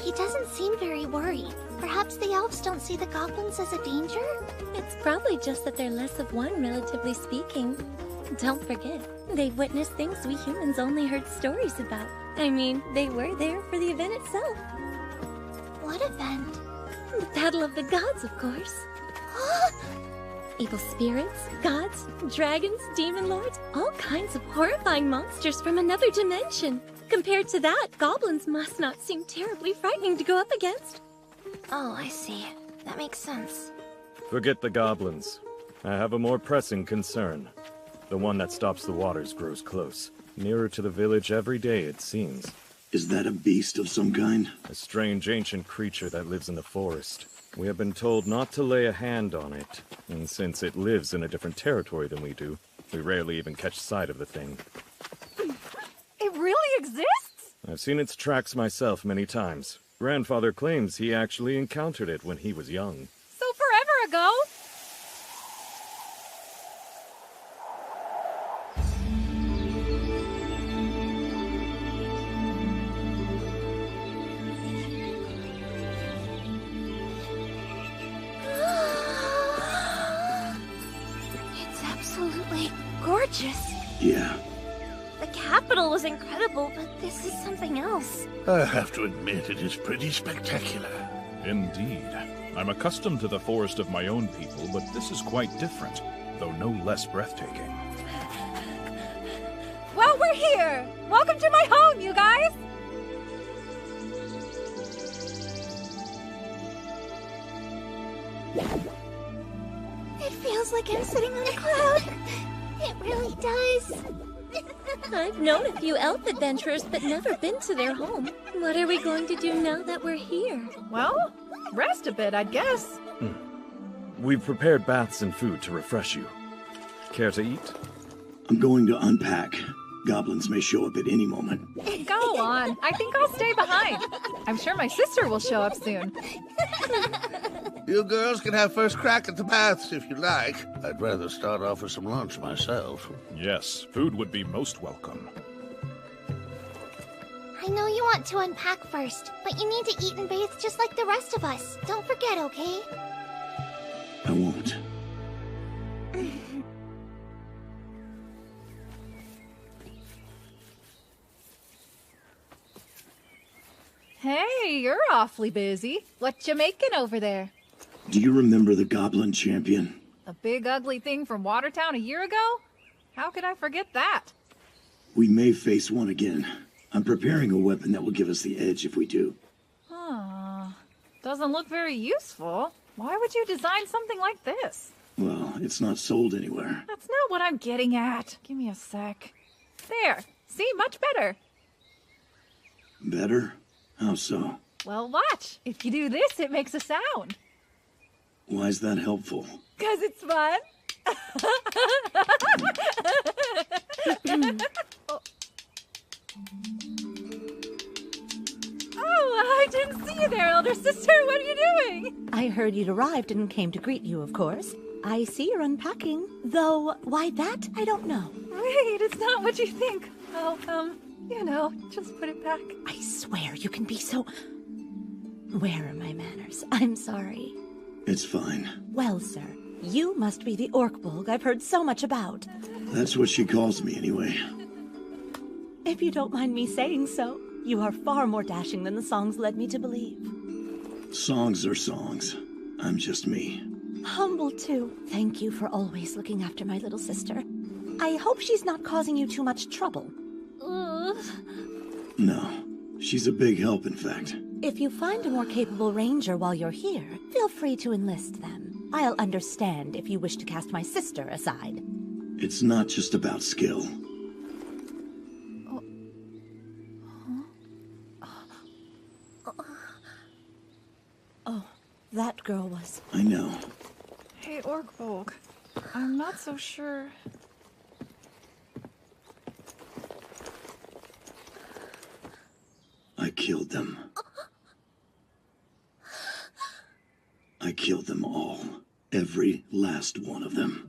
Speaker 1: He doesn't seem very worried. Perhaps the elves don't see the goblins as a danger?
Speaker 8: It's probably just that they're less of one, relatively speaking. Don't forget, they've witnessed things we humans only heard stories about. I mean, they were there for the event itself.
Speaker 1: What event?
Speaker 8: The Battle of the Gods, of course. Evil spirits, gods, dragons, demon lords, all kinds of horrifying monsters from another dimension. Compared to that, goblins must not seem terribly frightening to go up against.
Speaker 11: Oh, I see. That makes sense.
Speaker 3: Forget the goblins. I have a more pressing concern. The one that stops the waters grows close. Nearer to the village every day, it seems.
Speaker 10: Is that a beast of some kind?
Speaker 3: A strange ancient creature that lives in the forest. We have been told not to lay a hand on it, and since it lives in a different territory than we do, we rarely even catch sight of the thing.
Speaker 4: It really exists?
Speaker 3: I've seen its tracks myself many times. Grandfather claims he actually encountered it when he was young.
Speaker 4: So forever ago?
Speaker 1: It's absolutely gorgeous.
Speaker 10: Yeah.
Speaker 11: The capital was incredible, but this is something else.
Speaker 6: I have to admit, it is pretty spectacular.
Speaker 9: Indeed. I'm accustomed to the forest of my own people, but this is quite different, though no less breathtaking.
Speaker 4: Well, we're here! Welcome to my home, you guys!
Speaker 1: It feels like I'm sitting on a cloud. It really does.
Speaker 8: I've known a few elf adventurers, but never been to their home. What are we going to do now that we're here?
Speaker 4: Well, rest a bit, I guess.
Speaker 3: We've prepared baths and food to refresh you. Care to eat?
Speaker 10: I'm going to unpack. Goblins may show up at any moment.
Speaker 4: Go on. I think I'll stay behind. I'm sure my sister will show up soon.
Speaker 6: You girls can have first crack at the baths if you like. I'd rather start off with some lunch myself.
Speaker 9: Yes, food would be most welcome.
Speaker 1: I know you want to unpack first, but you need to eat and bathe just like the rest of us. Don't forget, okay?
Speaker 10: I won't.
Speaker 4: Hey, you're awfully busy. What you making over there?
Speaker 10: Do you remember the Goblin Champion?
Speaker 4: A big ugly thing from Watertown a year ago? How could I forget that?
Speaker 10: We may face one again. I'm preparing a weapon that will give us the edge if we do.
Speaker 4: Doesn't look very useful. Why would you design something like this?
Speaker 10: Well, it's not sold anywhere.
Speaker 4: That's not what I'm getting at. Give me a sec. There. See, much better.
Speaker 10: Better? How so?
Speaker 4: Well, watch. If you do this, it makes a sound.
Speaker 10: Why is that helpful?
Speaker 4: 'Cause it's fun. Oh, I didn't see you there, elder sister. What are you doing?
Speaker 18: I heard you'd arrived and came to greet you, of course. I see you're unpacking. Though, why that, I don't know.
Speaker 4: Wait, it's not what you think. Oh, you know, just put it back.
Speaker 18: I swear you can be so... Where are my manners? I'm sorry.
Speaker 10: It's fine.
Speaker 18: Well, sir, you must be the Orkbolg I've heard so much about.
Speaker 10: That's what she calls me anyway.
Speaker 18: If you don't mind me saying so, you are far more dashing than the songs led me to believe.
Speaker 10: Songs are songs. I'm just me.
Speaker 18: Humble, too. Thank you for always looking after my little sister. I hope she's not causing you too much trouble.
Speaker 10: No. She's a big help, in fact.
Speaker 18: If you find a more capable ranger while you're here, feel free to enlist them. I'll understand if you wish to cast my sister aside.
Speaker 10: It's not just about skill.
Speaker 18: Oh, that girl was...
Speaker 10: I know.
Speaker 4: Hey, Orkbolg. I'm not so sure...
Speaker 10: I killed them. I killed them all. Every last one of them.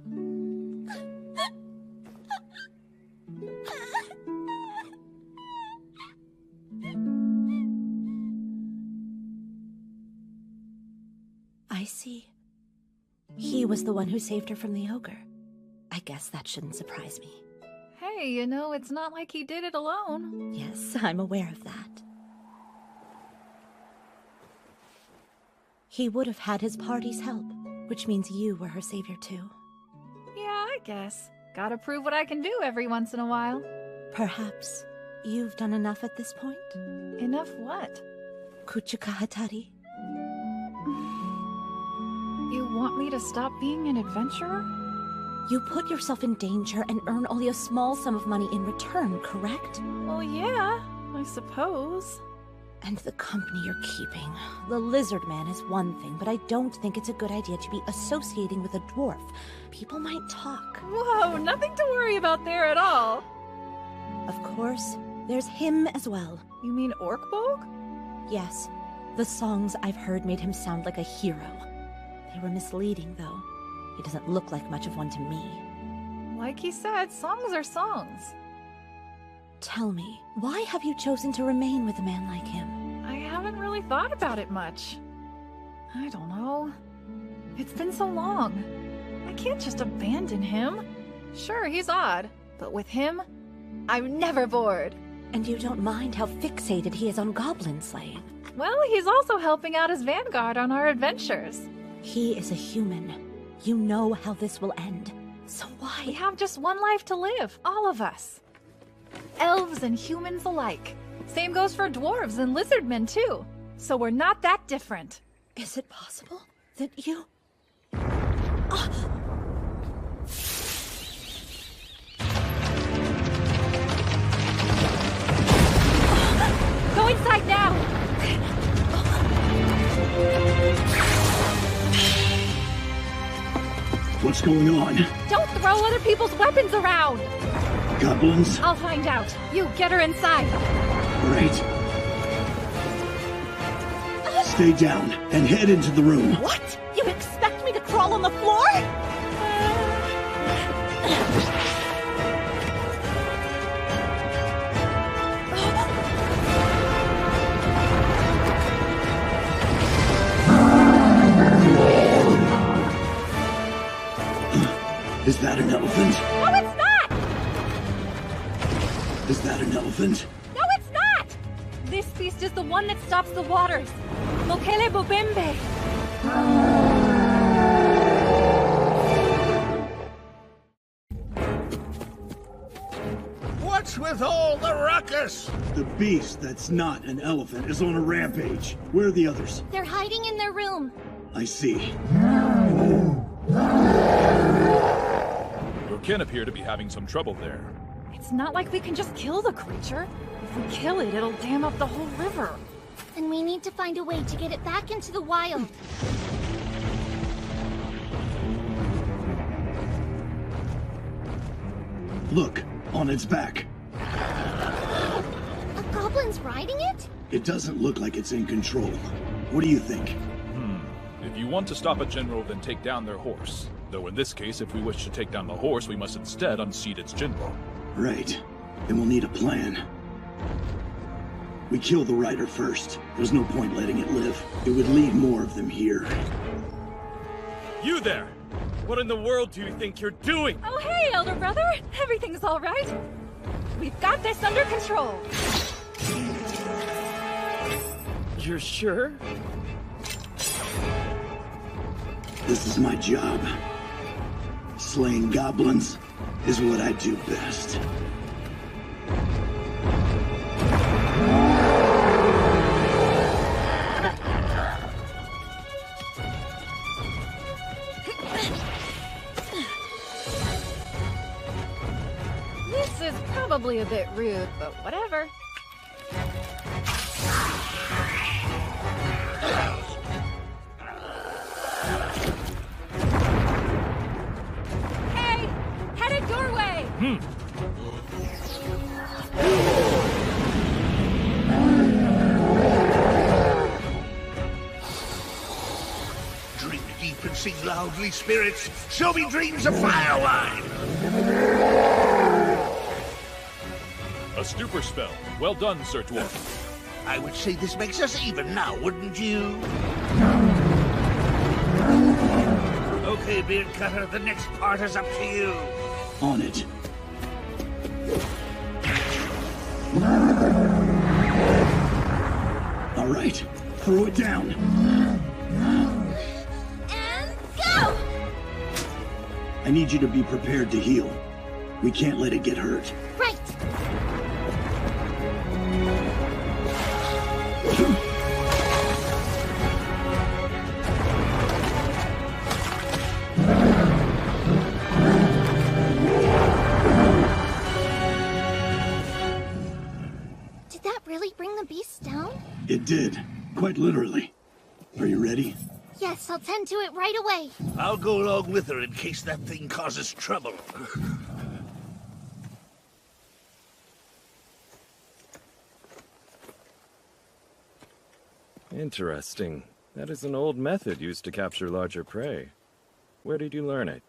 Speaker 18: I see. He was the one who saved her from the ogre. I guess that shouldn't surprise me.
Speaker 4: Hey, you know, it's not like he did it alone.
Speaker 18: Yes, I'm aware of that. He would have had his party's help, which means you were her savior too.
Speaker 4: Yeah, I guess. Gotta prove what I can do every once in a while.
Speaker 18: Perhaps you've done enough at this point?
Speaker 4: Enough what?
Speaker 18: Kuchikahatari.
Speaker 4: You want me to stop being an adventurer?
Speaker 18: You put yourself in danger and earn only a small sum of money in return, correct?
Speaker 4: Well, yeah, I suppose.
Speaker 18: And the company you're keeping. The lizard man is one thing, but I don't think it's a good idea to be associating with a dwarf. People might talk.
Speaker 4: Whoa, nothing to worry about there at all.
Speaker 18: Of course, there's him as well.
Speaker 4: You mean Orkbolg?
Speaker 18: Yes. The songs I've heard made him sound like a hero. They were misleading, though. He doesn't look like much of one to me.
Speaker 4: Like he said, songs are songs.
Speaker 18: Tell me, why have you chosen to remain with a man like him?
Speaker 4: I haven't really thought about it much. I don't know. It's been so long. I can't just abandon him. Sure, he's odd, but with him, I'm never bored.
Speaker 18: And you don't mind how fixated he is on goblin slaying?
Speaker 4: Well, he's also helping out his vanguard on our adventures.
Speaker 18: He is a human. You know how this will end. So why?
Speaker 4: We have just one life to live, all of us. Elves and humans alike. Same goes for dwarves and lizardmen, too. So we're not that different.
Speaker 18: Is it possible that you...
Speaker 10: What's going on?
Speaker 4: Don't throw other people's weapons around!
Speaker 10: Goblins?
Speaker 4: I'll find out. You get her inside.
Speaker 10: Right. Stay down and head into the room.
Speaker 18: What? You expect me to crawl on the floor?
Speaker 10: Is that an elephant?
Speaker 4: No, it's not!
Speaker 10: Is that an elephant?
Speaker 4: No, it's not! This beast is the one that stops the waters. Mokele Bobembe.
Speaker 6: What's with all the ruckus?
Speaker 10: The beast that's not an elephant is on a rampage. Where are the others?
Speaker 1: They're hiding in their room.
Speaker 10: I see.
Speaker 9: You can appear to be having some trouble there.
Speaker 4: It's not like we can just kill the creature. If we kill it, it'll dam up the whole river.
Speaker 1: And we need to find a way to get it back into the wild.
Speaker 10: Look, on its back.
Speaker 1: A goblin's riding it?
Speaker 10: It doesn't look like it's in control. What do you think?
Speaker 9: If you want to stop a general, then take down their horse. Though in this case, if we wish to take down the horse, we must instead unseat its general.
Speaker 10: Right. Then we'll need a plan. We kill the rider first. There's no point letting it live. It would lead more of them here.
Speaker 3: You there! What in the world do you think you're doing?
Speaker 4: Oh, hey, elder brother. Everything's all right. We've got this under control.
Speaker 3: You're sure?
Speaker 10: This is my job. Slaying goblins is what I do best.
Speaker 4: This is probably a bit rude, but whatever. Hey! Headed doorway!
Speaker 6: Drink deep and sing loudly, spirits. Show me dreams of fire wine.
Speaker 9: A stupor spell. Well done, Sir Dwarf.
Speaker 6: I would say this makes us even now, wouldn't you? Okay, Beard Cutter, the next part is up to you.
Speaker 10: On it. All right, throw it down.
Speaker 1: And go!
Speaker 10: I need you to be prepared to heal. We can't let it get hurt.
Speaker 1: Right. Did that really bring the beast down?
Speaker 10: It did, quite literally. Are you ready?
Speaker 1: Yes, I'll tend to it right away.
Speaker 6: I'll go along with her in case that thing causes trouble.
Speaker 3: Interesting. That is an old method used to capture larger prey. Where did you learn it?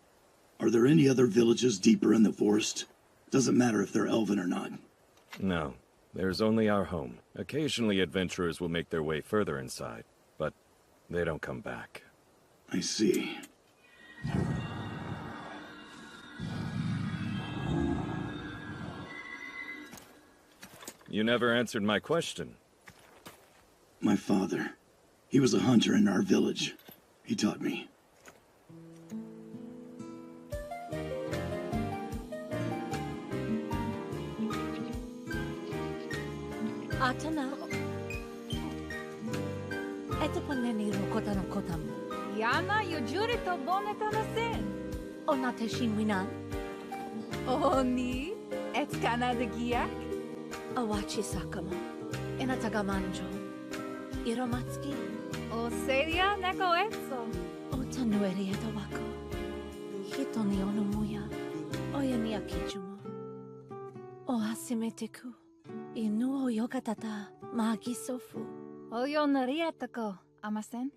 Speaker 10: Are there any other villages deeper in the forest? Doesn't matter if they're elven or not.
Speaker 3: No. There's only our home. Occasionally adventurers will make their way further inside, but they don't come back.
Speaker 10: I see.
Speaker 3: You never answered my question.
Speaker 10: My father. He was a hunter in our village. He taught me.
Speaker 18: Atana. Eto paneni rokota no kotam.
Speaker 4: Yana yujuri to boneta na sen.
Speaker 18: Onate shinwinan.
Speaker 4: Oni, etkana de giak.
Speaker 18: Awachi sakamo. Inatagamanjo. Iromatsuki.
Speaker 4: O seria neko etso.
Speaker 18: Otanueri eto wako. Kito ni ono muya. Oya ni akijumo. O hasimeteku. Inu o yokatata. Magi sofu.
Speaker 4: Oyo narietako, amasen.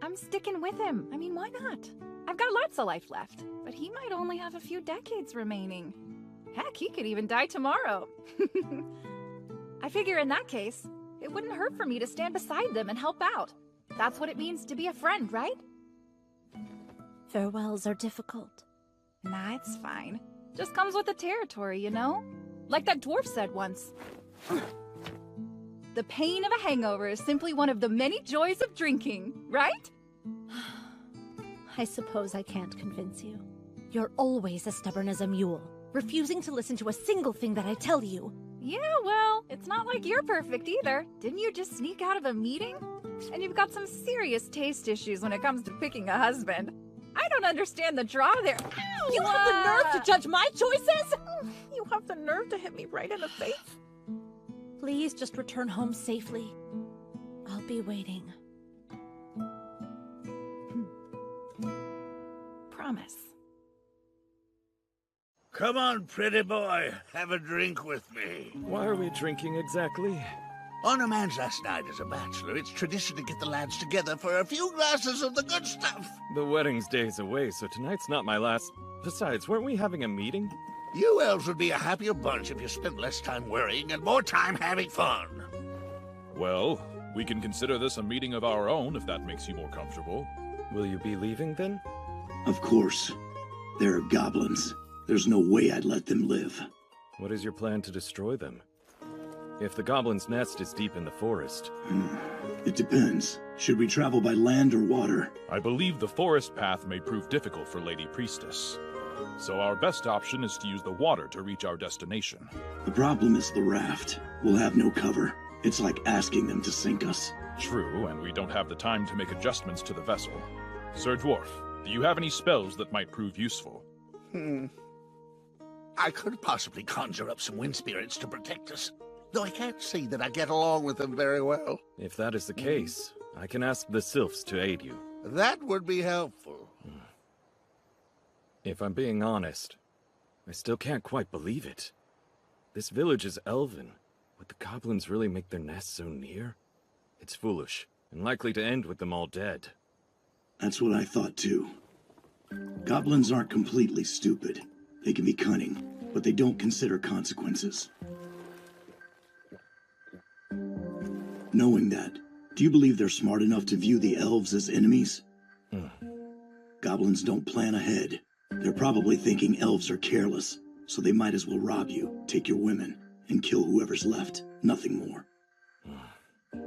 Speaker 4: I'm sticking with him. I mean, why not? I've got lots of life left, but he might only have a few decades remaining. Heck, he could even die tomorrow. I figure in that case, it wouldn't hurt for me to stand beside them and help out. That's what it means to be a friend, right?
Speaker 18: Farewells are difficult.
Speaker 4: Nah, it's fine. Just comes with the territory, you know? Like that dwarf said once. The pain of a hangover is simply one of the many joys of drinking, right?
Speaker 18: I suppose I can't convince you. You're always as stubborn as a mule, refusing to listen to a single thing that I tell you.
Speaker 4: Yeah, well, it's not like you're perfect either. Didn't you just sneak out of a meeting? And you've got some serious taste issues when it comes to picking a husband. I don't understand the draw there. Ow!
Speaker 18: You have the nerve to judge my choices? You have the nerve to hit me right in the face? Please just return home safely. I'll be waiting.
Speaker 4: Promise.
Speaker 6: Come on, pretty boy. Have a drink with me.
Speaker 3: Why are we drinking exactly?
Speaker 6: On a man's last night as a bachelor, it's tradition to get the lads together for a few glasses of the good stuff.
Speaker 3: The wedding's days away, so tonight's not my last... Besides, weren't we having a meeting?
Speaker 6: You elves would be a happier bunch if you spent less time worrying and more time having fun.
Speaker 9: Well, we can consider this a meeting of our own if that makes you more comfortable.
Speaker 3: Will you be leaving then?
Speaker 10: Of course. There are goblins. There's no way I'd let them live.
Speaker 3: What is your plan to destroy them? If the goblin's nest is deep in the forest...
Speaker 10: It depends. Should we travel by land or water?
Speaker 9: I believe the forest path may prove difficult for Lady Priestess. So our best option is to use the water to reach our destination.
Speaker 10: The problem is the raft. We'll have no cover. It's like asking them to sink us.
Speaker 9: True, and we don't have the time to make adjustments to the vessel. Sir Dwarf, do you have any spells that might prove useful?
Speaker 6: I could possibly conjure up some wind spirits to protect us, though I can't see that I get along with them very well.
Speaker 3: If that is the case, I can ask the sylphs to aid you.
Speaker 6: That would be helpful.
Speaker 3: If I'm being honest, I still can't quite believe it. This village is elven. Would the goblins really make their nests so near? It's foolish, and likely to end with them all dead.
Speaker 10: That's what I thought too. Goblins aren't completely stupid. They can be cunning, but they don't consider consequences. Knowing that, do you believe they're smart enough to view the elves as enemies? Goblins don't plan ahead. They're probably thinking elves are careless, so they might as well rob you, take your women, and kill whoever's left. Nothing more.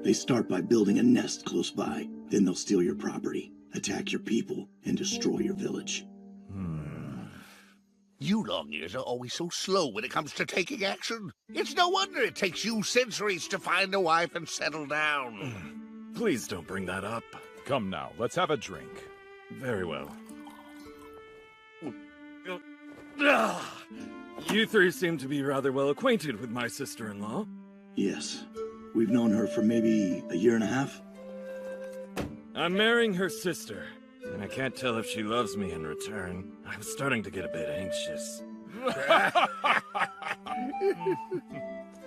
Speaker 10: They start by building a nest close by, then they'll steal your property, attack your people, and destroy your village.
Speaker 6: You long-ears are always so slow when it comes to taking action. It's no wonder it takes you centuries to find a wife and settle down.
Speaker 3: Please don't bring that up.
Speaker 9: Come now, let's have a drink.
Speaker 3: Very well. You three seem to be rather well acquainted with my sister-in-law.
Speaker 10: Yes. We've known her for maybe a year and a half.
Speaker 3: I'm marrying her sister, and I can't tell if she loves me in return. I'm starting to get a bit anxious.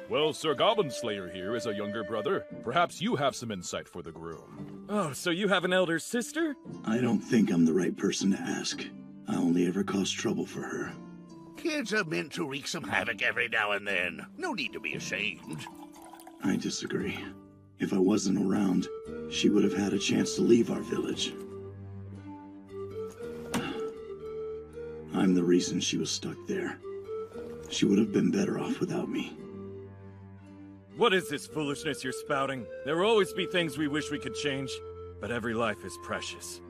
Speaker 9: Well, Sir Goblin Slayer here is a younger brother. Perhaps you have some insight for the groom.
Speaker 3: Oh, so you have an elder sister?
Speaker 10: I don't think I'm the right person to ask. I only ever cause trouble for her.
Speaker 6: Kids are meant to wreak some havoc every now and then. No need to be ashamed.
Speaker 10: I disagree. If I wasn't around, she would have had a chance to leave our village. I'm the reason she was stuck there. She would have been better off without me.
Speaker 3: What is this foolishness you're spouting? There will always be things we wish we could change, but every life is precious.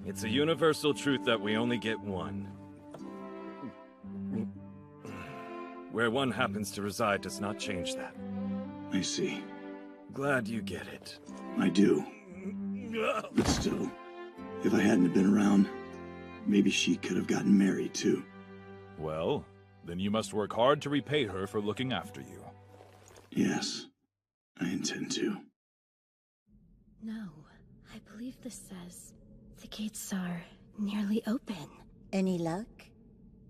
Speaker 3: It's a universal truth that we only get one. Where one happens to reside does not change that.
Speaker 10: I see.
Speaker 3: Glad you get it.
Speaker 10: I do. But still, if I hadn't been around, maybe she could have gotten married too.
Speaker 9: Well, then you must work hard to repay her for looking after you.
Speaker 10: Yes, I intend to.
Speaker 17: No, I believe this says the gates are nearly open.
Speaker 13: Any luck?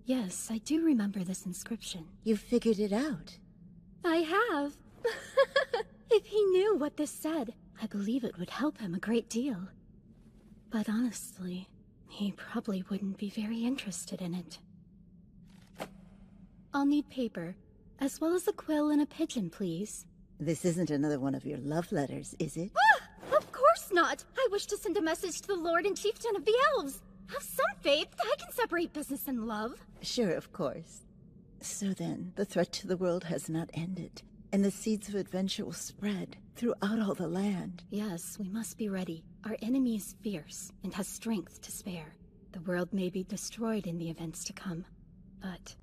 Speaker 17: Yes, I do remember this inscription.
Speaker 13: You figured it out.
Speaker 17: I have. If he knew what this said, I believe it would help him a great deal. But honestly, he probably wouldn't be very interested in it. I'll need paper, as well as a quill and a pigeon, please.
Speaker 13: This isn't another one of your love letters, is it?
Speaker 1: Ah, of course not! I wish to send a message to the Lord and Chieftain of the Elves. Have some faith. I can separate business and love.
Speaker 13: Sure, of course. So then, the threat to the world has not ended, and the seeds of adventure will spread throughout all the land.
Speaker 17: Yes, we must be ready. Our enemy is fierce and has strength to spare. The world may be destroyed in the events to come. But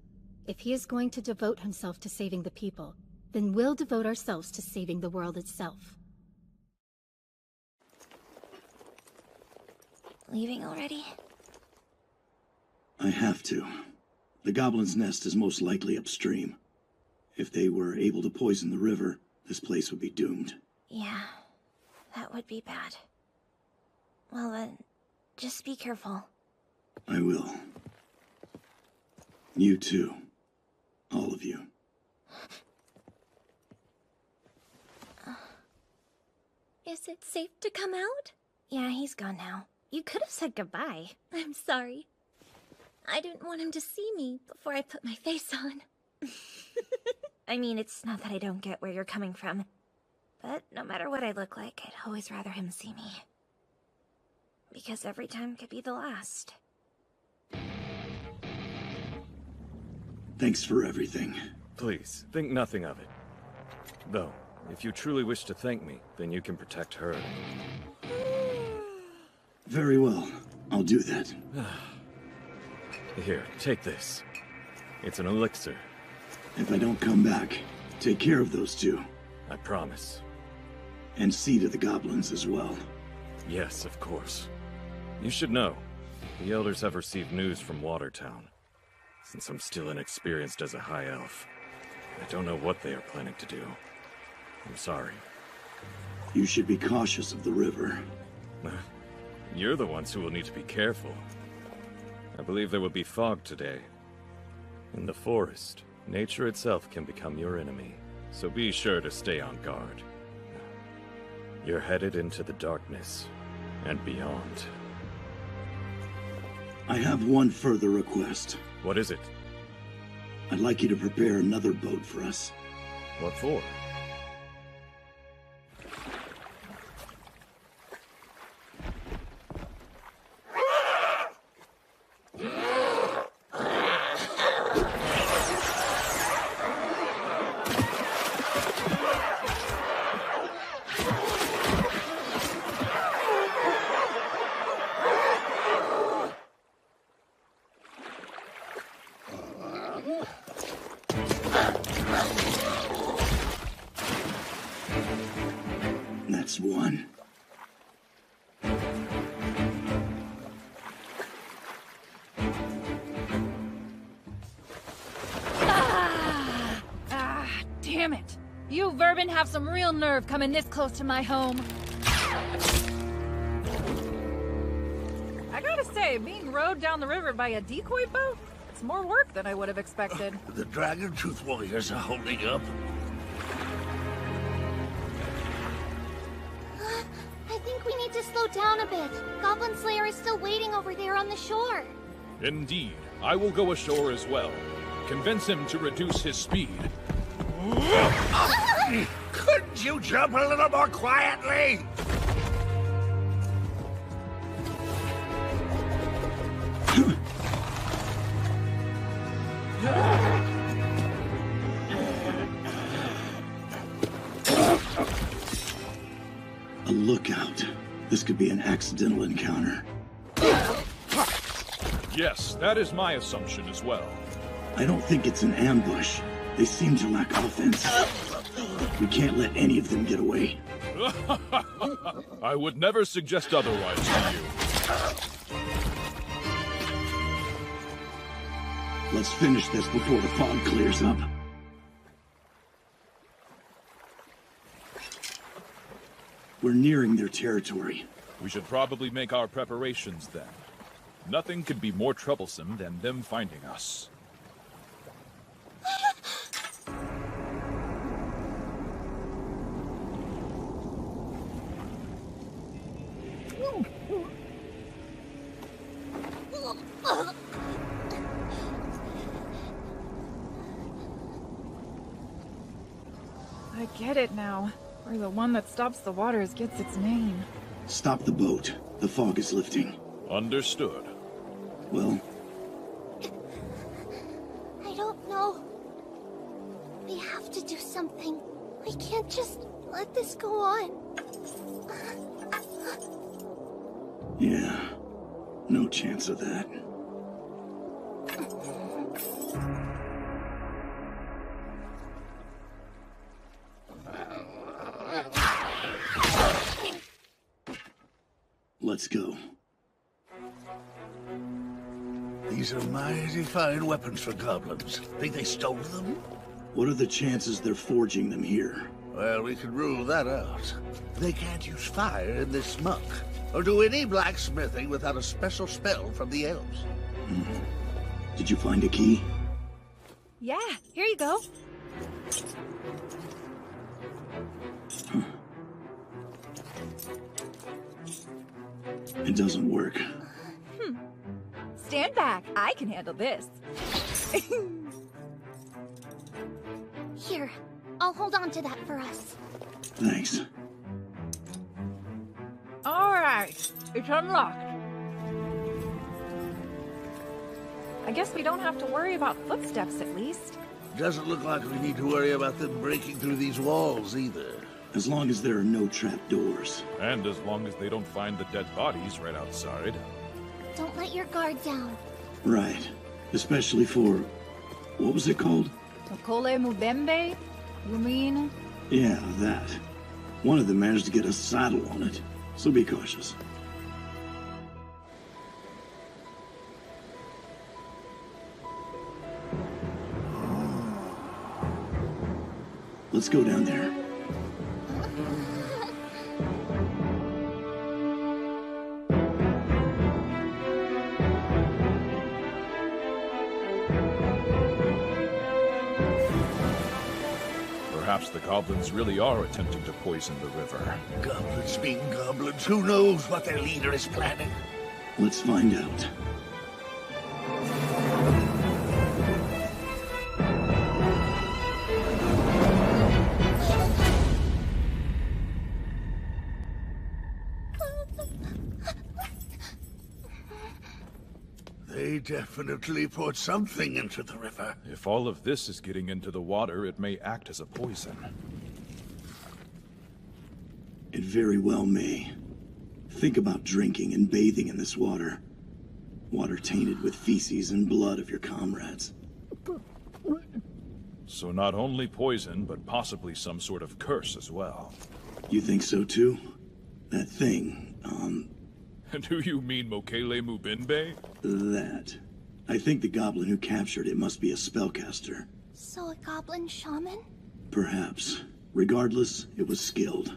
Speaker 17: if he is going to devote himself to saving the people, then we'll devote ourselves to saving the world itself.
Speaker 11: Leaving already?
Speaker 10: I have to. The goblin's nest is most likely upstream. If they were able to poison the river, this place would be doomed.
Speaker 11: Yeah, that would be bad. Well then, just be careful.
Speaker 10: I will. You too. All of you.
Speaker 8: Is it safe to come out?
Speaker 11: Yeah, he's gone now. You could have said goodbye.
Speaker 8: I'm sorry. I didn't want him to see me before I put my face on.
Speaker 11: I mean, it's not that I don't get where you're coming from. But no matter what I look like, I'd always rather him see me. Because every time could be the last.
Speaker 10: Thanks for everything.
Speaker 3: Please, think nothing of it. Though, if you truly wish to thank me, then you can protect her.
Speaker 10: Very well. I'll do that.
Speaker 3: Here, take this. It's an elixir.
Speaker 10: If I don't come back, take care of those two.
Speaker 3: I promise.
Speaker 10: And see to the goblins as well.
Speaker 3: Yes, of course. You should know, the elders have received news from Watertown. Since I'm still inexperienced as a high elf, I don't know what they are planning to do. I'm sorry.
Speaker 10: You should be cautious of the river.
Speaker 3: You're the ones who will need to be careful. I believe there will be fog today. In the forest, nature itself can become your enemy, so be sure to stay on guard. You're headed into the darkness and beyond.
Speaker 10: I have one further request.
Speaker 3: What is it?
Speaker 10: I'd like you to prepare another boat for us.
Speaker 3: What for?
Speaker 10: That's one.
Speaker 7: Damn it! You vermin have some real nerve coming this close to my home. I gotta say, being rowed down the river by a decoy boat, it's more work than I would have expected.
Speaker 6: The Dragon Tooth Warriors are holding up.
Speaker 1: I think we need to slow down a bit. Goblin Slayer is still waiting over there on the shore.
Speaker 9: Indeed. I will go ashore as well. Convince him to reduce his speed.
Speaker 6: Couldn't you jump a little more quietly?
Speaker 10: A lookout. This could be an accidental encounter.
Speaker 9: Yes, that is my assumption as well.
Speaker 10: I don't think it's an ambush. They seem to lack offense. We can't let any of them get away.
Speaker 9: I would never suggest otherwise to you.
Speaker 10: Let's finish this before the fog clears up. We're nearing their territory.
Speaker 9: We should probably make our preparations then. Nothing could be more troublesome than them finding us.
Speaker 4: I get it now. Where the one that stops the waters gets its name.
Speaker 10: Stop the boat. The fog is lifting.
Speaker 9: Understood.
Speaker 10: Well?
Speaker 1: I don't know. We have to do something. We can't just let this go on.
Speaker 10: Yeah. No chance of that. Let's go.
Speaker 6: These are mighty fine weapons for goblins. Think they stole them?
Speaker 10: What are the chances they're forging them here?
Speaker 6: Well, we can rule that out. They can't use fire in this muck, or do any blacksmithing without a special spell from the elves.
Speaker 10: Did you find a key?
Speaker 4: Yeah, here you go.
Speaker 10: It doesn't work.
Speaker 4: Stand back. I can handle this.
Speaker 1: Here, I'll hold on to that for us.
Speaker 10: Thanks.
Speaker 4: All right, it's unlocked. I guess we don't have to worry about footsteps, at least.
Speaker 6: Doesn't look like we need to worry about them breaking through these walls, either.
Speaker 10: As long as there are no trapdoors.
Speaker 9: And as long as they don't find the dead bodies right outside.
Speaker 1: Don't let your guard down.
Speaker 10: Right. Especially for... what was it called?
Speaker 4: Okole Mubembe? You mean?
Speaker 10: Yeah, that. One of them managed to get a saddle on it, so be cautious. Let's go down there.
Speaker 9: Perhaps the goblins really are attempting to poison the river.
Speaker 6: Goblins being goblins, who knows what their leader is planning?
Speaker 10: Let's find out.
Speaker 6: They definitely poured something into the river.
Speaker 9: If all of this is getting into the water, it may act as a poison.
Speaker 10: It very well may. Think about drinking and bathing in this water. Water tainted with feces and blood of your comrades.
Speaker 9: So not only poison, but possibly some sort of curse as well.
Speaker 10: You think so too? That thing,
Speaker 9: And do you mean Mokele Mubinbe?
Speaker 10: That. I think the goblin who captured it must be a spellcaster.
Speaker 1: So a goblin shaman?
Speaker 10: Perhaps. Regardless, it was skilled.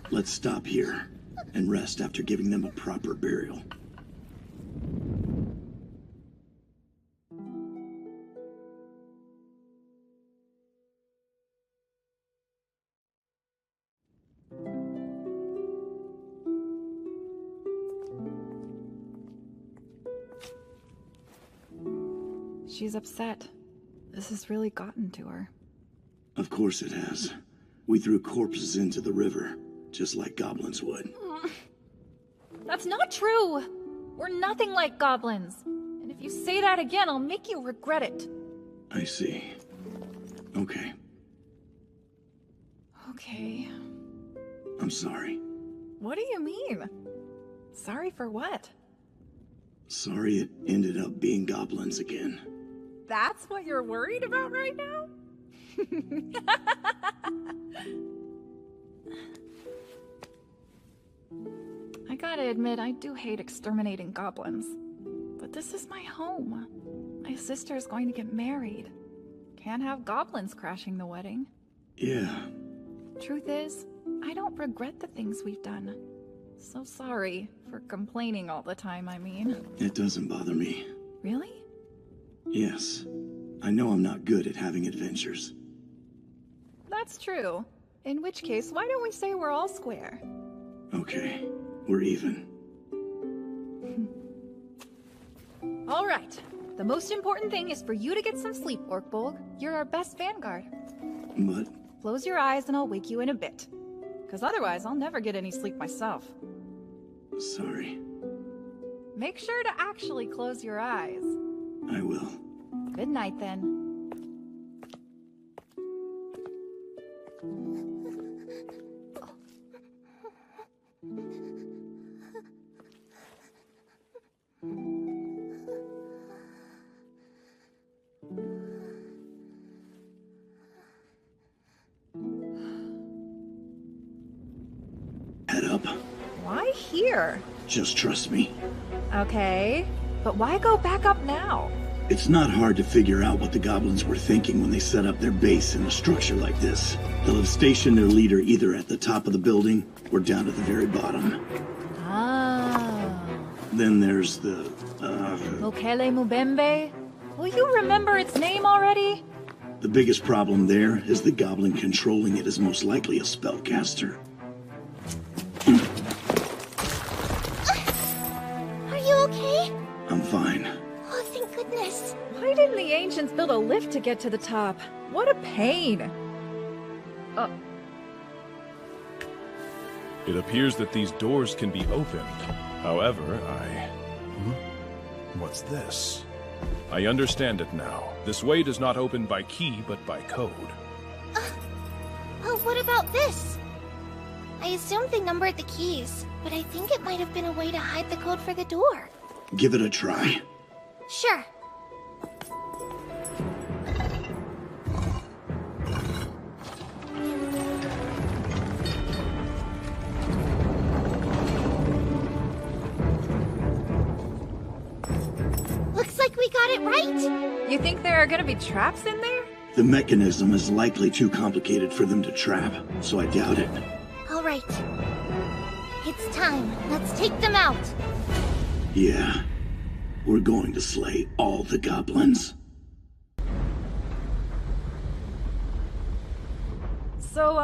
Speaker 10: Let's stop here and rest after giving them a proper burial.
Speaker 4: She's upset. This has really gotten to her.
Speaker 10: Of course it has. We threw corpses into the river, just like goblins would.
Speaker 4: That's not true! We're nothing like goblins. And if you say that again, I'll make you regret it.
Speaker 10: I see. Okay.
Speaker 4: Okay.
Speaker 10: I'm sorry.
Speaker 4: What do you mean? Sorry for what?
Speaker 10: Sorry it ended up being goblins again.
Speaker 4: That's what you're worried about right now? I gotta admit, I do hate exterminating goblins. But this is my home. My sister's going to get married. Can't have goblins crashing the wedding.
Speaker 10: Yeah.
Speaker 4: Truth is, I don't regret the things we've done. So sorry for complaining all the time, I mean.
Speaker 10: It doesn't bother me.
Speaker 4: Really?
Speaker 10: Yes. I know I'm not good at having adventures.
Speaker 4: That's true. In which case, why don't we say we're all square?
Speaker 10: Okay, we're even.
Speaker 4: All right. The most important thing is for you to get some sleep, Orkbolg. You're our best vanguard.
Speaker 10: But...
Speaker 4: Close your eyes and I'll wake you in a bit. Because otherwise, I'll never get any sleep myself.
Speaker 10: Sorry.
Speaker 4: Make sure to actually close your eyes.
Speaker 10: I will.
Speaker 4: Good night, then.
Speaker 10: Head up.
Speaker 4: Why here?
Speaker 10: Just trust me.
Speaker 4: Okay, but why go back up now?
Speaker 10: It's not hard to figure out what the goblins were thinking when they set up their base in a structure like this. They'll have stationed their leader either at the top of the building or down at the very bottom.
Speaker 4: Ah.
Speaker 10: Then there's the,
Speaker 4: Mokele Mubembe? Will you remember its name already?
Speaker 10: The biggest problem there is the goblin controlling it is most likely a spellcaster.
Speaker 1: Are you okay?
Speaker 10: I'm fine.
Speaker 1: Oh, thank goodness.
Speaker 4: Why didn't the ancients build a lift to get to the top? What a pain.
Speaker 9: It appears that these doors can be opened. However, What's this? I understand it now. This way does not open by key, but by code.
Speaker 1: Oh, what about this? I assumed they numbered the keys, but I think it might have been a way to hide the code for the door.
Speaker 10: Give it a try.
Speaker 1: Sure. Looks like we got it right.
Speaker 4: You think there are gonna be traps in there?
Speaker 10: The mechanism is likely too complicated for them to trap, so I doubt it.
Speaker 1: All right. It's time. Let's take them out.
Speaker 10: Yeah. We're going to slay all the goblins.
Speaker 4: So,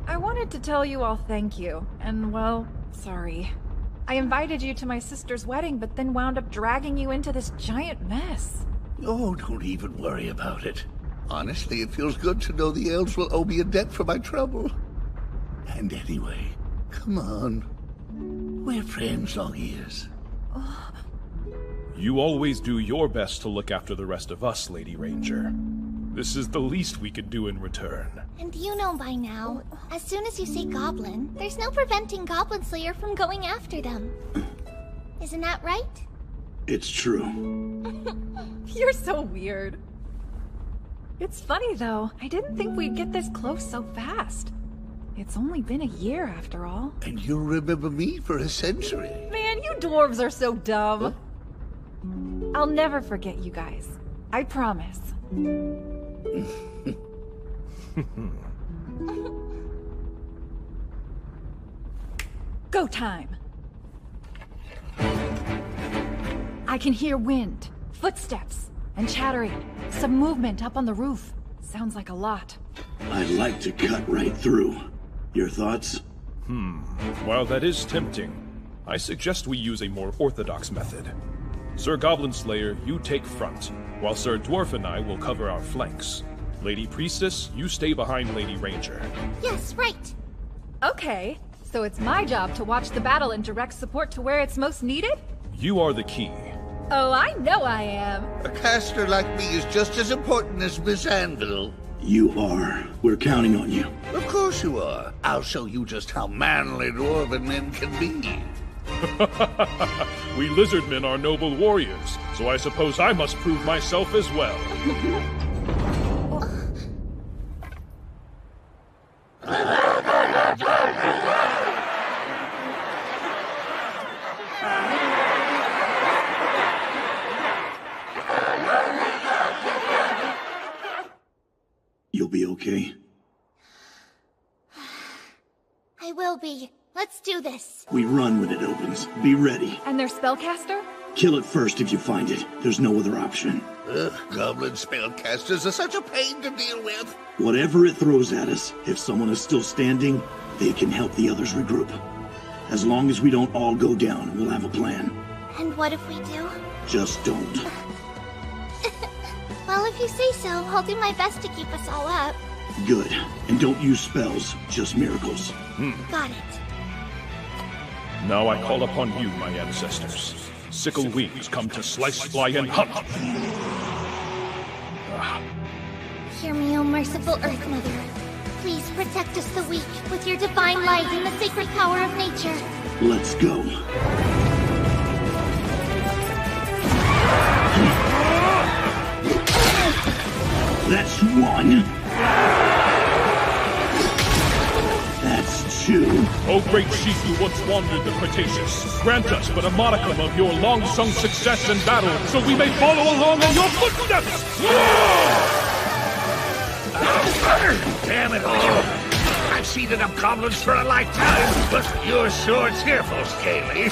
Speaker 4: I wanted to tell you all thank you, and well, sorry. I invited you to my sister's wedding, but then wound up dragging you into this giant mess.
Speaker 6: Oh, don't even worry about it. Honestly, it feels good to know the elves will owe me a debt for my trouble. And anyway, come on. We're friends, long ears.
Speaker 9: You always do your best to look after the rest of us, Lady Ranger. This is the least we can do in return.
Speaker 1: And you know by now, as soon as you say goblin, there's no preventing Goblin Slayer from going after them. Isn't that right?
Speaker 10: It's true.
Speaker 4: You're so weird. It's funny, though. I didn't think we'd get this close so fast. It's only been a year, after all.
Speaker 6: And you'll remember me for a century.
Speaker 4: Man, you dwarves are so dumb. Huh? I'll never forget you guys. I promise. Go time. I can hear wind, footsteps, and chattering. Some movement up on the roof. Sounds like a lot.
Speaker 10: I'd like to cut right through. Your thoughts?
Speaker 9: While that is tempting, I suggest we use a more orthodox method. Sir Goblin Slayer, you take front, while Sir Dwarf and I will cover our flanks. Lady Priestess, you stay behind Lady Ranger.
Speaker 1: Yes, right.
Speaker 4: Okay, so it's my job to watch the battle and direct support to where it's most needed?
Speaker 9: You are the key.
Speaker 4: Oh, I know I am.
Speaker 6: A caster like me is just as important as Miss Anvil.
Speaker 10: You are. We're counting on you.
Speaker 6: Of course you are. I'll show you just how manly dwarven men can be.
Speaker 9: We lizardmen are noble warriors, so I suppose I must prove myself as well.
Speaker 10: You'll be okay?
Speaker 1: be. Let's do this.
Speaker 10: We run when it opens. Be ready.
Speaker 4: And their spellcaster?
Speaker 10: Kill it first if you find it. There's no other option.
Speaker 6: Goblin spellcasters are such a pain to deal with.
Speaker 10: Whatever it throws at us, if someone is still standing, they can help the others regroup. As long as we don't all go down, we'll have a plan.
Speaker 1: And what if we do?
Speaker 10: Just don't.
Speaker 1: Well, if you say so, I'll do my best to keep us all up.
Speaker 10: Good. And don't use spells, just miracles.
Speaker 1: Got it.
Speaker 9: Now I call upon you, my ancestors. Sickle wings come to slice, fly, and hunt.
Speaker 1: Hear me, O merciful Earth Mother. Please protect us, the weak, with your divine light and the sacred power of nature.
Speaker 10: Let's go. That's one. That's two.
Speaker 9: O great chief who once wandered the Cretaceous, grant us but a modicum of your long-sung success in battle, so we may follow along in your footsteps!
Speaker 6: Damn it all! I've seen enough goblins for a lifetime, but you're sure cheerful, Scaly.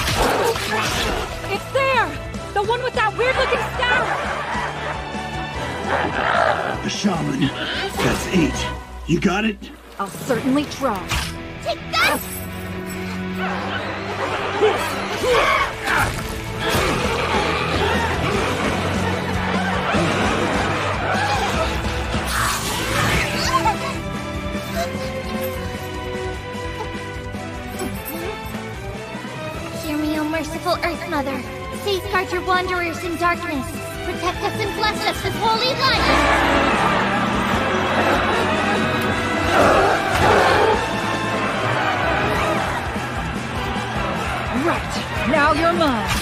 Speaker 7: It's there! The one with that weird-looking staff!
Speaker 10: A shaman. That's 8. You got it?
Speaker 7: I'll certainly try.
Speaker 1: Take this! Hear me, O merciful Earth Mother. Safeguard your wanderers in darkness. Protect us and bless us with holy light.
Speaker 7: Right, now you're mine.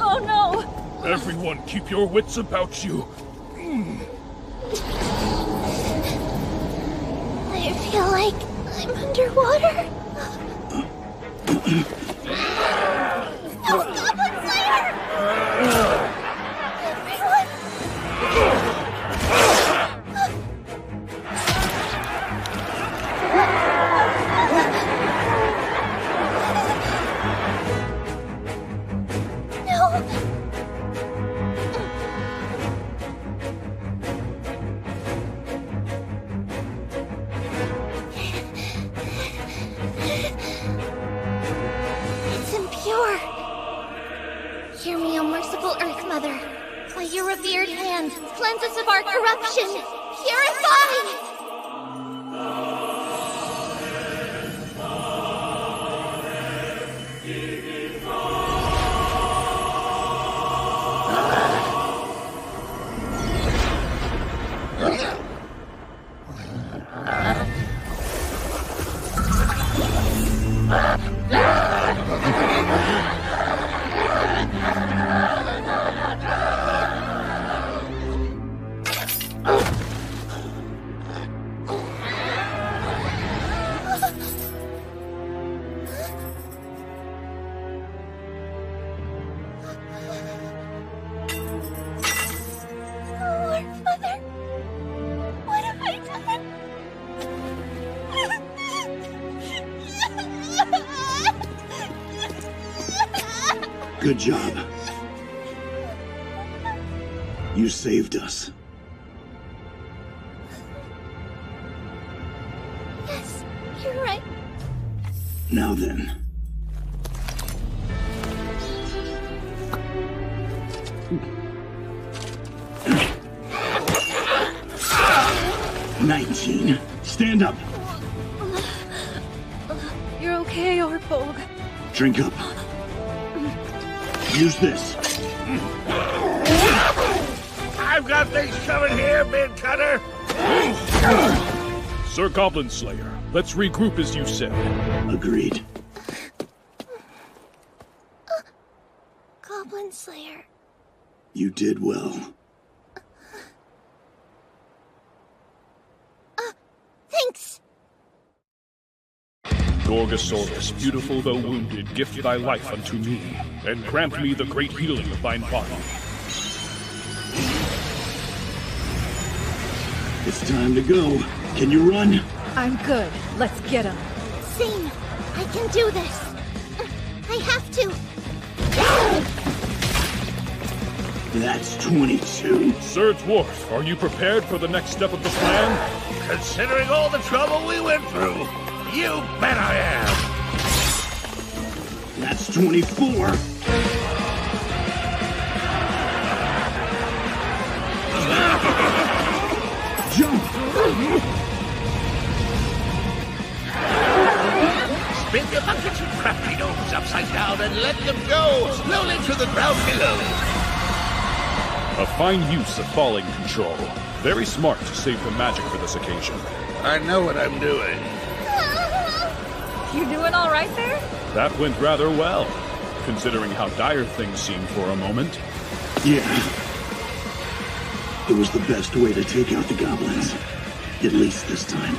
Speaker 7: Oh no!
Speaker 9: Everyone, keep your wits about you.
Speaker 1: I feel like I'm underwater. No, Goblin Slayer! Everyone! No! It's impure. Hear me, O merciful Earth Mother. By your revered hand, cleanse us of our corruption. Purify! Lord Mother, what have I done?
Speaker 10: Good job. You saved us.
Speaker 1: Yes, you're right.
Speaker 10: Now then. "19. Stand up.
Speaker 7: You're okay, Orpog.
Speaker 10: Drink up. Use this.
Speaker 6: I've got things coming here, Big Cutter.
Speaker 9: Sir Goblin Slayer, let's regroup as you said.
Speaker 10: Agreed.
Speaker 1: Goblin Slayer.
Speaker 10: You did well.
Speaker 9: Gorgosaurus, beautiful though wounded, gift thy life unto me, and grant me the great healing of thine body.
Speaker 10: It's time to go. Can you run?
Speaker 7: I'm good. Let's get him.
Speaker 1: Same. I can do this. I have to.
Speaker 10: That's 22.
Speaker 9: Sir Dwarf, are you prepared for the next step of the plan?
Speaker 6: Considering all the trouble we went through, you bet I am.
Speaker 10: That's 24. Jump!
Speaker 6: Spin your buckets and crafty gnomes upside down and let them go slowly to the ground below.
Speaker 9: A fine use of falling control. Very smart to save the magic for this occasion.
Speaker 6: I know what I'm doing.
Speaker 4: You doing all right there?
Speaker 9: That went rather well, considering how dire things seemed for a moment.
Speaker 10: Yeah. It was the best way to take out the goblins. At least this time.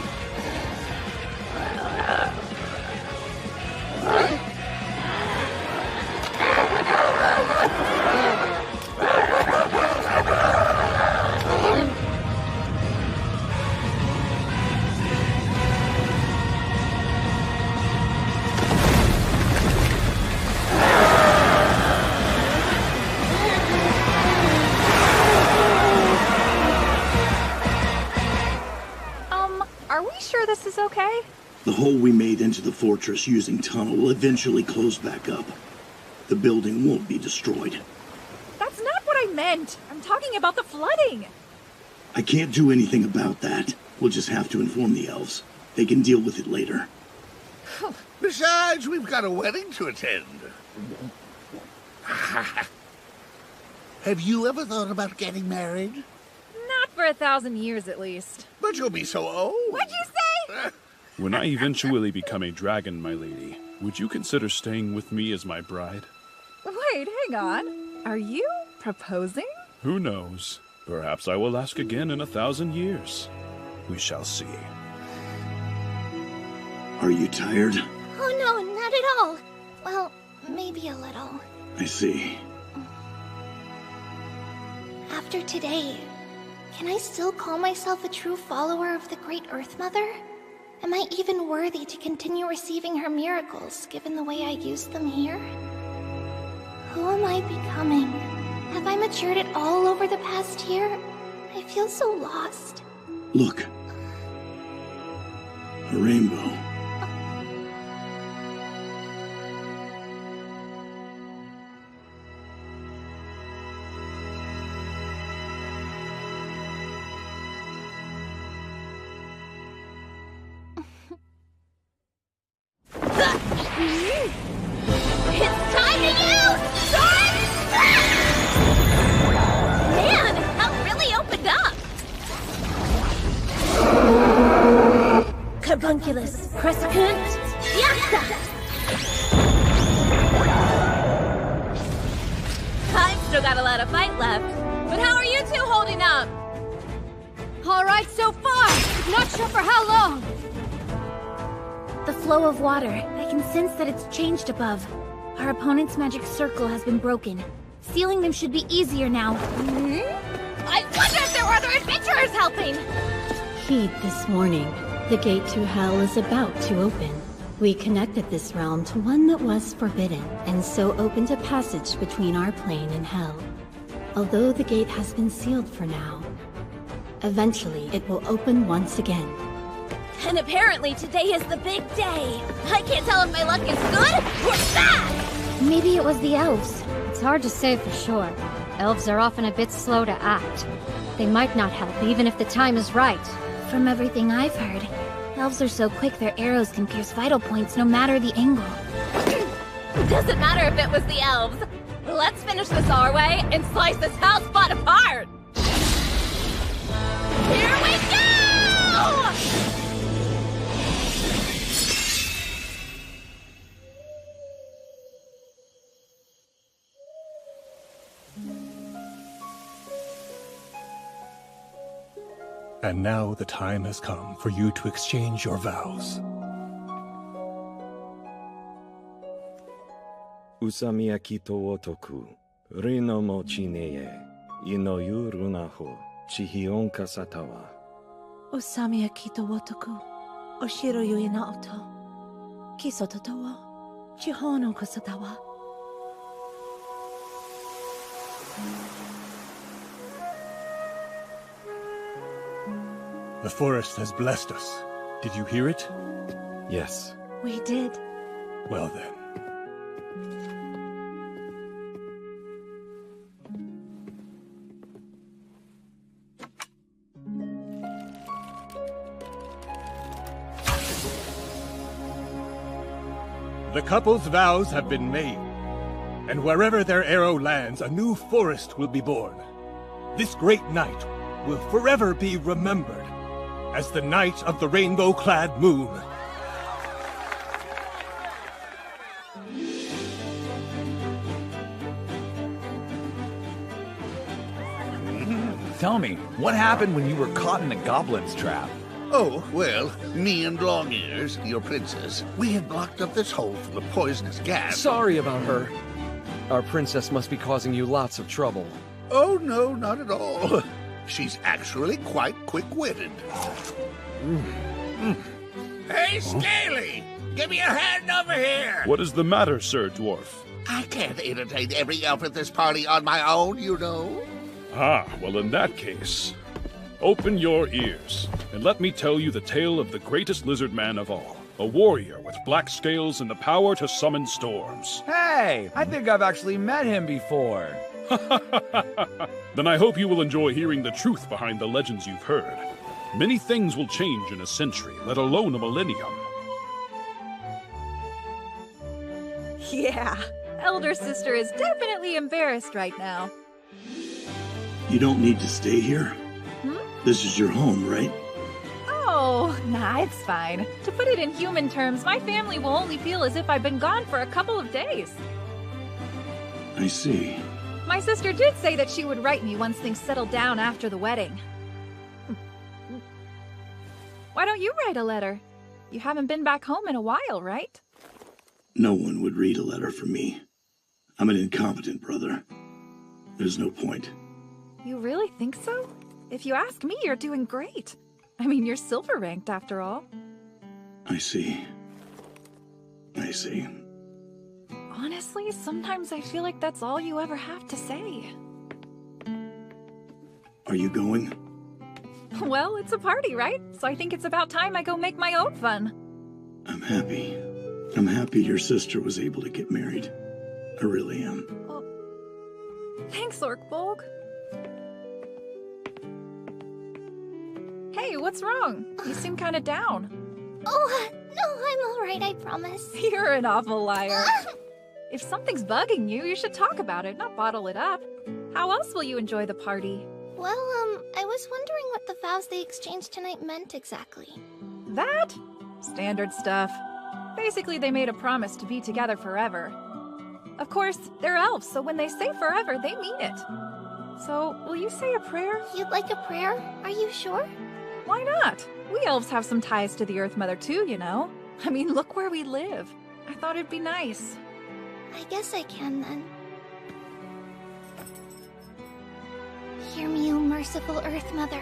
Speaker 4: Are we sure this is okay?
Speaker 10: The hole we made into the fortress using tunnel will eventually close back up. The building won't be destroyed.
Speaker 7: That's not what I meant. I'm talking about the flooding.
Speaker 10: I can't do anything about that. We'll just have to inform the elves. They can deal with it later.
Speaker 6: Besides, we've got a wedding to attend. Have you ever thought about getting married?
Speaker 4: Not for 1,000 years, at least.
Speaker 6: But you'll be so old.
Speaker 4: What'd you say?
Speaker 9: When I eventually become a dragon, my lady, would you consider staying with me as my bride?
Speaker 4: Wait, hang on. Are you proposing?
Speaker 9: Who knows? Perhaps I will ask again in 1,000 years. We shall see.
Speaker 10: Are you tired?
Speaker 1: Oh no, not at all. Well, maybe a little.
Speaker 10: I see.
Speaker 1: After today, can I still call myself a true follower of the Great Earth Mother? Am I even worthy to continue receiving her miracles, given the way I used them here? Who am I becoming? Have I matured at all over the past year? I feel so lost.
Speaker 10: Look. A rainbow.
Speaker 1: It's time to use Sword Smash! Man, that really opened up!
Speaker 11: Carbunculus, Crescent,
Speaker 1: Yakta!
Speaker 8: I've still got a lot of fight left. But how are you two holding up?
Speaker 17: All right so far. Not sure for how long.
Speaker 11: the flow of water. I can sense that it's changed above. Our opponent's magic circle has been broken. Sealing them should be easier now.
Speaker 1: I wonder if there were other adventurers helping!
Speaker 17: Heed this warning. The gate to hell is about to open. We connected this realm to one that was forbidden, and so opened a passage between our plane and hell. Although the gate has been sealed for now, eventually it will open once again.
Speaker 8: And apparently today is the big day. I can't tell if my luck is good or bad!
Speaker 11: Maybe it was the elves.
Speaker 17: It's hard to say for sure. Elves are often a bit slow to act. They might not help even if the time is right.
Speaker 11: From everything I've heard, elves are so quick their arrows can pierce vital points no matter the angle.
Speaker 8: Doesn't matter if it was the elves. Let's finish this our way and slice this house spot apart! Here we go!
Speaker 21: And now the time has come for you to exchange your vows.
Speaker 3: Usamiyaki to otoku, rino mo chineye, inoyu runaho, chihionka satawa.
Speaker 18: Usamiyaki to wotoku, oshiro yui na oto. Kisoto wa, chihono kasatawa.
Speaker 19: The forest has blessed us. Did you hear it?
Speaker 3: Yes.
Speaker 18: We did.
Speaker 19: Well then. The couple's vows have been made, and wherever their arrow lands, a new forest will be born. This great night will forever be remembered as the night of the rainbow-clad moon.
Speaker 14: Tell me, what happened when you were caught in the goblin's trap?
Speaker 6: Oh, well, me and Longears, your princess, we had blocked up this hole full of poisonous gas.
Speaker 21: Sorry about her. Our princess must be causing you lots of trouble.
Speaker 6: Oh, no, not at all. She's actually quite quick-witted. Hey, Scaly! Give me a hand over here!
Speaker 9: What is the matter, Sir Dwarf?
Speaker 6: I can't entertain every elf at this party on my own, you know.
Speaker 9: Ah, well in that case, open your ears, and let me tell you the tale of the greatest lizard man of all. A warrior with black scales and the power to summon storms.
Speaker 14: Hey, I think I've actually met him before.
Speaker 9: Then I hope you will enjoy hearing the truth behind the legends you've heard. Many things will change in a century, let alone a millennium.
Speaker 4: Yeah, elder sister is definitely embarrassed right now.
Speaker 10: You don't need to stay here. This is your home, right?
Speaker 4: Oh, nah, it's fine. To put it in human terms, my family will only feel as if I've been gone for a couple of days.
Speaker 10: I see.
Speaker 4: My sister did say that she would write me once things settled down after the wedding. Why don't you write a letter? You haven't been back home in a while, right?
Speaker 10: No one would read a letter from me. I'm an incompetent brother. There's no point.
Speaker 4: You really think so? If you ask me, you're doing great. I mean, you're silver ranked after all.
Speaker 10: I see. I see.
Speaker 4: Honestly, sometimes I feel like that's all you ever have to say.
Speaker 10: Are you going?
Speaker 4: Well, it's a party, right? So I think it's about time I go make my own fun.
Speaker 10: I'm happy. I'm happy your sister was able to get married. I really am.
Speaker 4: Well, thanks, Orkbolg. Hey, what's wrong? You seem kind of down.
Speaker 1: Oh, no, I'm all right, I promise.
Speaker 4: You're an awful liar. If something's bugging you, you should talk about it, not bottle it up. How else will you enjoy the party?
Speaker 1: Well, I was wondering what the vows they exchanged tonight meant exactly.
Speaker 4: That? Standard stuff. Basically, they made a promise to be together forever. Of course, they're elves, so when they say forever, they mean it. So, will you say a prayer?
Speaker 1: You'd like a prayer? Are you sure?
Speaker 4: Why not? We elves have some ties to the Earth Mother too, you know. I mean, look where we live. I thought it'd be nice.
Speaker 1: I guess I can then. Hear me, O merciful Earth Mother.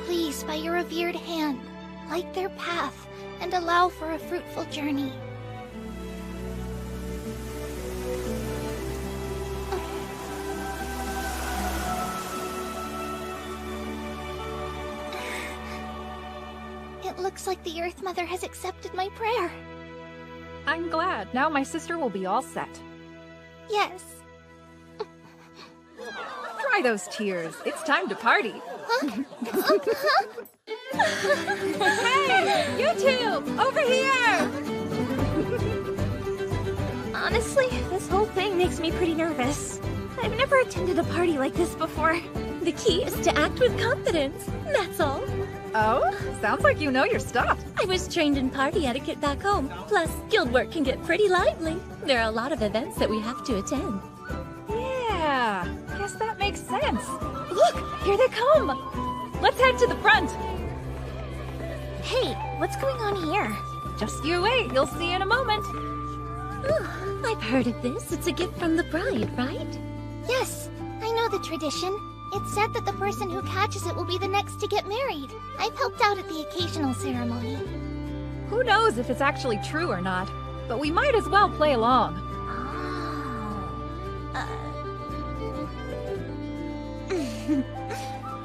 Speaker 1: Please, by your revered hand, light their path and allow for a fruitful journey. It looks like the Earth Mother has accepted my prayer.
Speaker 4: I'm glad. Now my sister will be all set.
Speaker 1: Yes.
Speaker 4: Dry those tears. It's time to party. Hey, you two! Over here!
Speaker 11: Honestly, this whole thing makes me pretty nervous. I've never attended a party like this before. The key is to act with confidence, that's all.
Speaker 4: Oh? Sounds like you know your stuff.
Speaker 8: I was trained in party etiquette back home. Plus, guild work can get pretty lively. There are a lot of events that we have to attend.
Speaker 4: Yeah, guess that makes sense. Look, here they come. Let's head to the front.
Speaker 11: Hey, what's going on here?
Speaker 4: Just you wait, you'll see in a moment.
Speaker 8: I've heard of this. It's a gift from the bride, right?
Speaker 1: Yes, I know the tradition. It's said that the person who catches it will be the next to get married. I've helped out at the occasional ceremony.
Speaker 4: Who knows if it's actually true or not, but we might as well play along.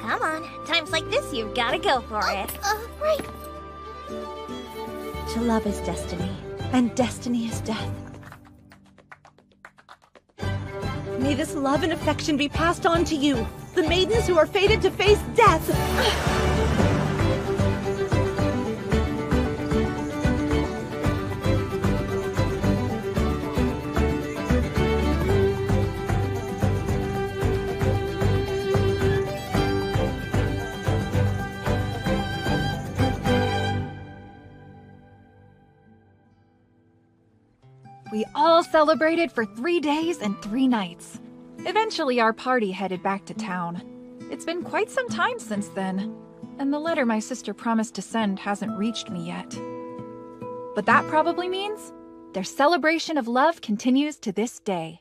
Speaker 11: Come on, times like this, you've gotta go for it.
Speaker 1: Right.
Speaker 12: To love is destiny, and destiny is death. May this love and affection be passed on to you, the maidens who are fated to face death.
Speaker 4: We all celebrated for 3 days and 3 nights. Eventually, our party headed back to town. It's been quite some time since then, and the letter my sister promised to send hasn't reached me yet. But that probably means their celebration of love continues to this day.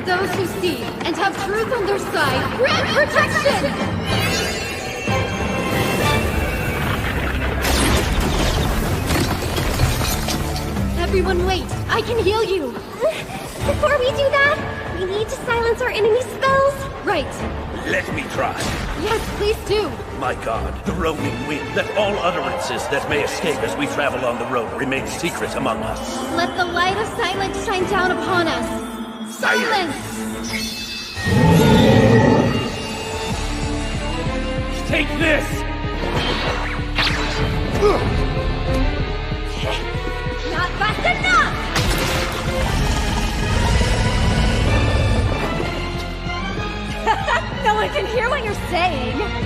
Speaker 16: those who see and have truth on their side, grant protection! Everyone wait! I can heal you!
Speaker 1: Before we do that, we need to silence our enemy spells.
Speaker 16: Right.
Speaker 6: Let me try.
Speaker 16: Yes, please do.
Speaker 6: My god, the roaming wind. Let all utterances that may escape as we travel on the road remain secret among us.
Speaker 16: Let the light of silence shine down upon us. Silence!
Speaker 6: Take this!
Speaker 16: Not fast enough! No one can hear what you're saying!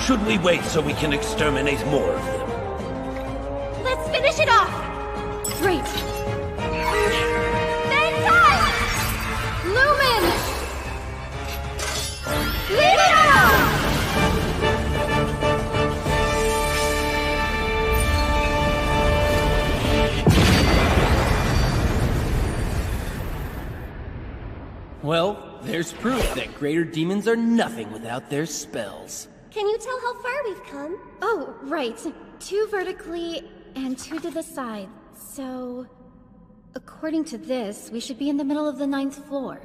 Speaker 2: should we wait so we can exterminate more of them?
Speaker 1: Let's finish it off!
Speaker 16: Great!
Speaker 1: Ventus!
Speaker 16: Lumen!
Speaker 1: Leave it on!
Speaker 22: Well, there's proof that greater demons are nothing without their spells.
Speaker 1: Can you tell how far we've come?
Speaker 17: Oh, right. 2 vertically and 2 to the side. So, according to this, we should be in the middle of the 9th floor.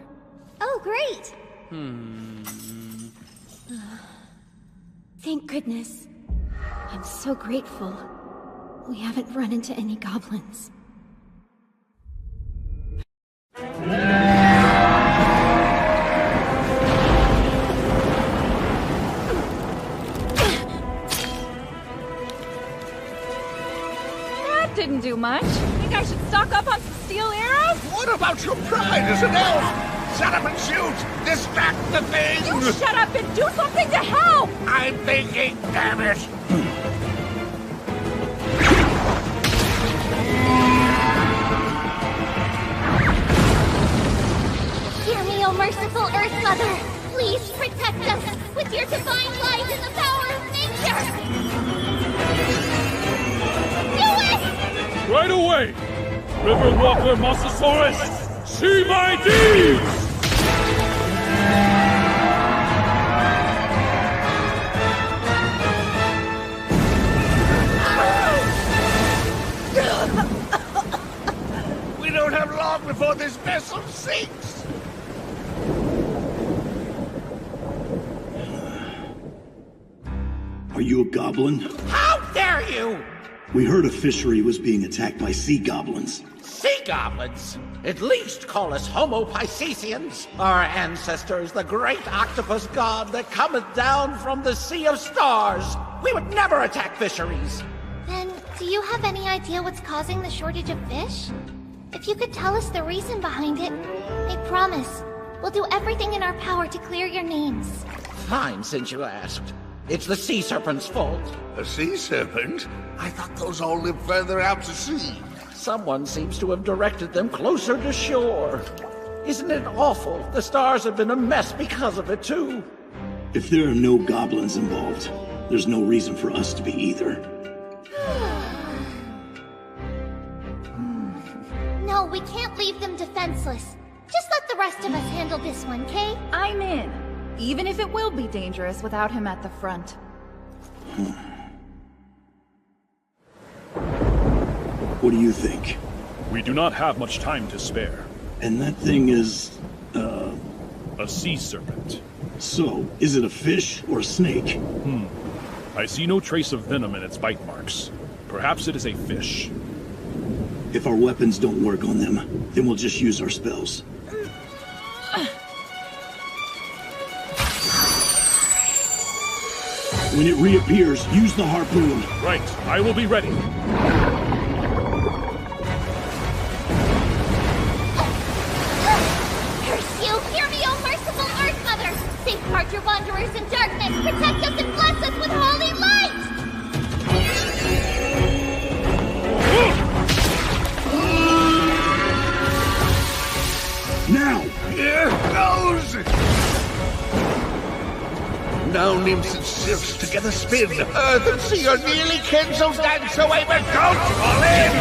Speaker 1: Oh, great!
Speaker 17: Thank goodness. I'm so grateful. We haven't run into any goblins.
Speaker 4: That didn't do much. Think I should stock up on some steel arrows?
Speaker 6: What about your pride as an elf? Shut up and shoot! Distract the thing!
Speaker 7: You shut up and do something to help!
Speaker 6: I'm thinking, damn it!
Speaker 1: Hear me, O merciful Earth Mother! Please protect us with your divine light and the power of nature! Do it!
Speaker 9: Right away! Riverwalker Mosasaurus, see my deeds!
Speaker 6: We don't have long before this vessel sinks!
Speaker 10: Are you a goblin?
Speaker 6: How dare you!
Speaker 10: We heard a fishery was being attacked by sea goblins.
Speaker 23: Sea goblins? At least call us Homo Piscesians. Our ancestors, the great octopus god that cometh down from the sea of stars. We would never attack fisheries.
Speaker 1: Then, do you have any idea what's causing the shortage of fish? If you could tell us the reason behind it, I promise, we'll do everything in our power to clear your names.
Speaker 23: Fine, since you asked. It's the sea serpent's fault.
Speaker 6: A sea serpent? I thought those all lived further out to sea.
Speaker 23: Someone seems to have directed them closer to shore. Isn't it awful? The stars have been a mess because of it, too.
Speaker 10: If there are no goblins involved, there's no reason for us to be either.
Speaker 1: No, we can't leave them defenseless. Just let the rest of us handle this one, okay?
Speaker 4: I'm in. Even if it will be dangerous without him at the front.
Speaker 10: What do you think?
Speaker 9: We do not have much time to spare.
Speaker 10: And that thing is,
Speaker 9: a sea serpent.
Speaker 10: So, is it a fish or a snake?
Speaker 9: I see no trace of venom in its bite marks. Perhaps it is a fish.
Speaker 10: If our weapons don't work on them, then we'll just use our spells. When it reappears, use the harpoon.
Speaker 9: Right, I will be ready.
Speaker 1: Curse you! Hear me, O merciful Earth Mother! Safeguard your wanderers in darkness! Protect us and bless us with holy light!
Speaker 10: Now!
Speaker 6: Here goes! Now nymphs and sylphs together spin. Earth and sea are nearly kin, so dance away, but don't fall in!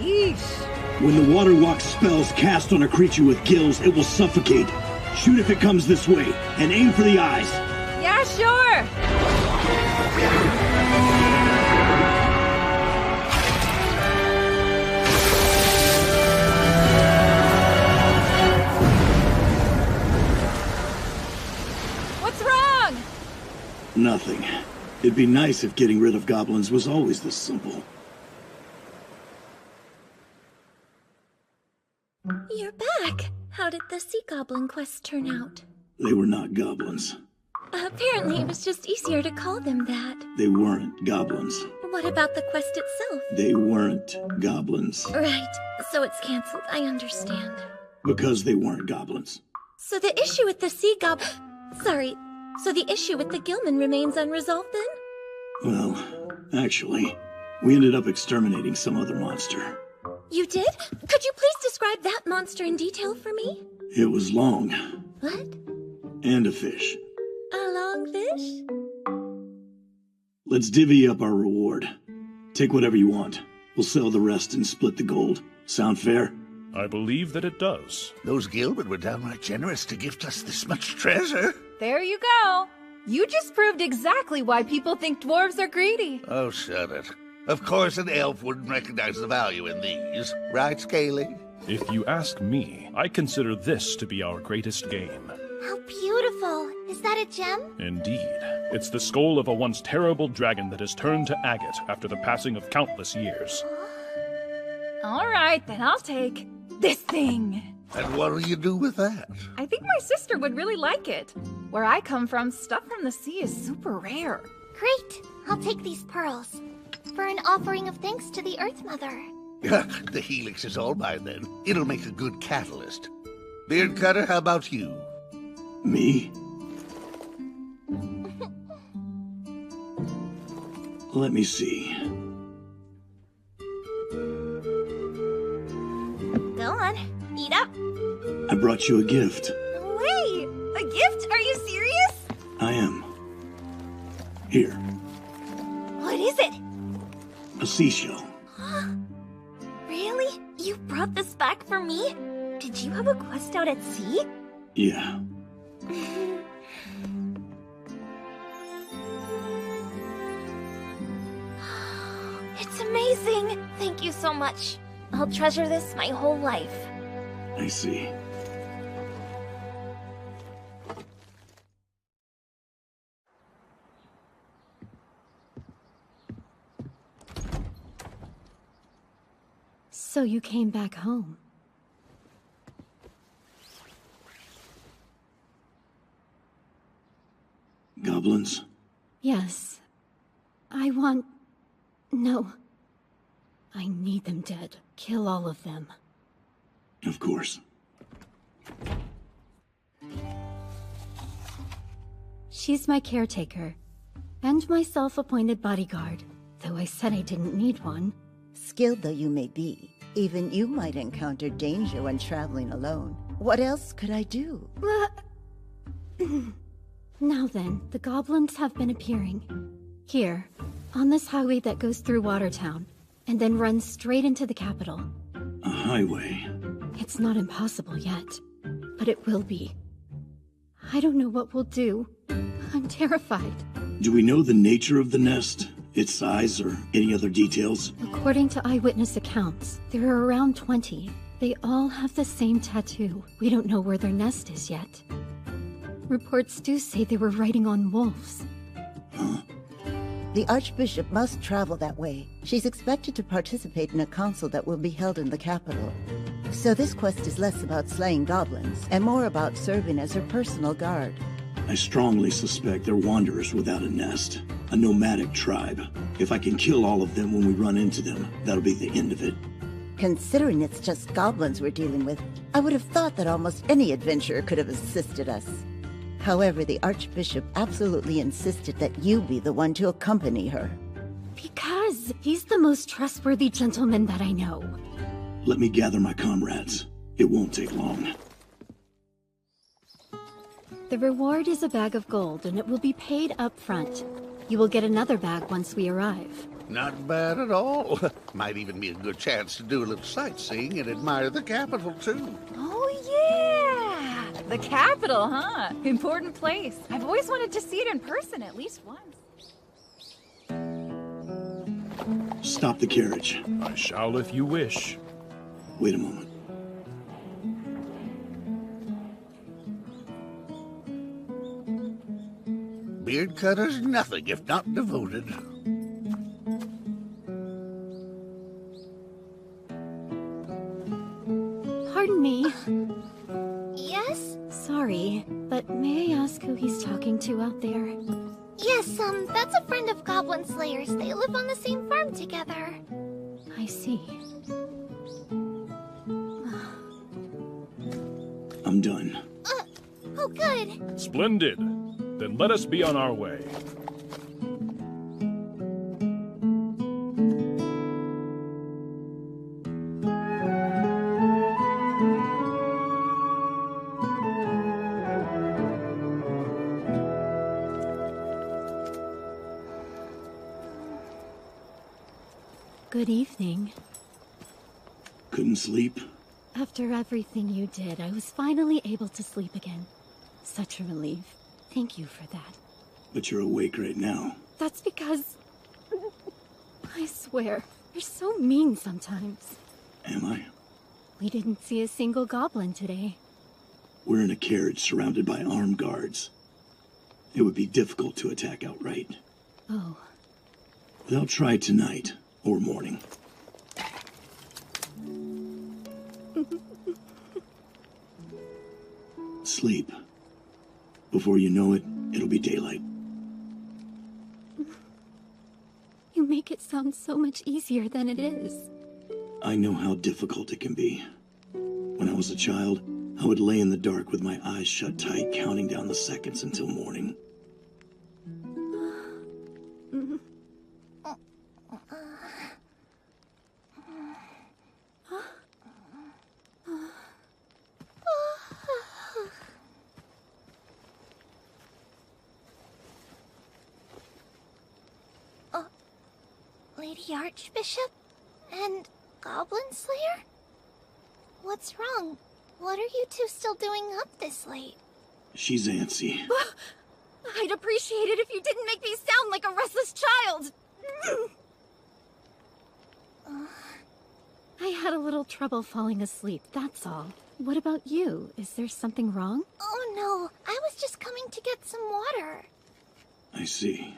Speaker 7: Yeesh.
Speaker 10: When the water walk spell's cast on a creature with gills, it will suffocate. Shoot if it comes this way, and aim for the eyes.
Speaker 4: Yeah, sure!
Speaker 10: Nothing. It'd be nice if getting rid of goblins was always this simple.
Speaker 8: You're back! How did the sea goblin quest turn out?
Speaker 10: They were not goblins.
Speaker 8: Apparently it was just easier to call them that.
Speaker 10: They weren't goblins.
Speaker 8: What about the quest itself?
Speaker 10: They weren't goblins.
Speaker 8: Right, so it's cancelled, I understand.
Speaker 10: Because they weren't goblins.
Speaker 8: So the issue with the sea goblin... Sorry. So the issue with the Gilman remains unresolved then?
Speaker 10: Well, actually, we ended up exterminating some other monster.
Speaker 8: You did? Could you please describe that monster in detail for me?
Speaker 10: It was long.
Speaker 8: What?
Speaker 10: And a fish.
Speaker 8: A long fish?
Speaker 10: Let's divvy up our reward. Take whatever you want. We'll sell the rest and split the gold. Sound fair?
Speaker 9: I believe that it does.
Speaker 6: Those Gilman were downright generous to gift us this much treasure.
Speaker 4: There you go. You just proved exactly why people think dwarves are greedy.
Speaker 6: Oh, shut it. Of course an elf wouldn't recognize the value in these. Right, Scaly?
Speaker 9: If you ask me, I consider this to be our greatest game.
Speaker 1: How beautiful. Is that a gem?
Speaker 9: Indeed. It's the skull of a once terrible dragon that has turned to agate after the passing of countless years.
Speaker 4: All right, then I'll take this thing.
Speaker 6: And what'll you do with that?
Speaker 4: I think my sister would really like it. Where I come from, stuff from the sea is super rare.
Speaker 1: Great. I'll take these pearls. For an offering of thanks to the Earth Mother.
Speaker 6: The helix is all mine then. It'll make a good catalyst. Beard Cutter, how about you?
Speaker 10: Me? Let me see.
Speaker 11: Go on, eat up.
Speaker 10: I brought you a gift.
Speaker 11: No way! A gift? Are you serious?
Speaker 10: I am. Here,
Speaker 11: What is it?
Speaker 10: a seashell.
Speaker 11: Really? You brought this back for me? Did you have a quest out at sea?
Speaker 10: Yeah.
Speaker 11: It's amazing! Thank you so much. I'll treasure this my whole life.
Speaker 10: I see.
Speaker 17: So you came back home.
Speaker 10: Goblins?
Speaker 17: Yes. I want... No. I need them dead. Kill all of them.
Speaker 10: Of course.
Speaker 17: She's my caretaker. And my self-appointed bodyguard. Though I said I didn't need one.
Speaker 13: Skilled though you may be, even you might encounter danger when traveling alone. What else could I do?
Speaker 17: Now then, the goblins have been appearing. Here, on this highway that goes through Watertown, and then runs straight into the capital.
Speaker 10: A highway?
Speaker 17: It's not impossible yet, but it will be. I don't know what we'll do. I'm terrified.
Speaker 10: Do we know the nature of the nest? Its size, or any other details?
Speaker 17: According to eyewitness accounts, there are around 20. They all have the same tattoo. We don't know where their nest is yet. Reports do say they were riding on wolves.
Speaker 13: The Archbishop must travel that way. She's expected to participate in a council that will be held in the capital. So this quest is less about slaying goblins, and more about serving as her personal guard.
Speaker 10: I strongly suspect they're wanderers without a nest. A nomadic tribe. If I can kill all of them when we run into them, that'll be the end of it.
Speaker 13: Considering it's just goblins we're dealing with, I would have thought that almost any adventurer could have assisted us. However, the Archbishop absolutely insisted that you be the one to accompany her.
Speaker 17: Because he's the most trustworthy gentleman that I know.
Speaker 10: Let me gather my comrades. It won't take long.
Speaker 17: The reward is a bag of gold, and it will be paid up front. You will get another bag once we arrive.
Speaker 6: Not bad at all. Might even be a good chance to do a little sightseeing and admire the capital, too.
Speaker 4: Oh, yeah! The capital, huh? Important place. I've always wanted to see it in person at least once.
Speaker 10: Stop the carriage.
Speaker 9: I shall if you wish.
Speaker 10: Wait a moment.
Speaker 6: Beard Cutter's nothing if not devoted.
Speaker 17: Pardon me.
Speaker 1: Yes?
Speaker 17: Sorry, but may I ask who he's talking to out there?
Speaker 1: Yes, that's a friend of Goblin Slayers. They live on the same farm together.
Speaker 17: I see.
Speaker 10: I'm done.
Speaker 1: Oh, good.
Speaker 9: Splendid. Then let us be on our way.
Speaker 17: Good evening.
Speaker 10: Couldn't sleep?
Speaker 17: After everything you did, I was finally able to sleep again. Such a relief. Thank you for that.
Speaker 10: But you're awake right now.
Speaker 17: That's because... I swear, you're so mean sometimes.
Speaker 10: Am I?
Speaker 17: We didn't see a single goblin today.
Speaker 10: We're in a carriage surrounded by armed guards. It would be difficult to attack outright.
Speaker 17: Oh.
Speaker 10: They'll try tonight or morning. Sleep. Before you know it, it'll be daylight.
Speaker 17: You make it sound so much easier than it is.
Speaker 10: I know how difficult it can be. When I was a child, I would lay in the dark with my eyes shut tight, counting down the seconds until morning.
Speaker 1: Lady Archbishop? And Goblin Slayer? What's wrong? What are you two still doing up this late?
Speaker 10: She's antsy.
Speaker 16: I'd appreciate it if you didn't make me sound like a restless child!
Speaker 17: I had a little trouble falling asleep, that's all. What about you? Is there something wrong?
Speaker 1: Oh no, I was just coming to get some water.
Speaker 10: I see.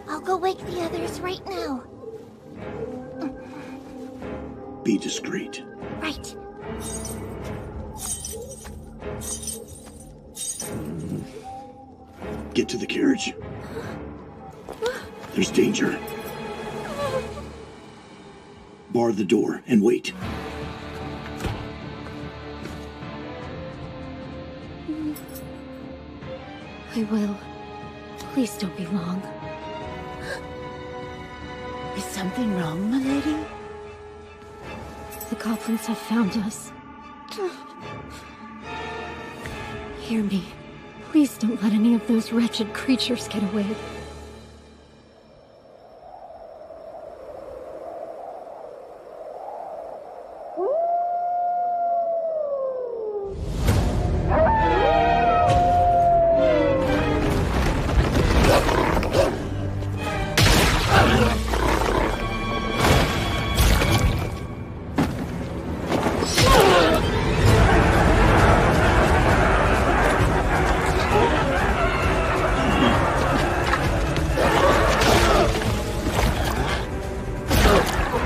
Speaker 1: I'll go wake the others right now.
Speaker 10: Be discreet.
Speaker 1: Right.
Speaker 10: Get to the carriage. There's danger. Bar the door and wait.
Speaker 17: I will. Please don't be long.
Speaker 13: Is something wrong, my lady?
Speaker 17: The goblins have found us. Hear me. Please don't let any of those wretched creatures get away.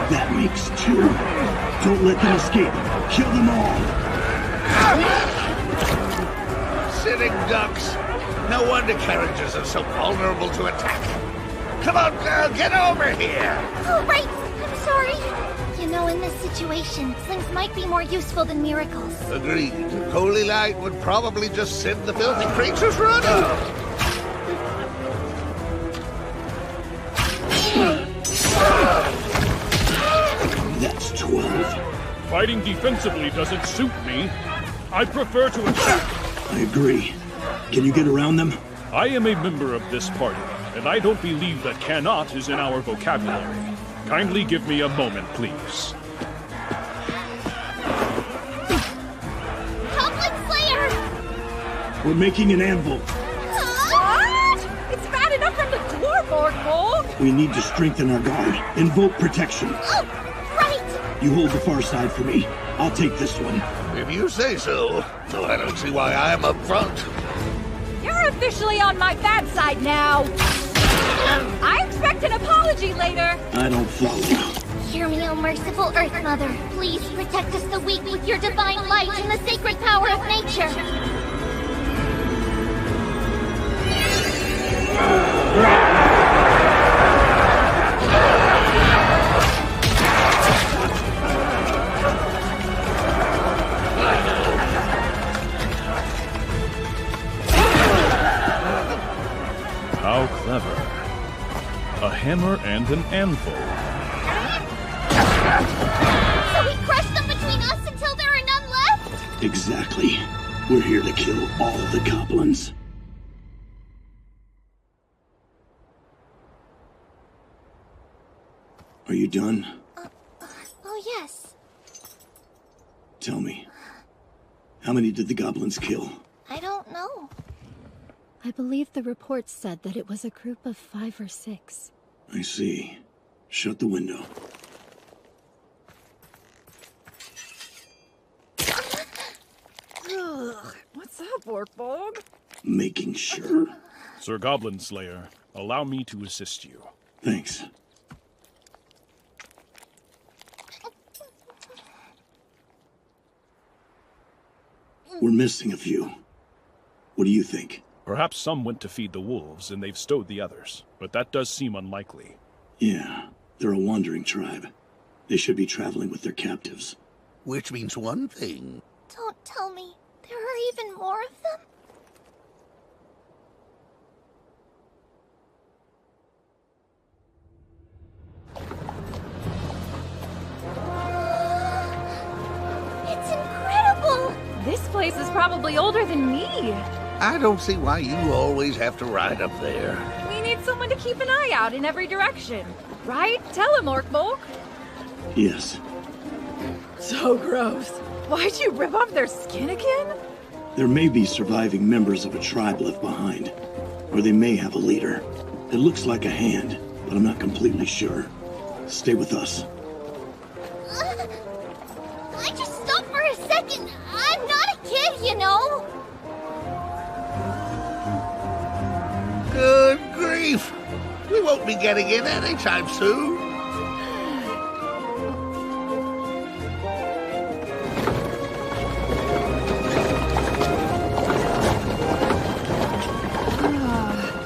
Speaker 10: That makes two. Don't let them escape. Kill them all.
Speaker 6: Sitting ducks. No wonder carriages are so vulnerable to attack. Come on, girl, get over here.
Speaker 1: Oh, right. I'm sorry. You know, in this situation, slings might be more useful than miracles.
Speaker 6: Agreed. Holy light would probably just send the filthy creatures running.
Speaker 10: That's 12.
Speaker 9: Fighting defensively doesn't suit me. I prefer to attack.
Speaker 10: I agree. Can you get around them?
Speaker 9: I am a member of this party, and I don't believe that cannot is in our vocabulary. Kindly give me a moment, please.
Speaker 1: Goblin Slayer!
Speaker 10: We're making an anvil.
Speaker 18: What? It's bad enough from the dwarf orc.
Speaker 10: We need to strengthen our guard. Invoke protection.
Speaker 1: Oh, right!
Speaker 10: You hold the far side for me. I'll take this one.
Speaker 6: If you say so. Though I don't see why I'm up front.
Speaker 18: You're officially on my bad side now. I expect an apology later.
Speaker 10: I don't follow.
Speaker 1: Hear me, O merciful Earth Mother. Please protect us the weak with your divine light and the sacred power of nature.
Speaker 9: hammer and an anvil.
Speaker 1: So we crush them between us until there are none left?
Speaker 10: Exactly. We're here to kill all the goblins. Are you done?
Speaker 1: Oh, yes.
Speaker 10: Tell me, how many did the goblins kill?
Speaker 1: I don't know.
Speaker 17: I believe the reports said that it was a group of 5 or 6.
Speaker 10: I see. Shut the window.
Speaker 7: Ugh, what's up, Orkbog?
Speaker 10: Making sure.
Speaker 9: Sir Goblin Slayer, allow me to assist you.
Speaker 10: Thanks. We're missing a few. What do you think?
Speaker 9: Perhaps some went to feed the wolves and they've stowed the others, but that does seem unlikely.
Speaker 10: Yeah, they're a wandering tribe. They should be traveling with their captives.
Speaker 6: Which means one thing.
Speaker 1: Don't tell me. There are even more of them? It's incredible!
Speaker 4: This place is probably older than me.
Speaker 6: I don't see why you always have to ride up there.
Speaker 4: We need someone to keep an eye out in every direction. Right? Tell him, Orkbog.
Speaker 10: Yes.
Speaker 7: So gross. Why'd you rip off their skin again?
Speaker 10: There may be surviving members of a tribe left behind. Or they may have a leader. It looks like a hand, but I'm not completely sure. Stay with us.
Speaker 1: I just stopped for a second. I'm not a kid, you know.
Speaker 6: Good grief! We won't be getting in anytime soon.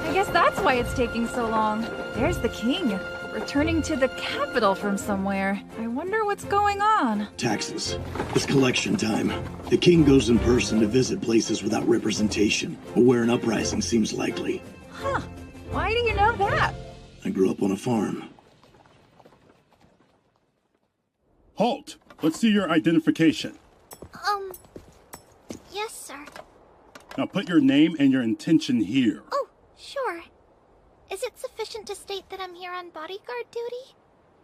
Speaker 4: I guess that's why it's taking so long. There's the king, returning to the capital from somewhere. I wonder what's going on.
Speaker 10: Taxes. It's collection time. The king goes in person to visit places without representation, or where an uprising seems likely.
Speaker 4: Huh. Why do you know that?
Speaker 10: I grew up on a farm.
Speaker 5: Halt! Let's see your identification.
Speaker 1: Yes, sir.
Speaker 5: Now put your name and your intention here.
Speaker 1: Oh, sure. Is it sufficient to state that I'm here on bodyguard duty?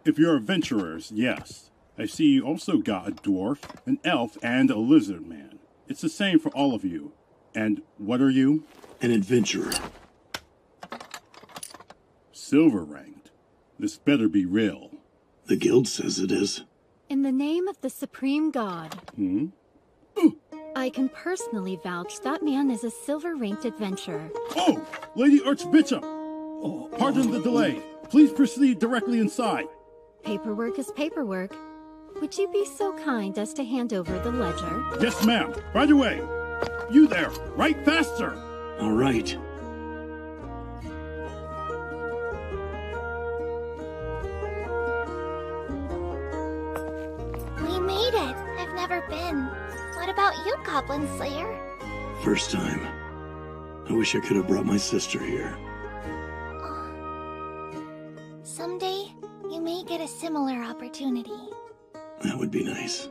Speaker 5: If you're adventurers, yes. I see you also got a dwarf, an elf, and a lizard man. It's the same for all of you. And what are you?
Speaker 10: An adventurer.
Speaker 5: Silver ranked. This better be real.
Speaker 10: The guild says it is.
Speaker 17: In the name of the Supreme God, I can personally vouch that man is a silver-ranked adventurer.
Speaker 5: Oh, Lady Archbishop! Pardon the delay. Please proceed directly inside.
Speaker 17: Paperwork is paperwork. Would you be so kind as to hand over the ledger?
Speaker 5: Yes, ma'am. Right away. You there. Write faster.
Speaker 10: All right.
Speaker 1: We made it. I've never been. What about you, Goblin Slayer?
Speaker 10: First time. I wish I could have brought my sister here.
Speaker 1: Someday, you may get a similar opportunity.
Speaker 10: That would be nice.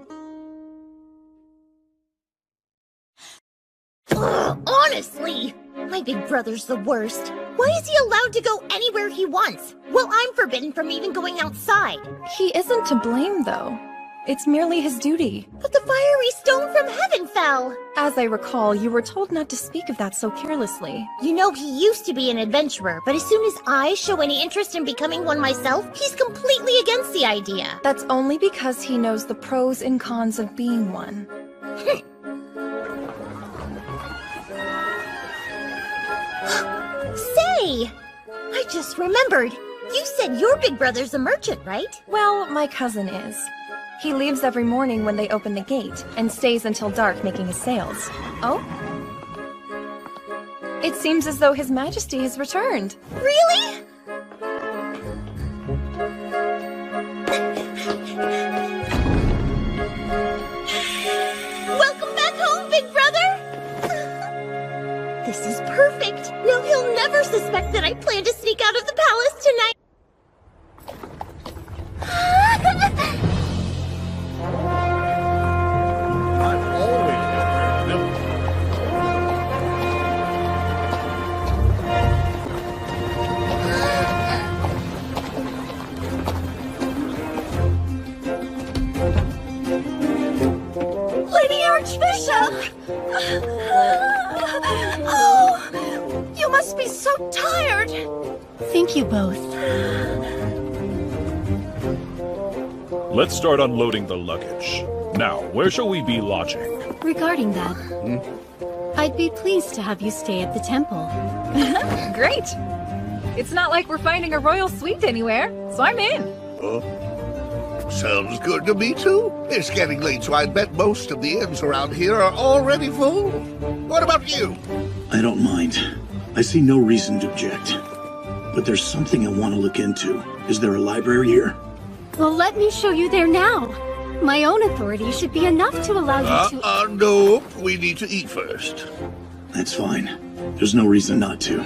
Speaker 15: Ugh, honestly, my big brother's the worst. Why is he allowed to go anywhere he wants? Well, I'm forbidden from even going outside.
Speaker 4: He isn't to blame, though. It's merely his duty.
Speaker 15: But the fiery stone from heaven fell.
Speaker 4: As I recall, you were told not to speak of that so carelessly.
Speaker 15: You know, he used to be an adventurer, but as soon as I show any interest in becoming one myself, he's completely against the idea.
Speaker 4: That's only because he knows the pros and cons of being one.
Speaker 15: Say! I just remembered. You said your big brother's a merchant, right?
Speaker 4: Well, my cousin is. He leaves every morning when they open the gate, and stays until dark making his sales. Oh? It seems as though His Majesty has returned.
Speaker 15: Really? Welcome back home, big brother! This is perfect. Now he'll never suspect that I plan to sneak out of the palace tonight.
Speaker 1: Archbishop! Oh, you must be so tired.
Speaker 17: Thank you both.
Speaker 9: Let's start unloading the luggage. Now, where shall we be lodging?
Speaker 17: Regarding that, I'd be pleased to have you stay at the temple.
Speaker 4: Great! It's not like we're finding a royal suite anywhere, so I'm in.
Speaker 6: Sounds good to me, too. It's getting late, so I bet most of the inns around here are already full. What about you?
Speaker 10: I don't mind. I see no reason to object. But there's something I want to look into. Is there a library here?
Speaker 17: Well, let me show you there now. My own authority should be enough to allow you to...
Speaker 6: Nope. We need to eat first.
Speaker 10: That's fine. There's no reason not to.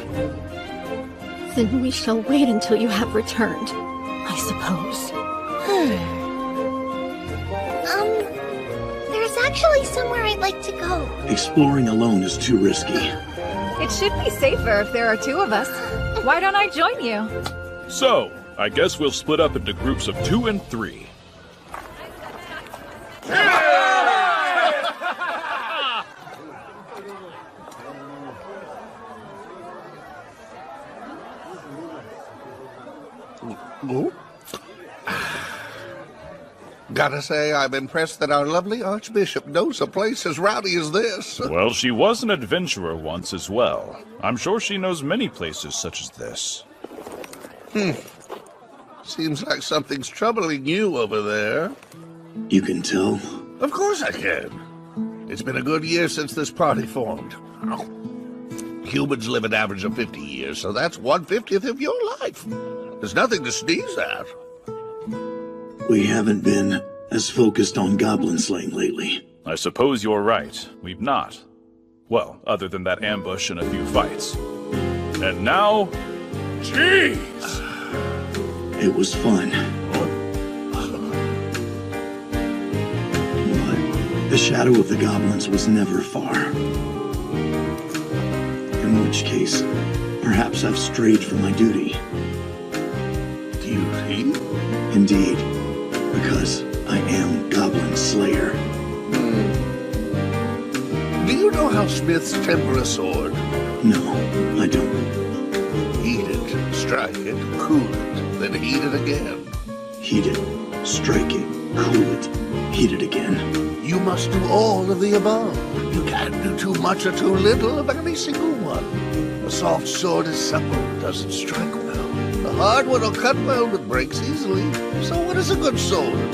Speaker 17: Then we shall wait until you have returned, I suppose.
Speaker 1: There's actually somewhere I'd like to go.
Speaker 10: Exploring alone is too risky.
Speaker 4: It should be safer if there are two of us. Why don't I join you?
Speaker 9: So, I guess we'll split up into groups of 2 and 3.
Speaker 6: Gotta say, I'm impressed that our lovely Archbishop knows a place as rowdy as this.
Speaker 9: Well, she was an adventurer once as well. I'm sure she knows many places such as this.
Speaker 6: Seems like something's troubling you over there.
Speaker 10: You can tell?
Speaker 6: Of course I can. It's been a good year since this party formed. Humans live an average of 50 years, so that's 1/50th of your life. There's nothing to sneeze at.
Speaker 10: We haven't been as focused on goblin slaying lately.
Speaker 9: I suppose you're right. We've not. Well, other than that ambush and a few fights. And now... Jeez!
Speaker 10: It was fun. But the shadow of the goblins was never far. In which case, perhaps I've strayed from my duty.
Speaker 6: Duty?
Speaker 10: Indeed. Because I am Goblin Slayer.
Speaker 6: Do you know how smiths temper a sword?
Speaker 10: No, I don't.
Speaker 6: Heat it, strike it, cool it, then heat it again.
Speaker 10: Heat it, strike it, cool it, heat it again.
Speaker 6: You must do all of the above. You can't do too much or too little of any single one. A soft sword is supple, doesn't strike well. A hard one will cut well, but breaks easily. So what is a good sword?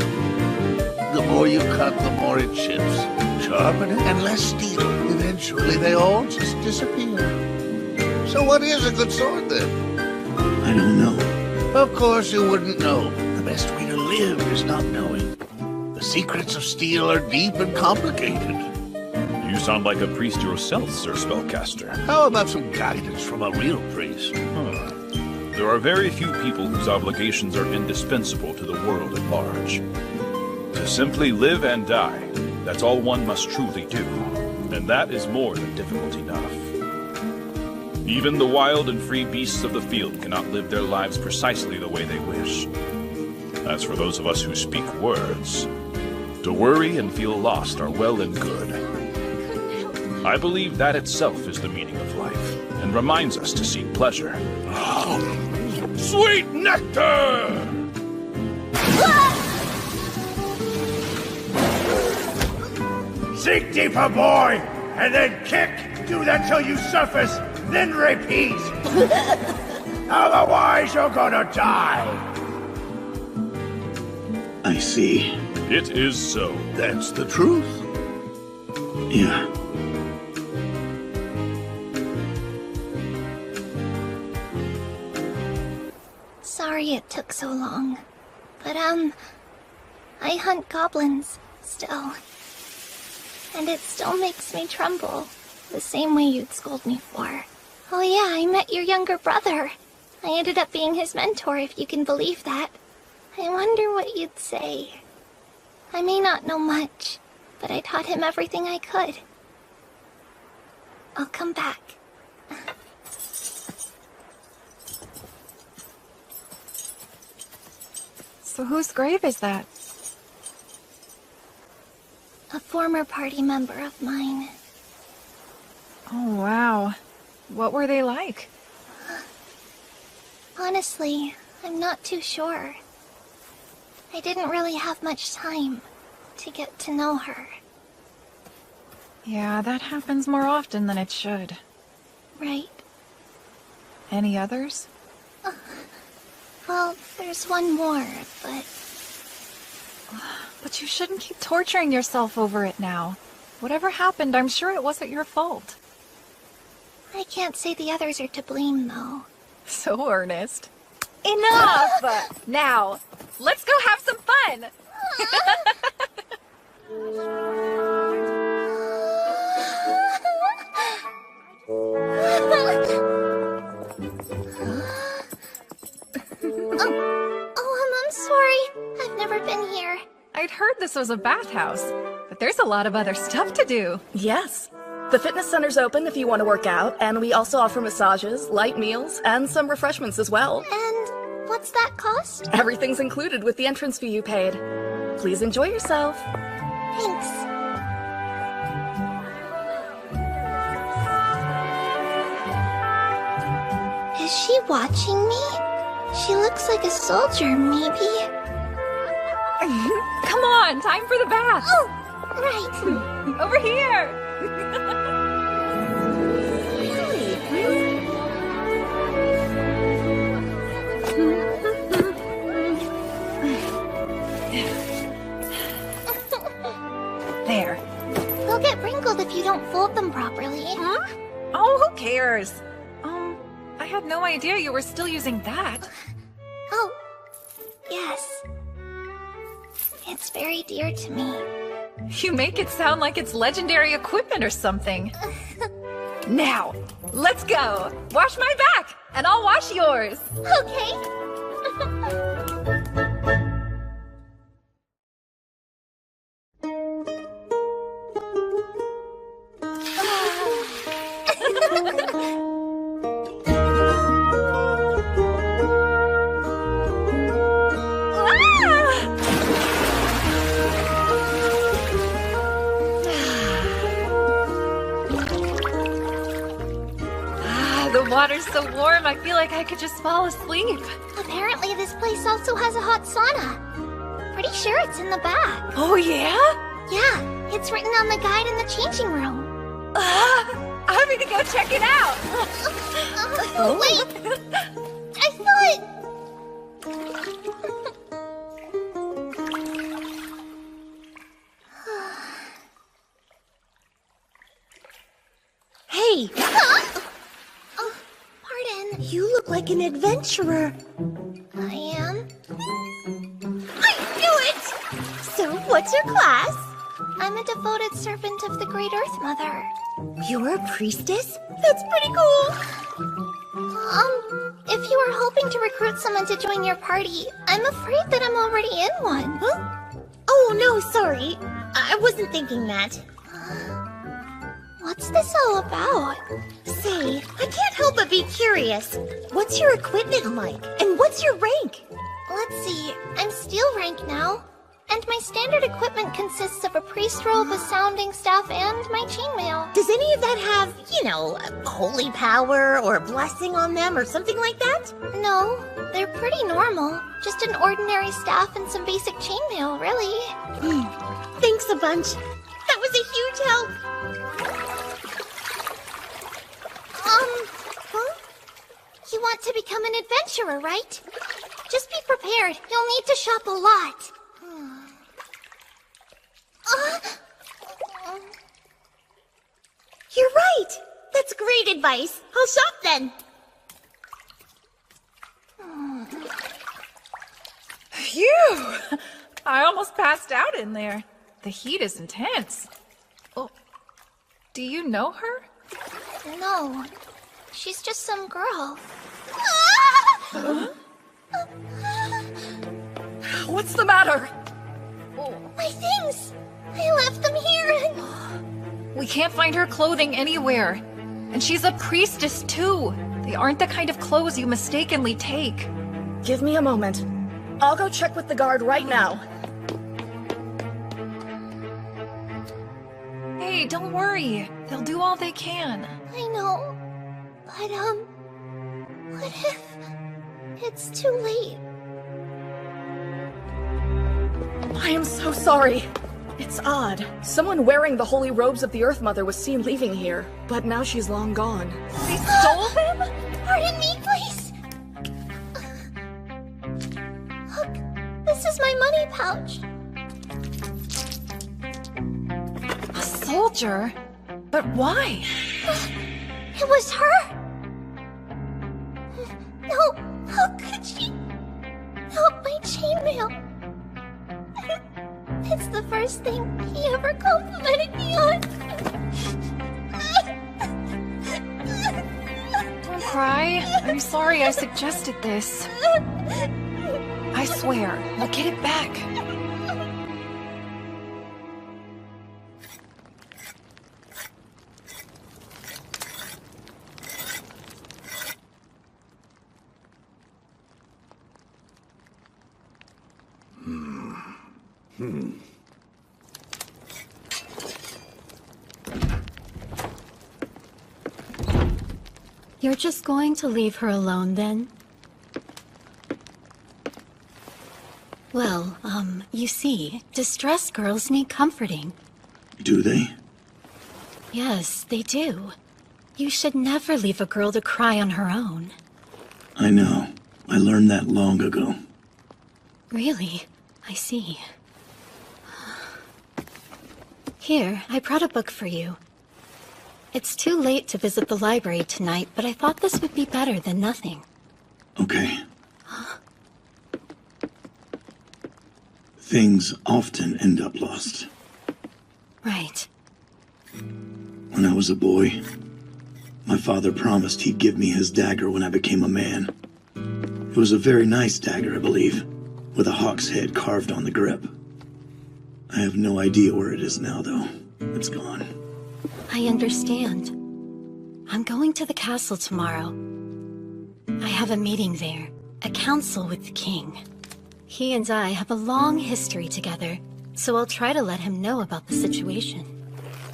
Speaker 6: The more you cut, the more it chips. Sharpen it, and less steel. Eventually, they all just disappear. So what is a good sword, then?
Speaker 10: I don't know.
Speaker 6: Of course you wouldn't know. The best way to live is not knowing. The secrets of steel are deep and complicated.
Speaker 9: You sound like a priest yourself, Sir Spellcaster.
Speaker 6: How about some guidance from a real priest?
Speaker 9: There are very few people whose obligations are indispensable to the world at large. To simply live and die, that's all one must truly do. And that is more than difficult enough. Even the wild and free beasts of the field cannot live their lives precisely the way they wish. As for those of us who speak words, to worry and feel lost are well and good. I believe that itself is the meaning of life, and reminds us to seek pleasure.
Speaker 2: Sweet nectar!
Speaker 3: Sink deeper, boy, and then kick. Do that till you surface, then repeat. Otherwise, you're gonna die.
Speaker 10: I see.
Speaker 9: It is so.
Speaker 6: That's the truth.
Speaker 10: Yeah.
Speaker 1: Sorry it took so long. But, I hunt goblins, still. And it still makes me tremble, the same way you'd scold me for. Oh yeah, I met your younger brother. I ended up being his mentor, if you can believe that. I wonder what you'd say. I may not know much, but I taught him everything I could. I'll come back.
Speaker 4: So whose grave is that?
Speaker 1: A former party member of mine.
Speaker 4: Oh, wow. What were they like?
Speaker 1: Honestly, I'm not too sure. I didn't really have much time to get to know her.
Speaker 4: Yeah, that happens more often than it should.
Speaker 1: Right.
Speaker 4: Any others?
Speaker 1: Well, there's one more, but...
Speaker 4: But you shouldn't keep torturing yourself over it now. Whatever happened, I'm sure it wasn't your fault.
Speaker 1: I can't say the others are to blame, though.
Speaker 4: So earnest. Enough! Now, let's go have some fun!
Speaker 1: I'm sorry. I've never been here.
Speaker 4: I'd heard this was a bathhouse, but there's a lot of other stuff to do.
Speaker 19: Yes. The fitness center's open if you want to work out, and we also offer massages, light meals, and some refreshments as well.
Speaker 1: And what's that cost?
Speaker 19: Everything's included with the entrance fee you paid. Please enjoy yourself.
Speaker 1: Thanks. Is she watching me? She looks like a soldier, maybe.
Speaker 4: Come on, time for the bath.
Speaker 1: Oh, right.
Speaker 4: Over here. There.
Speaker 1: They'll get wrinkled if you don't fold them properly.
Speaker 4: Huh? Oh, who cares? I had no idea you were still using that.
Speaker 1: Oh, yes. It's very dear to me.
Speaker 4: You make it sound like it's legendary equipment or something. Now, let's go. Wash my back, and I'll wash yours.
Speaker 1: Okay.
Speaker 4: The water's so warm, I feel like I could just fall asleep.
Speaker 1: Apparently this place also has a hot sauna. Pretty sure it's in the back.
Speaker 4: Oh, yeah?
Speaker 1: Yeah, it's written on the guide in the changing room.
Speaker 4: I'm gonna go check it out.
Speaker 1: Wait! I
Speaker 15: Hey!
Speaker 1: Oh, pardon.
Speaker 15: You look like an adventurer.
Speaker 1: I am?
Speaker 15: I knew it! So, what's your class?
Speaker 1: I'm a devoted servant of the Great Earth Mother.
Speaker 15: You're a priestess? That's pretty cool.
Speaker 1: If you were hoping to recruit someone to join your party, I'm afraid that I'm already in one.
Speaker 15: Huh? Oh, no, sorry. I wasn't thinking that.
Speaker 1: What's this all about?
Speaker 15: Say, I can't help but be curious. What's your equipment like? And what's your rank?
Speaker 1: Let's see, I'm steel rank now. And my standard equipment consists of a priest robe, a sounding staff, and my chainmail.
Speaker 15: Does any of that have, you know, holy power or blessing on them or something like that?
Speaker 1: No, they're pretty normal. Just an ordinary staff and some basic chainmail, really.
Speaker 15: Thanks a bunch. That was a huge help.
Speaker 1: You want to become an adventurer, right? Just be prepared. You'll need to shop a lot.
Speaker 15: You're right. That's great advice. I'll shop then.
Speaker 4: Phew! I almost passed out in there. The heat is intense. Oh, do you know her?
Speaker 1: No, she's just some girl.
Speaker 4: Huh? What's the matter?
Speaker 1: My things! I left them here.
Speaker 4: We can't find her clothing anywhere. And she's a priestess, too. They aren't the kind of clothes you mistakenly take.
Speaker 19: Give me a moment. I'll go check with the guard right now.
Speaker 7: okay, don't worry. They'll do all they can.
Speaker 1: I know. But, what if it's too late?
Speaker 19: I am so sorry. It's odd. Someone wearing the holy robes of the Earth Mother was seen leaving here, but now she's long gone.
Speaker 7: They stole them?
Speaker 1: Pardon me, please. Look, this is my money pouch.
Speaker 7: A soldier? But why?
Speaker 1: It was her. No, how could she? Not my chainmail. It's the first thing he ever complimented me on.
Speaker 7: Don't cry. I'm sorry I suggested this. I swear, I'll get it back.
Speaker 17: You're just going to leave her alone, then? Well, you see, distressed girls need comforting.
Speaker 10: Do they?
Speaker 17: Yes, they do. You should never leave a girl to cry on her own.
Speaker 10: I know. I learned that long ago.
Speaker 17: Really? I see. Here, I brought a book for you. It's too late to visit the library tonight, but I thought this would be better than nothing.
Speaker 10: Okay. Things often end up lost.
Speaker 17: Right.
Speaker 10: When I was a boy, my father promised he'd give me his dagger when I became a man. It was a very nice dagger, I believe, with a hawk's head carved on the grip. I have no idea where it is now, though. It's gone.
Speaker 17: I understand. I'm going to the castle tomorrow. I have a meeting there, a council with the king. He and I have a long history together, so I'll try to let him know about the situation.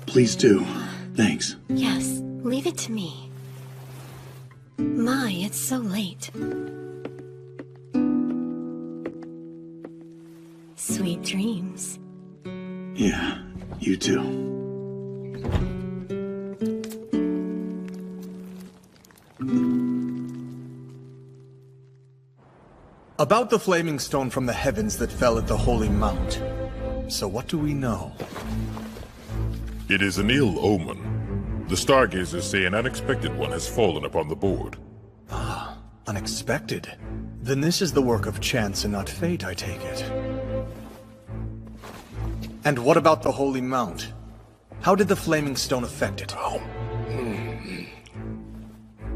Speaker 10: Please do. Thanks.
Speaker 17: Yes, leave it to me. My, it's so late. Sweet dreams.
Speaker 10: Yeah, you too.
Speaker 14: About the flaming stone from the heavens that fell at the Holy Mount. So what do we know?
Speaker 20: It is an ill omen. The stargazers say an unexpected one has fallen upon the board.
Speaker 14: Ah, unexpected. Then this is the work of chance and not fate, I take it. And what about the Holy Mount? How did the flaming stone affect it?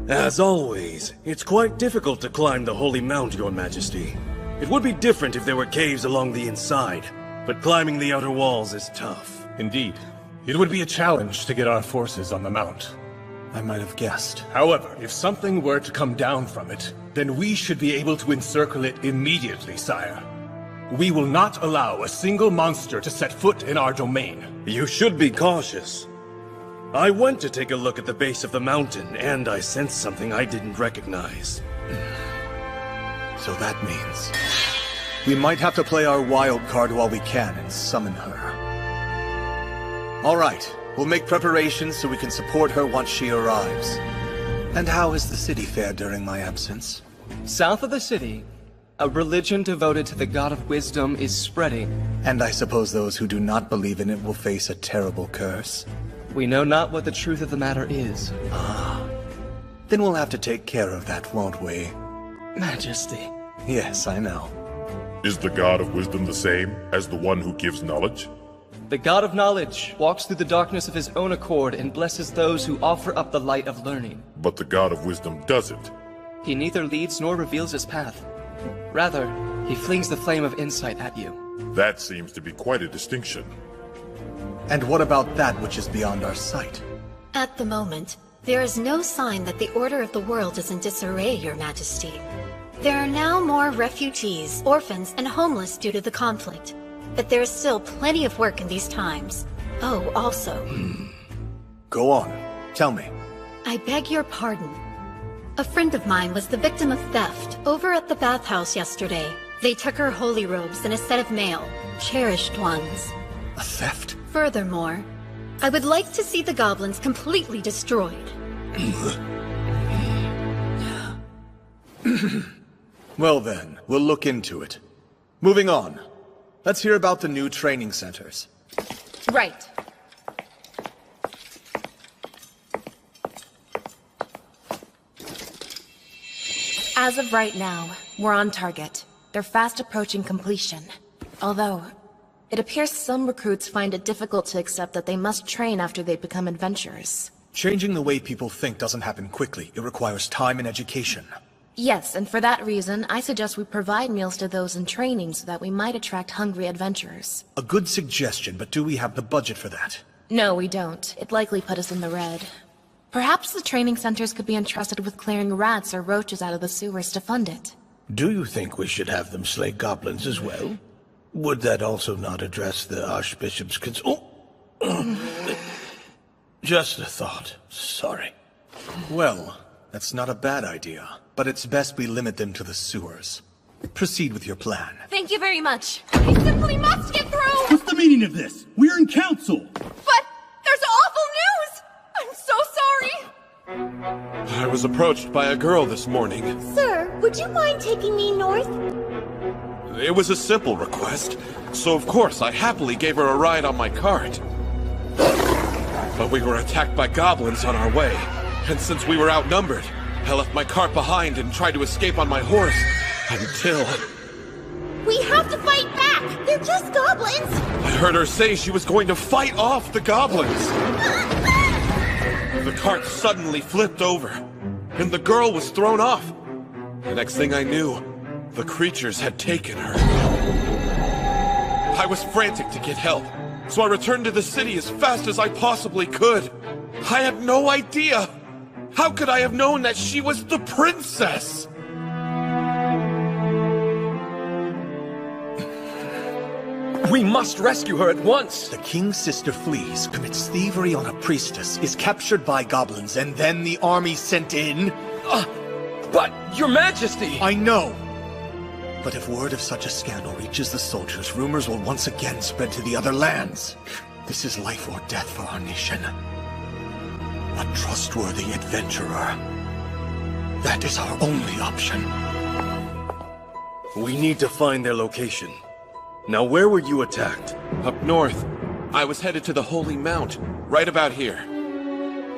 Speaker 21: As always, it's quite difficult to climb the Holy Mount, Your Majesty. It would be different if there were caves along the inside, but climbing the outer walls is tough.
Speaker 24: Indeed. It would be a challenge to get our forces on the Mount.
Speaker 14: I might have guessed.
Speaker 24: However, if something were to come down from it, then we should be able to encircle it immediately, sire. We will not allow a single monster to set foot in our domain.
Speaker 21: You should be cautious. I went to take a look at the base of the mountain, and I sensed something I didn't recognize.
Speaker 14: So that means we might have to play our wild card while we can and summon her. All right, we'll make preparations so we can support her once she arrives. And how has the city fared during my absence?
Speaker 25: South of the city, a religion devoted to the god of wisdom is spreading.
Speaker 14: And I suppose those who do not believe in it will face a terrible curse.
Speaker 25: We know not what the truth of the matter is.
Speaker 14: Ah. Then we'll have to take care of that, won't we?
Speaker 25: Majesty.
Speaker 14: Yes, I know.
Speaker 20: Is the God of Wisdom the same as the one who gives knowledge?
Speaker 25: The god of knowledge walks through the darkness of his own accord and blesses those who offer up the light of learning.
Speaker 20: But the God of Wisdom doesn't.
Speaker 25: He neither leads nor reveals his path. Rather, he flings the flame of insight at you.
Speaker 20: That seems to be quite a distinction.
Speaker 14: And what about that which is beyond our sight?
Speaker 17: At the moment, there is no sign that the order of the world is in disarray, Your Majesty. There are now more refugees, orphans, and homeless due to the conflict. But there is still plenty of work in these times. Oh, also,
Speaker 14: Go on. Tell me.
Speaker 17: I beg your pardon. A friend of mine was the victim of theft over at the bathhouse yesterday. They took her holy robes and a set of mail, cherished ones.
Speaker 14: A theft?
Speaker 17: Furthermore, I would like to see the goblins completely destroyed.
Speaker 14: Well then, we'll look into it. Moving on. Let's hear about the new training centers.
Speaker 8: Right. As of right now, we're on target. They're fast approaching completion. Although, it appears some recruits find it difficult to accept that they must train after they become adventurers.
Speaker 14: Changing the way people think doesn't happen quickly. It requires time and education.
Speaker 8: Yes, and for that reason, I suggest we provide meals to those in training so that we might attract hungry adventurers.
Speaker 14: A good suggestion, but do we have the budget for that?
Speaker 8: No, we don't. It'd likely put us in the red. Perhaps the training centers could be entrusted with clearing rats or roaches out of the sewers to fund it.
Speaker 2: Do you think we should have them slay goblins as well? Would that also not address the Archbishop's Just a thought. Sorry.
Speaker 14: Well, that's not a bad idea, but it's best we limit them to the sewers. Proceed with your plan.
Speaker 8: Thank you very much. I simply must get through!
Speaker 5: What's the meaning of this? We're in council!
Speaker 8: But there's awful news! I'm so sorry!
Speaker 11: I was approached by a girl this morning.
Speaker 15: Sir, would you mind taking me north?
Speaker 11: It was a simple request, so of course I happily gave her a ride on my cart. But we were attacked by goblins on our way, and since we were outnumbered, I left my cart behind and tried to escape on my horse, until...
Speaker 15: We have to fight back! They're just goblins!
Speaker 11: I heard her say she was going to fight off the goblins! The cart suddenly flipped over, and the girl was thrown off. The next thing I knew, the creatures had taken her. I was frantic to get help, so I returned to the city as fast as I possibly could. I had no idea! How could I have known that she was the princess?
Speaker 24: We must rescue her at once!
Speaker 14: The king's sister flees, commits thievery on a priestess, is captured by goblins, and then the army sent in?
Speaker 24: But, your majesty!
Speaker 14: I know! But if word of such a scandal reaches the soldiers, rumors will once again spread to the other lands. This is life or death for our nation. A trustworthy adventurer. That is our only option.
Speaker 21: We need to find their location. Now, where were you attacked?
Speaker 11: Up north. I was headed to the Holy Mount, right about here.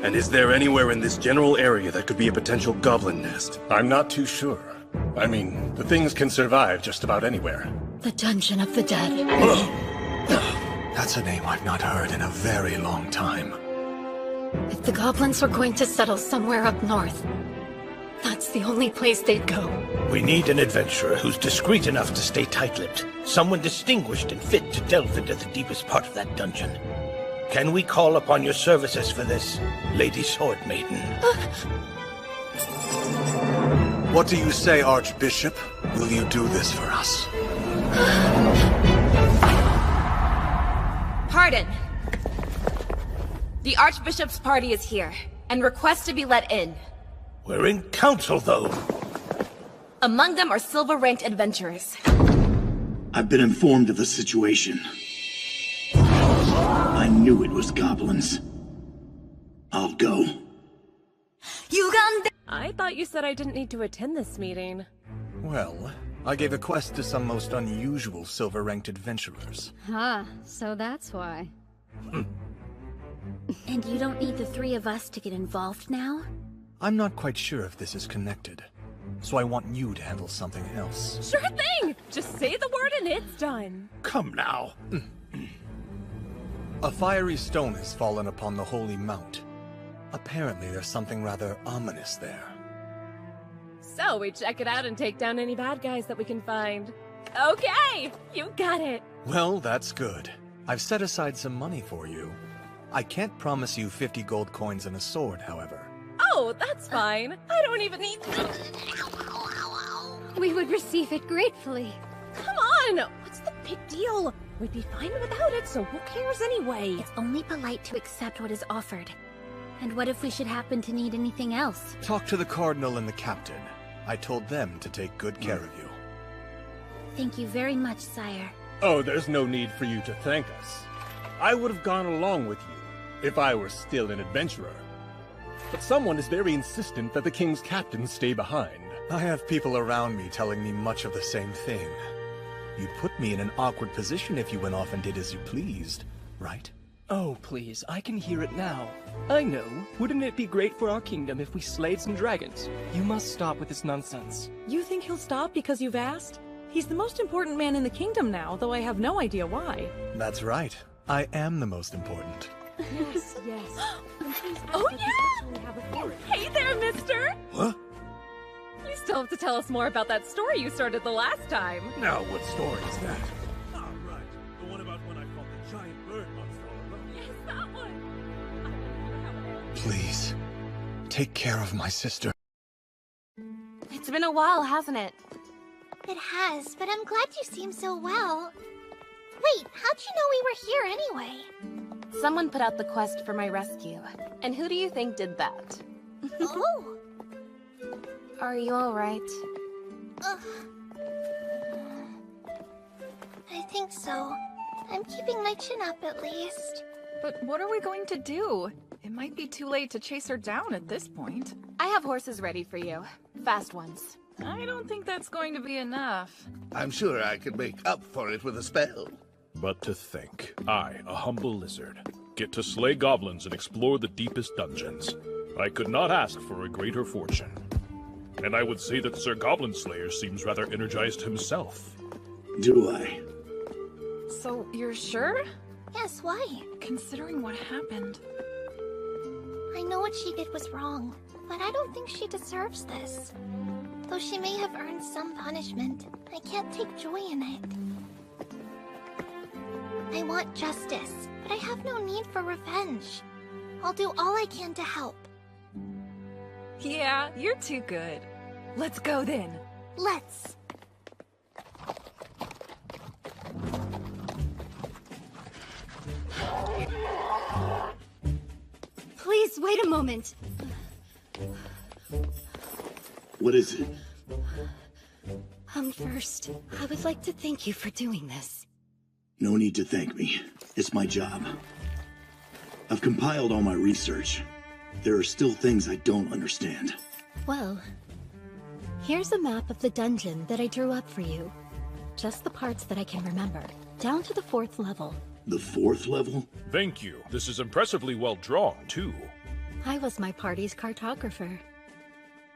Speaker 21: And is there anywhere in this general area that could be a potential goblin nest?
Speaker 24: I'm not too sure. I mean, the things can survive just about anywhere.
Speaker 17: The Dungeon of the Dead.
Speaker 14: That's a name I've not heard in a very long time.
Speaker 17: If the goblins were going to settle somewhere up north, that's the only place they'd go.
Speaker 2: We need an adventurer who's discreet enough to stay tight-lipped. Someone distinguished and fit to delve into the deepest part of that dungeon. Can we call upon your services for this, Lady Sword Maiden?
Speaker 14: What do you say, Archbishop? Will you do this for us?
Speaker 8: Pardon. The Archbishop's party is here, and requests to be let in.
Speaker 2: We're in council, though.
Speaker 8: Among them are silver-ranked adventurers.
Speaker 10: I've been informed of the situation. I knew it was goblins. I'll go.
Speaker 12: I thought you said I didn't need to attend this meeting.
Speaker 14: Well, I gave a quest to some most unusual silver-ranked adventurers.
Speaker 16: Ah, so that's why.
Speaker 1: And you don't need the three of us to get involved now?
Speaker 14: I'm not quite sure if this is connected, so I want you to handle something else.
Speaker 12: Sure thing! Just say the word and it's done.
Speaker 2: Come now.
Speaker 14: A fiery stone has fallen upon the Holy Mount. Apparently there's something rather ominous there.
Speaker 12: So we check it out and take down any bad guys that we can find. Okay! You got it!
Speaker 14: Well, that's good. I've set aside some money for you. I can't promise you 50 gold coins and a sword, however.
Speaker 12: Oh, that's fine. I don't even need...
Speaker 16: We would receive it gratefully.
Speaker 12: Come on! What's the big deal?
Speaker 7: We'd be fine without it, so who cares anyway?
Speaker 1: It's only polite to accept what is offered. And what if we should happen to need anything else?
Speaker 14: Talk to the Cardinal and the Captain. I told them to take good care of you.
Speaker 1: Thank you very much, sire.
Speaker 24: Oh, there's no need for you to thank us. I would have gone along with you if I were still an adventurer. But someone is very insistent that the King's captain stay behind.
Speaker 14: I have people around me telling me much of the same thing. You'd put me in an awkward position if you went off and did as you pleased, right?
Speaker 25: Oh, please, I can hear it now. I know. Wouldn't it be great for our kingdom if we slayed some dragons? You must stop with this nonsense.
Speaker 7: You think he'll stop because you've asked? He's the most important man in the kingdom now, though I have no idea why.
Speaker 14: That's right. I am the most important.
Speaker 7: Yes, yes.
Speaker 12: Oh, yeah! Hey there, mister!
Speaker 6: What?
Speaker 12: You still have to tell us more about that story you started the last time.
Speaker 6: Now, what story is that?
Speaker 21: Ah, right. The one about when I fought the giant bird monster all alone.
Speaker 12: Yes, that one!
Speaker 14: Please, take care of my sister.
Speaker 8: It's been a while, hasn't it?
Speaker 1: It has, but I'm glad you seem so well. Wait, how'd you know we were here anyway?
Speaker 8: Someone put out the quest for my rescue. And who do you think did that?
Speaker 1: Oh!
Speaker 8: Are you alright?
Speaker 1: I think so. I'm keeping my chin up at least.
Speaker 4: But what are we going to do? It might be too late to chase her down at this point.
Speaker 8: I have horses ready for you. Fast ones.
Speaker 4: I don't think that's going to be enough.
Speaker 6: I'm sure I could make up for it with a spell.
Speaker 9: But to think, I, a humble lizard, get to slay goblins and explore the deepest dungeons. I could not ask for a greater fortune. And I would say that Sir Goblin Slayer seems rather energized himself.
Speaker 10: Do I?
Speaker 4: So, you're sure?
Speaker 1: Yes, why?
Speaker 4: Considering what happened.
Speaker 1: I know what she did was wrong, but I don't think she deserves this. Though she may have earned some punishment, I can't take joy in it. I want justice, but I have no need for revenge. I'll do all I can to help.
Speaker 4: Yeah, you're too good. Let's go then.
Speaker 1: Let's.
Speaker 16: Please, wait a moment.
Speaker 10: What is it?
Speaker 17: First, I would like to thank you for doing this.
Speaker 10: No need to thank me. It's my job. I've compiled all my research. There are still things I don't understand.
Speaker 17: Well, here's a map of the dungeon that I drew up for you. Just the parts that I can remember, down to the 4th level.
Speaker 10: The 4th level?
Speaker 9: Thank you. This is impressively well drawn, too.
Speaker 17: I was my party's cartographer.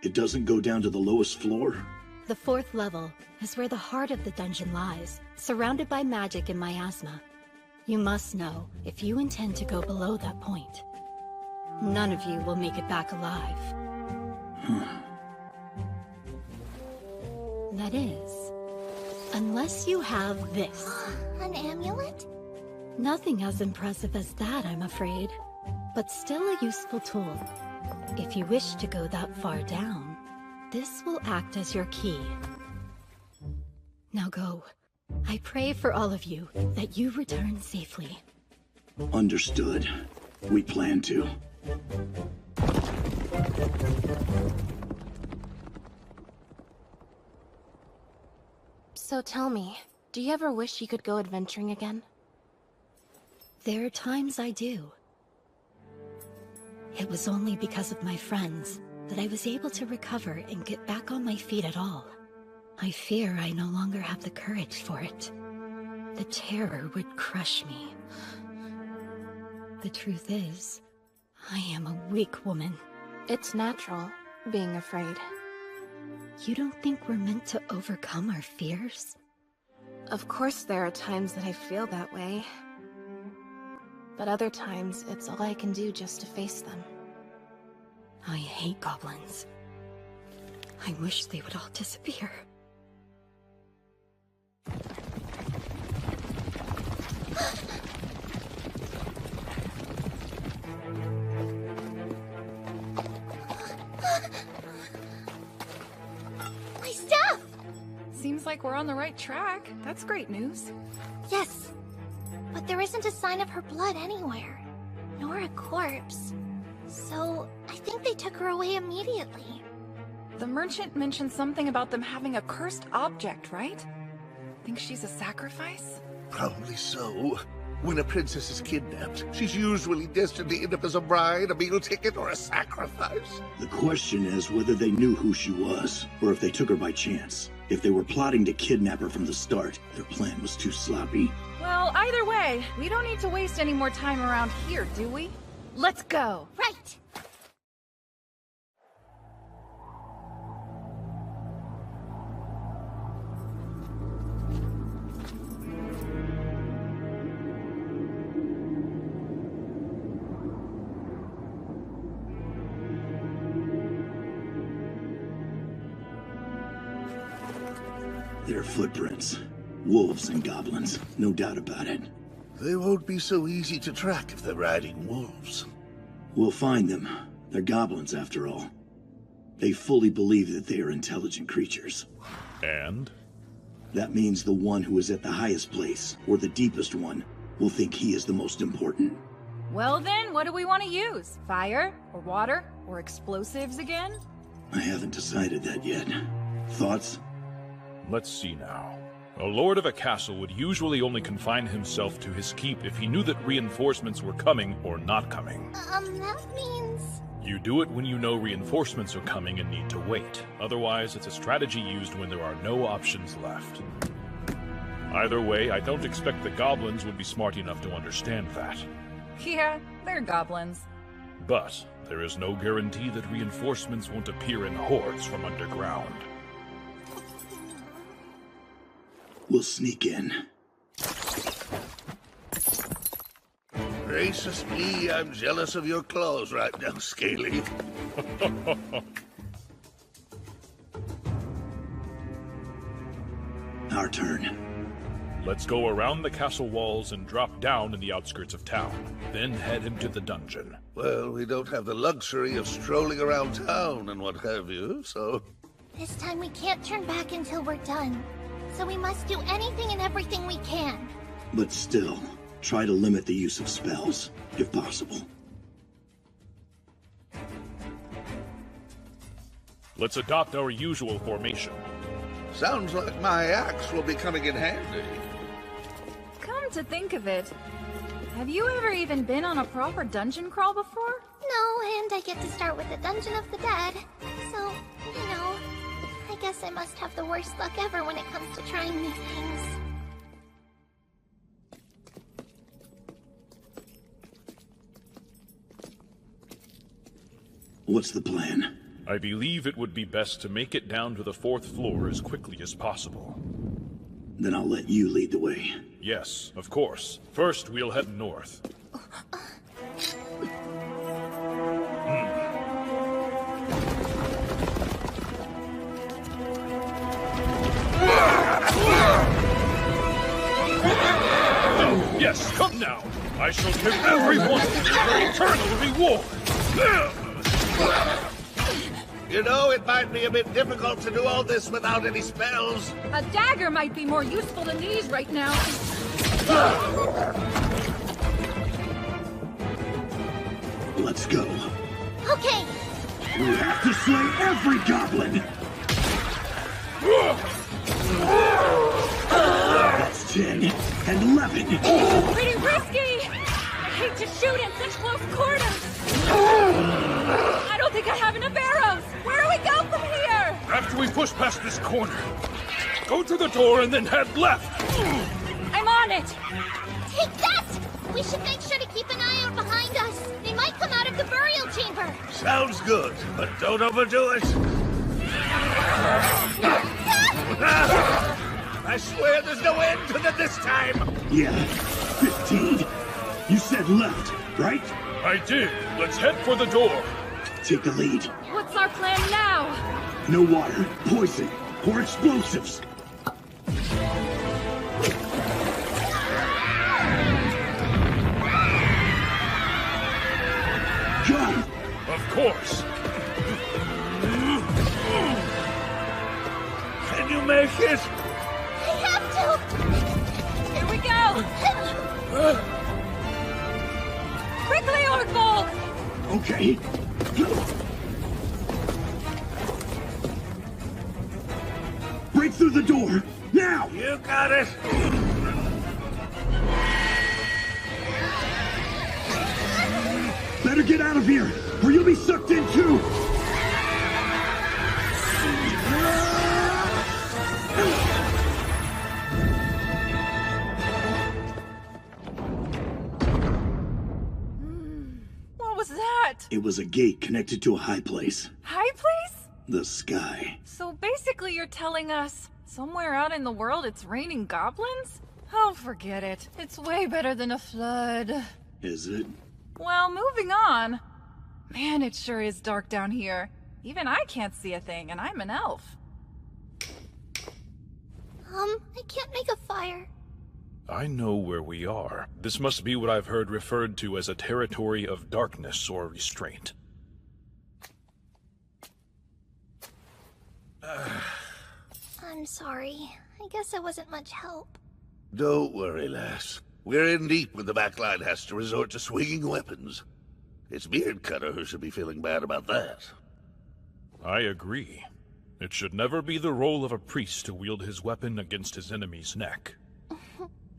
Speaker 10: It doesn't go down to the lowest floor?
Speaker 17: The 4th level is where the heart of the dungeon lies, surrounded by magic and miasma. You must know, if you intend to go below that point, none of you will make it back alive. That is, unless you have this.
Speaker 1: An amulet?
Speaker 17: Nothing as impressive as that, I'm afraid, but still a useful tool. If you wish to go that far down, this will act as your key. Now go. I pray for all of you that you return safely.
Speaker 10: Understood. We plan to.
Speaker 8: So tell me, do you ever wish you could go adventuring again?
Speaker 17: There are times I do. It was only because of my friends that I was able to recover and get back on my feet at all. I fear I no longer have the courage for it. The terror would crush me. The truth is, I am a weak woman.
Speaker 8: It's natural, being afraid.
Speaker 17: You don't think we're meant to overcome our fears?
Speaker 8: Of course there are times that I feel that way. But other times, it's all I can do just to face them.
Speaker 17: I hate goblins. I wish they would all disappear.
Speaker 1: My staff!
Speaker 4: Seems like we're on the right track. That's great news.
Speaker 1: Yes, but there isn't a sign of her blood anywhere. Nor a corpse. So, I think they took her away immediately.
Speaker 4: The merchant mentioned something about them having a cursed object, right? Think she's a sacrifice?
Speaker 6: Probably so. When a princess is kidnapped, she's usually destined to end up as a bride, a meal ticket, or a sacrifice.
Speaker 10: The question is whether they knew who she was, or if they took her by chance. If they were plotting to kidnap her from the start, their plan was too sloppy.
Speaker 4: Well, either way, we don't need to waste any more time around here, do we? Let's go!
Speaker 1: Right!
Speaker 10: Their footprints. Wolves and goblins, no doubt about it.
Speaker 6: They won't be so easy to track if they're riding wolves.
Speaker 10: We'll find them. They're goblins, after all. They fully believe that they are intelligent creatures.
Speaker 20: And?
Speaker 10: That means the one who is at the highest place, or the deepest one, will think he is the most important.
Speaker 4: Well then, what do we want to use? Fire? Or water? Or explosives again?
Speaker 10: I haven't decided that yet. Thoughts?
Speaker 9: Let's see now. A lord of a castle would usually only confine himself to his keep if he knew that reinforcements were coming or not coming.
Speaker 1: That means...
Speaker 9: You do it when you know reinforcements are coming and need to wait. Otherwise, it's a strategy used when there are no options left. Either way, I don't expect the goblins would be smart enough to understand that.
Speaker 4: Yeah, they're goblins.
Speaker 9: But there is no guarantee that reinforcements won't appear in hordes from underground.
Speaker 10: We'll sneak in.
Speaker 6: Gracious me, I'm jealous of your claws right now, Scaly.
Speaker 10: Our turn.
Speaker 9: Let's go around the castle walls and drop down in the outskirts of town. Then head into the dungeon.
Speaker 6: Well, we don't have the luxury of strolling around town and what have you, so...
Speaker 1: This time we can't turn back until we're done. So we must do anything and everything we can.
Speaker 10: But still, try to limit the use of spells, if possible.
Speaker 9: Let's adopt our usual formation.
Speaker 6: Sounds like my axe will be coming in handy.
Speaker 4: Come to think of it, have you ever even been on a proper dungeon crawl before?
Speaker 1: No, and I get to start with the Dungeon of the Dead. So, you know, I guess I must have the worst luck ever when it comes to trying new things.
Speaker 10: What's the plan?
Speaker 9: I believe it would be best to make it down to the 4th floor as quickly as possible.
Speaker 10: Then I'll let you lead the way.
Speaker 9: Yes, of course. First, we'll head north. Yes, come now! I shall give every one of you their eternal reward!
Speaker 6: You know, it might be a bit difficult to do all this without any spells.
Speaker 4: A dagger might be more useful than these right now.
Speaker 10: Let's go.
Speaker 1: Okay.
Speaker 10: We have to slay every goblin! That's 10 and 11.
Speaker 4: Pretty risky! I hate to shoot in such close quarters! I don't think I have enough arrows! Where do we go from here?
Speaker 9: After we push past this corner, go to the door and then head left!
Speaker 4: I'm on it!
Speaker 1: Take that! We should make sure to keep an eye out behind us. They might come out of the burial chamber.
Speaker 6: Sounds good, but don't overdo it. I swear there's no end to them this time!
Speaker 10: Yeah, 15. You said left, right?
Speaker 9: I did. Let's head for the door.
Speaker 10: Take the lead.
Speaker 4: What's our plan now?
Speaker 10: No water, poison, or explosives. Go!
Speaker 9: Of course.
Speaker 6: Can you make it?
Speaker 1: I have to!
Speaker 4: Here we go!
Speaker 7: Quickly, Orkvold!
Speaker 10: Okay. Break through the door! Now!
Speaker 6: You got it!
Speaker 10: Better get out of here, or you'll be sucked in too!
Speaker 7: What was that?
Speaker 10: It was a gate connected to a high place.
Speaker 7: High place?
Speaker 10: The sky.
Speaker 7: So basically you're telling us somewhere out in the world it's raining goblins? Oh, forget it. It's way better than a flood.
Speaker 10: Is it?
Speaker 7: Well, moving on. Man, it sure is dark down here. Even I can't see a thing, and I'm an elf.
Speaker 1: I can't make a fire.
Speaker 9: I know where we are. This must be what I've heard referred to as a territory of darkness or restraint.
Speaker 1: I'm sorry. I guess I wasn't much help.
Speaker 6: Don't worry, lass. We're in deep when the backline has to resort to swinging weapons. It's Beard Cutter who should be feeling bad about that.
Speaker 9: I agree. It should never be the role of a priest to wield his weapon against his enemy's neck.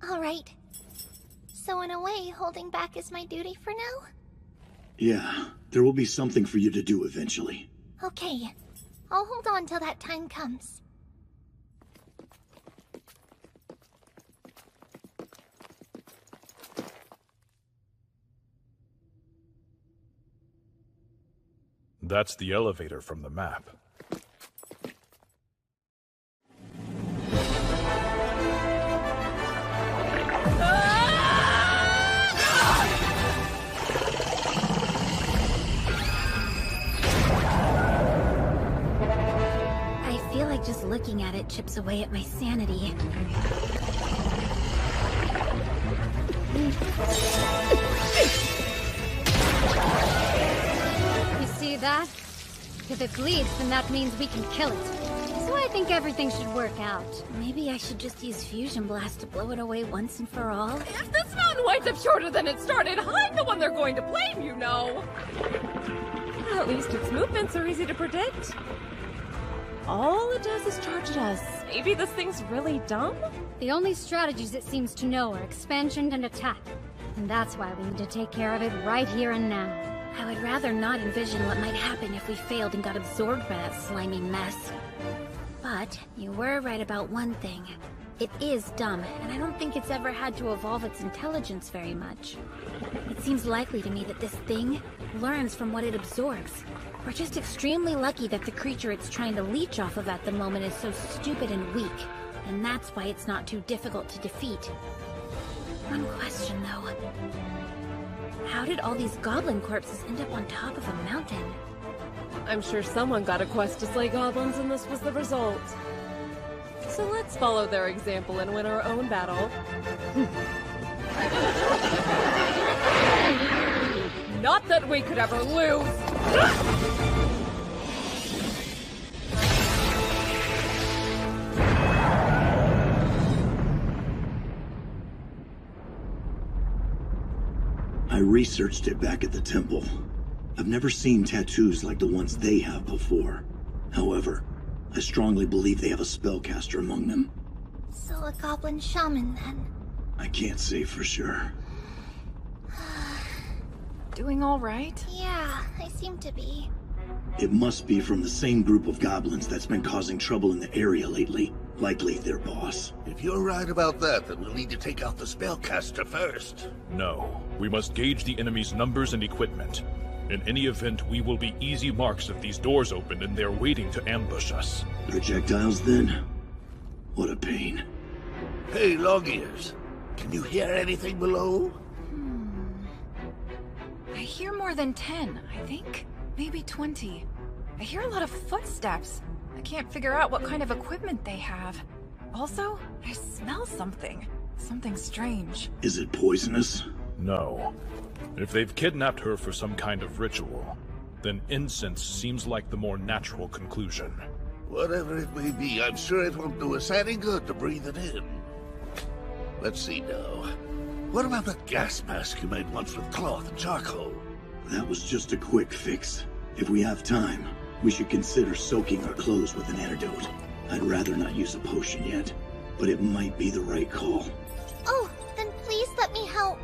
Speaker 1: All right. So in a way, holding back is my duty for now?
Speaker 10: Yeah, there will be something for you to do eventually.
Speaker 1: Okay. I'll hold on till that time comes.
Speaker 9: That's the elevator from the map.
Speaker 1: I feel like just looking at it chips away at my sanity.
Speaker 16: You see that? If it bleeds, then that means we can kill it. So I think everything should work out.
Speaker 1: Maybe I should just use Fusion Blast to blow it away once and for all.
Speaker 12: If this mountain winds up shorter than it started, I'm the one they're going to blame, you know! At least its movements are easy to predict. All it does is charge at us. Maybe this thing's really dumb?
Speaker 16: The only strategies it seems to know are expansion and attack. And that's why we need to take care of it right here and now.
Speaker 1: I would rather not envision what might happen if we failed and got absorbed by that slimy mess. But you were right about one thing. It is dumb, and I don't think it's ever had to evolve its intelligence very much. It seems likely to me that this thing learns from what it absorbs. We're just extremely lucky that the creature it's trying to leech off of at the moment is so stupid and weak, and that's why it's not too difficult to defeat. One question, though. How did all these goblin corpses end up on top of a mountain?
Speaker 12: I'm sure someone got a quest to slay goblins and this was the result. So let's follow their example and win our own battle. Not that we could ever lose!
Speaker 10: I researched it back at the temple. I've never seen tattoos like the ones they have before. However, I strongly believe they have a spellcaster among them.
Speaker 1: So a goblin shaman, then?
Speaker 10: I can't say for sure.
Speaker 7: Doing all right?
Speaker 1: Yeah, I seem to be.
Speaker 10: It must be from the same group of goblins that's been causing trouble in the area lately. Likely their boss.
Speaker 6: If you're right about that, then we'll need to take out the spellcaster first.
Speaker 9: No, we must gauge the enemy's numbers and equipment. In any event, we will be easy marks if these doors open and they're waiting to ambush us.
Speaker 10: Projectiles then? What a pain.
Speaker 6: Hey, Long-Ears. Can you hear anything below?
Speaker 7: I hear more than 10, I think. Maybe 20. I hear a lot of footsteps. I can't figure out what kind of equipment they have. Also, I smell something. Something strange.
Speaker 10: Is it poisonous?
Speaker 9: No. If they've kidnapped her for some kind of ritual, then incense seems like the more natural conclusion.
Speaker 6: Whatever it may be, I'm sure it won't do us any good to breathe it in. Let's see now. What about that gas mask you made once with cloth and charcoal?
Speaker 10: That was just a quick fix. If we have time, we should consider soaking our clothes with an antidote. I'd rather not use a potion yet, but it might be the right call.
Speaker 1: Oh, then please let me help.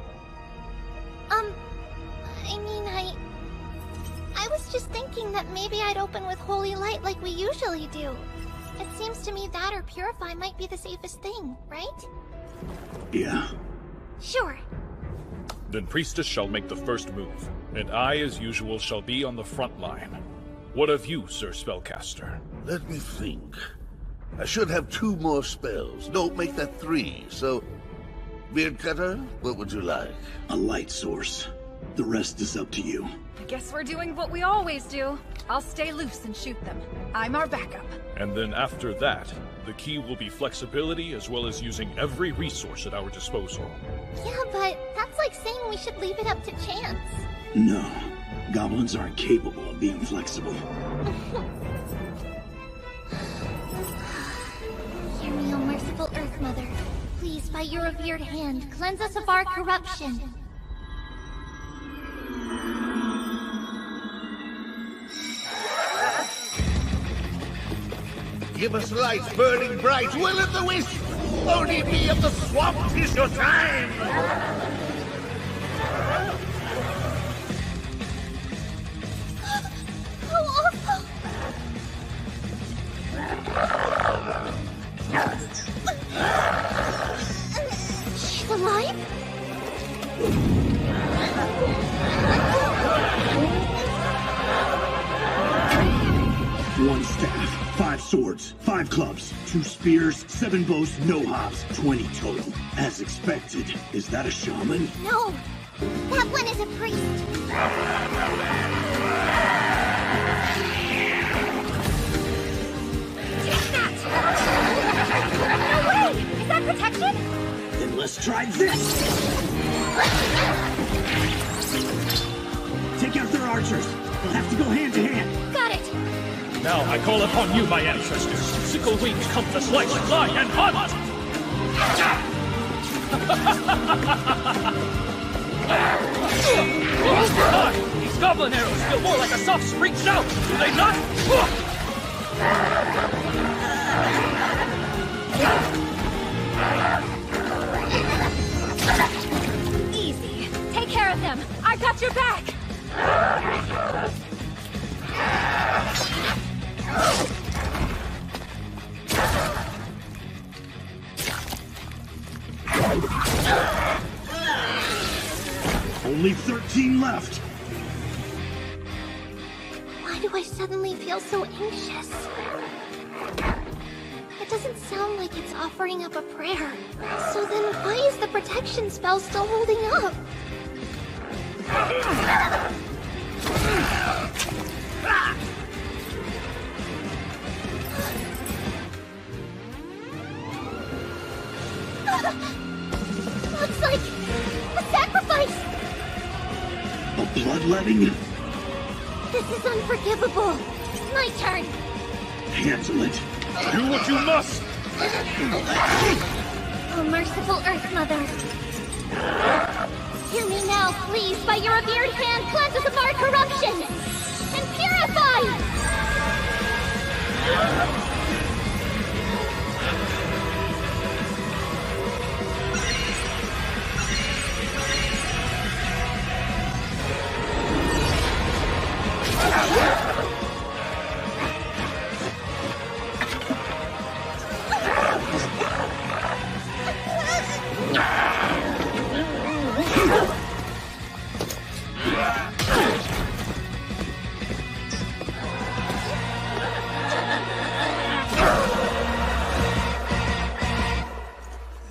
Speaker 1: I was just thinking that maybe I'd open with holy light like we usually do. It seems to me that or purify might be the safest thing, right?
Speaker 10: Yeah.
Speaker 1: Sure.
Speaker 9: Then Priestess shall make the first move, and I, as usual, shall be on the front line. What of you, Sir Spellcaster?
Speaker 6: Let me think. I should have 2 more spells. No, make that 3, so... Beard Cutter, what would you like?
Speaker 10: A light source. The rest is up to you.
Speaker 4: I guess we're doing what we always do. I'll stay loose and shoot them. I'm our backup.
Speaker 9: And then after that, the key will be flexibility as well as using every resource at our disposal.
Speaker 1: Yeah, but that's like saying we should leave it up to chance.
Speaker 10: No. Goblins aren't capable of being flexible.
Speaker 1: Hear me, O merciful Earth Mother. Please, by your revered hand, cleanse us of our corruption.
Speaker 6: Give us lights burning bright, will-o'-the-wisp! Only me of the swamp, 'tis your time!
Speaker 1: How awful! She's alive?
Speaker 10: One staff, 5 swords, 5 clubs, 2 spears, 7 bows, no hops, 20 total. As expected. Is that a shaman?
Speaker 1: No! That one is a priest! Take that! No way! Is that protection?
Speaker 10: Then let's try this! Take out their archers. They'll have to go hand to hand.
Speaker 1: Got it!
Speaker 9: Now I call upon you, my ancestors. Sickle wings come to slice, fly, and hunt! These goblin arrows feel more like a soft spring shout, do they not?
Speaker 4: Easy. Take care of them. I got your back.
Speaker 10: Only 13 left.
Speaker 1: Why do I suddenly feel so anxious? It doesn't sound like it's offering up a prayer. So then why is the protection spell still holding up? Looks like a sacrifice!
Speaker 10: A bloodletting?
Speaker 1: This is unforgivable. My turn.
Speaker 10: Handle it.
Speaker 9: Do what you must!
Speaker 1: Oh, merciful Earth Mother. Hear me now, please. By your revered hand, cleanse us of our corruption and purify!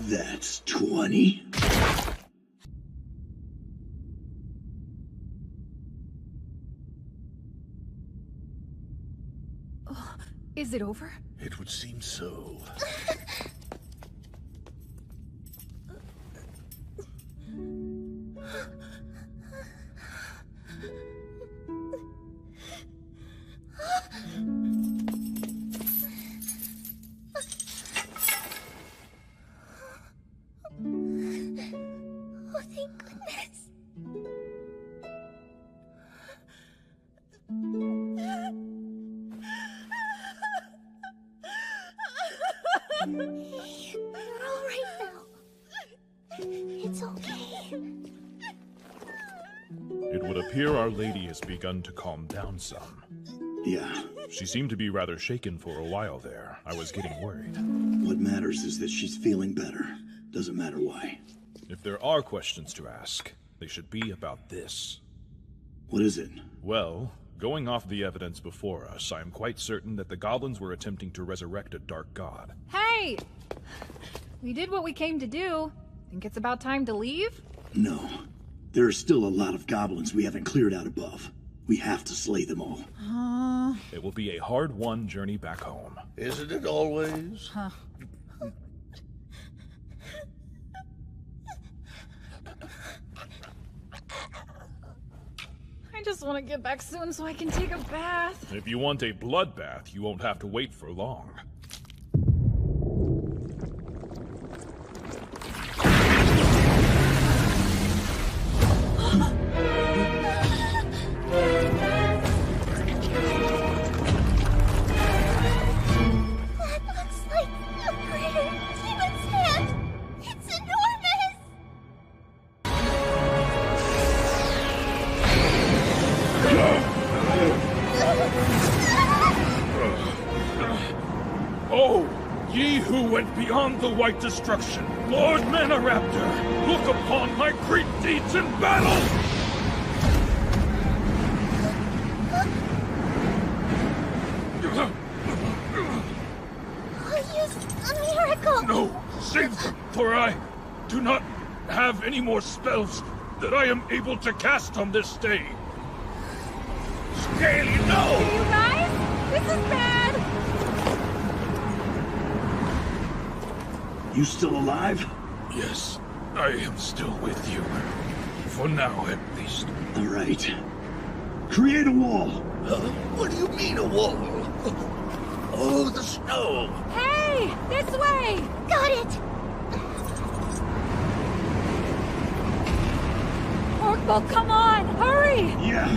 Speaker 10: That's 20.
Speaker 4: Is it over?
Speaker 6: It would seem so.
Speaker 9: It would appear Our Lady has begun to calm down some.
Speaker 10: Yeah.
Speaker 9: She seemed to be rather shaken for a while there. I was getting worried.
Speaker 10: What matters is that she's feeling better. Doesn't matter why.
Speaker 9: If there are questions to ask, they should be about this.
Speaker 10: What is it?
Speaker 9: Well, going off the evidence before us, I am quite certain that the goblins were attempting to resurrect a dark god.
Speaker 4: Hey! We did what we came to do. Think it's about time to leave?
Speaker 10: No. There are still a lot of goblins we haven't cleared out above. We have to slay them all.
Speaker 9: It will be a hard-won journey back home.
Speaker 6: Isn't it always?
Speaker 4: Huh. I just want to get back soon so I can take a bath.
Speaker 9: If you want a bloodbath, you won't have to wait for long.
Speaker 1: That looks like a greater demon's hand! It's enormous!
Speaker 9: Oh, ye who went beyond the white destruction, Lord Manaraptor, look upon my great deeds in battle!
Speaker 1: I'll use a miracle!
Speaker 9: No, save them, for I do not have any more spells that I am able to cast on this day. Scaly, no!
Speaker 4: You guys? This is bad!
Speaker 10: You still alive?
Speaker 9: Yes, I am still with you. For now, at least.
Speaker 10: All right. Create a wall!
Speaker 6: Huh? What do you mean a wall? Oh, the snow!
Speaker 4: Hey! This way!
Speaker 1: Got it!
Speaker 4: Orkball, come on! Hurry!
Speaker 10: Yeah.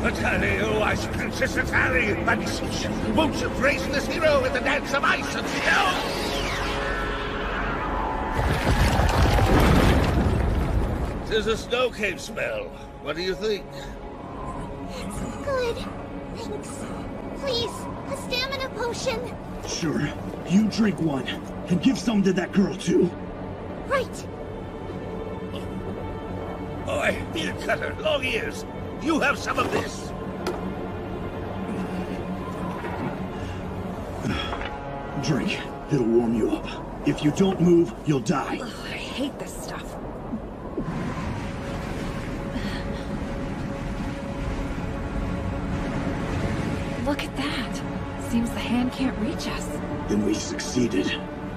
Speaker 6: Atali, oh ice princess Atali! I beseech you, won't you praise this hero with the dance of ice and snow? Tis a snow cave smell. What do you think?
Speaker 1: It's good. Thanks. Please, a stamina potion.
Speaker 10: Sure. You drink one, and give some to that girl, too.
Speaker 1: Right.
Speaker 6: Oi, beard cutter, long ears. You have some of this.
Speaker 10: Drink. It'll warm you up. If you don't move, you'll die.
Speaker 7: Ugh, I hate this stuff. Look at that. Seems the hand can't reach us.
Speaker 10: Then we succeeded.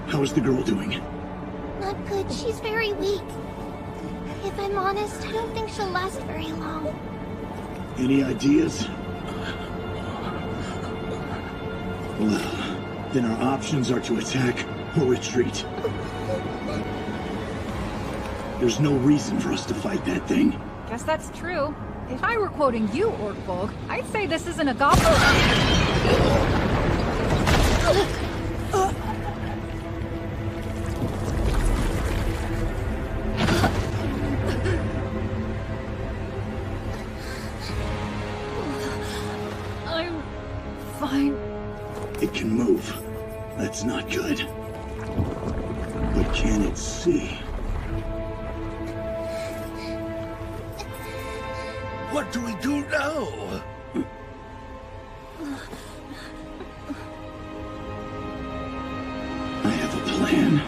Speaker 10: How is the girl doing?
Speaker 1: Not good. She's very weak. If I'm honest, I don't think she'll last very long.
Speaker 10: Any ideas? Well, then our options are to attack or retreat. There's no reason for us to fight that thing.
Speaker 4: Guess that's true. If I were quoting you, Orkbolg, I'd say this isn't a goblin. I'm fine.
Speaker 10: It can move. That's not good. But can it see?
Speaker 6: What do we do now?
Speaker 10: I have a plan.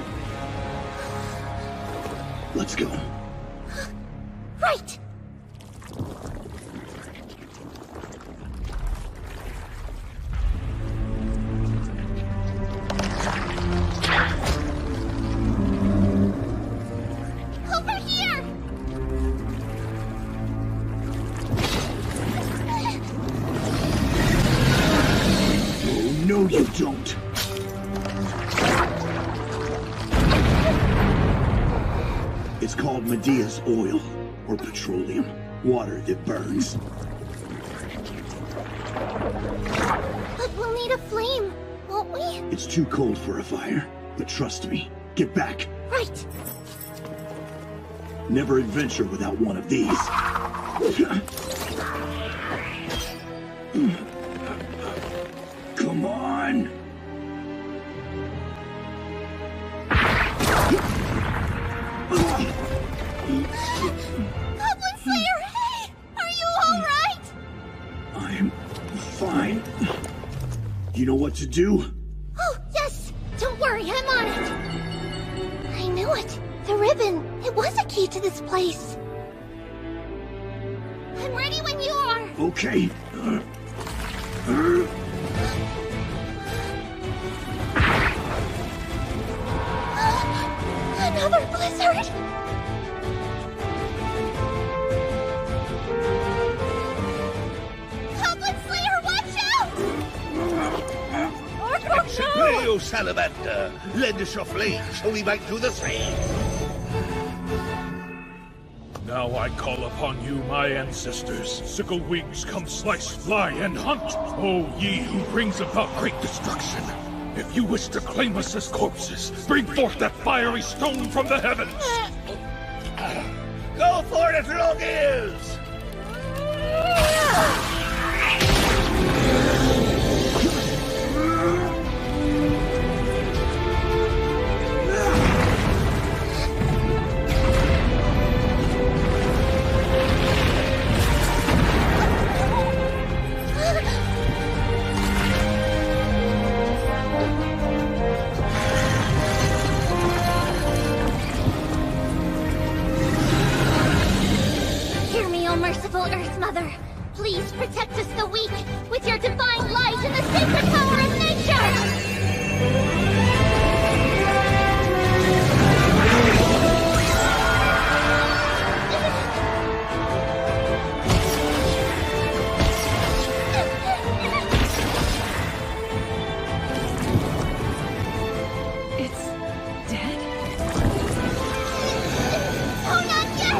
Speaker 10: Let's go.
Speaker 1: Right! Over here!
Speaker 10: Oh, no, you don't. It's called Medea's oil, or petroleum. Water that burns.
Speaker 1: But we'll need a flame, won't we?
Speaker 10: It's too cold for a fire. But trust me, get back.
Speaker 1: Right!
Speaker 10: Never adventure without one of these. Come on.
Speaker 1: Goblin Slayer, hey! Are you alright?
Speaker 10: I'm fine. You know what to do?
Speaker 1: Oh, yes! Don't worry, I'm on it! I knew it! The ribbon! It was a key to this place! I'm ready when you are!
Speaker 10: Okay.
Speaker 1: Another blizzard! Goblin Slayer, watch out!
Speaker 6: Execute, salamander! Lend us your flame so we might do the same!
Speaker 9: Now I call upon you, my ancestors. Sickle wings, come slice, fly, and hunt! O ye who brings about great destruction! If you wish to claim us as corpses, bring forth that fiery stone from the heavens!
Speaker 6: Go for it, long ears!
Speaker 1: Hear me, O merciful Earth Mother. Please protect us, the weak, with your divine light and the sacred power of nature!
Speaker 7: It's dead?
Speaker 1: Oh, not yet!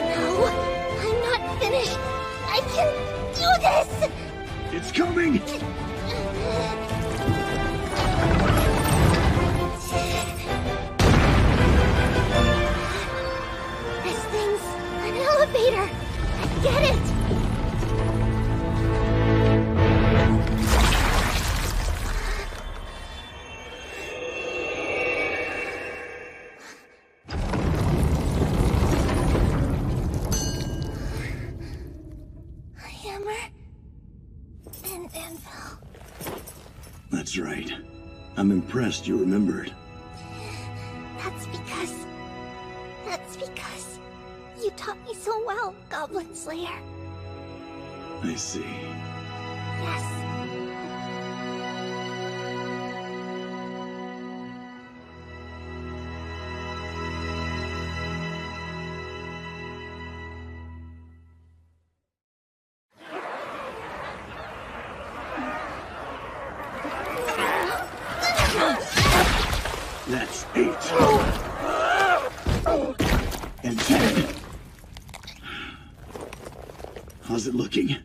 Speaker 1: No, I'm not finished. I can do this!
Speaker 10: It's coming!
Speaker 1: This thing's an elevator. I get it. Hammer and anvil.
Speaker 10: That's right. I'm impressed you remembered.
Speaker 1: That's because you taught me so well, Goblin Slayer.
Speaker 10: I see.
Speaker 1: Yes.
Speaker 10: That's 8. And 10. How's it looking?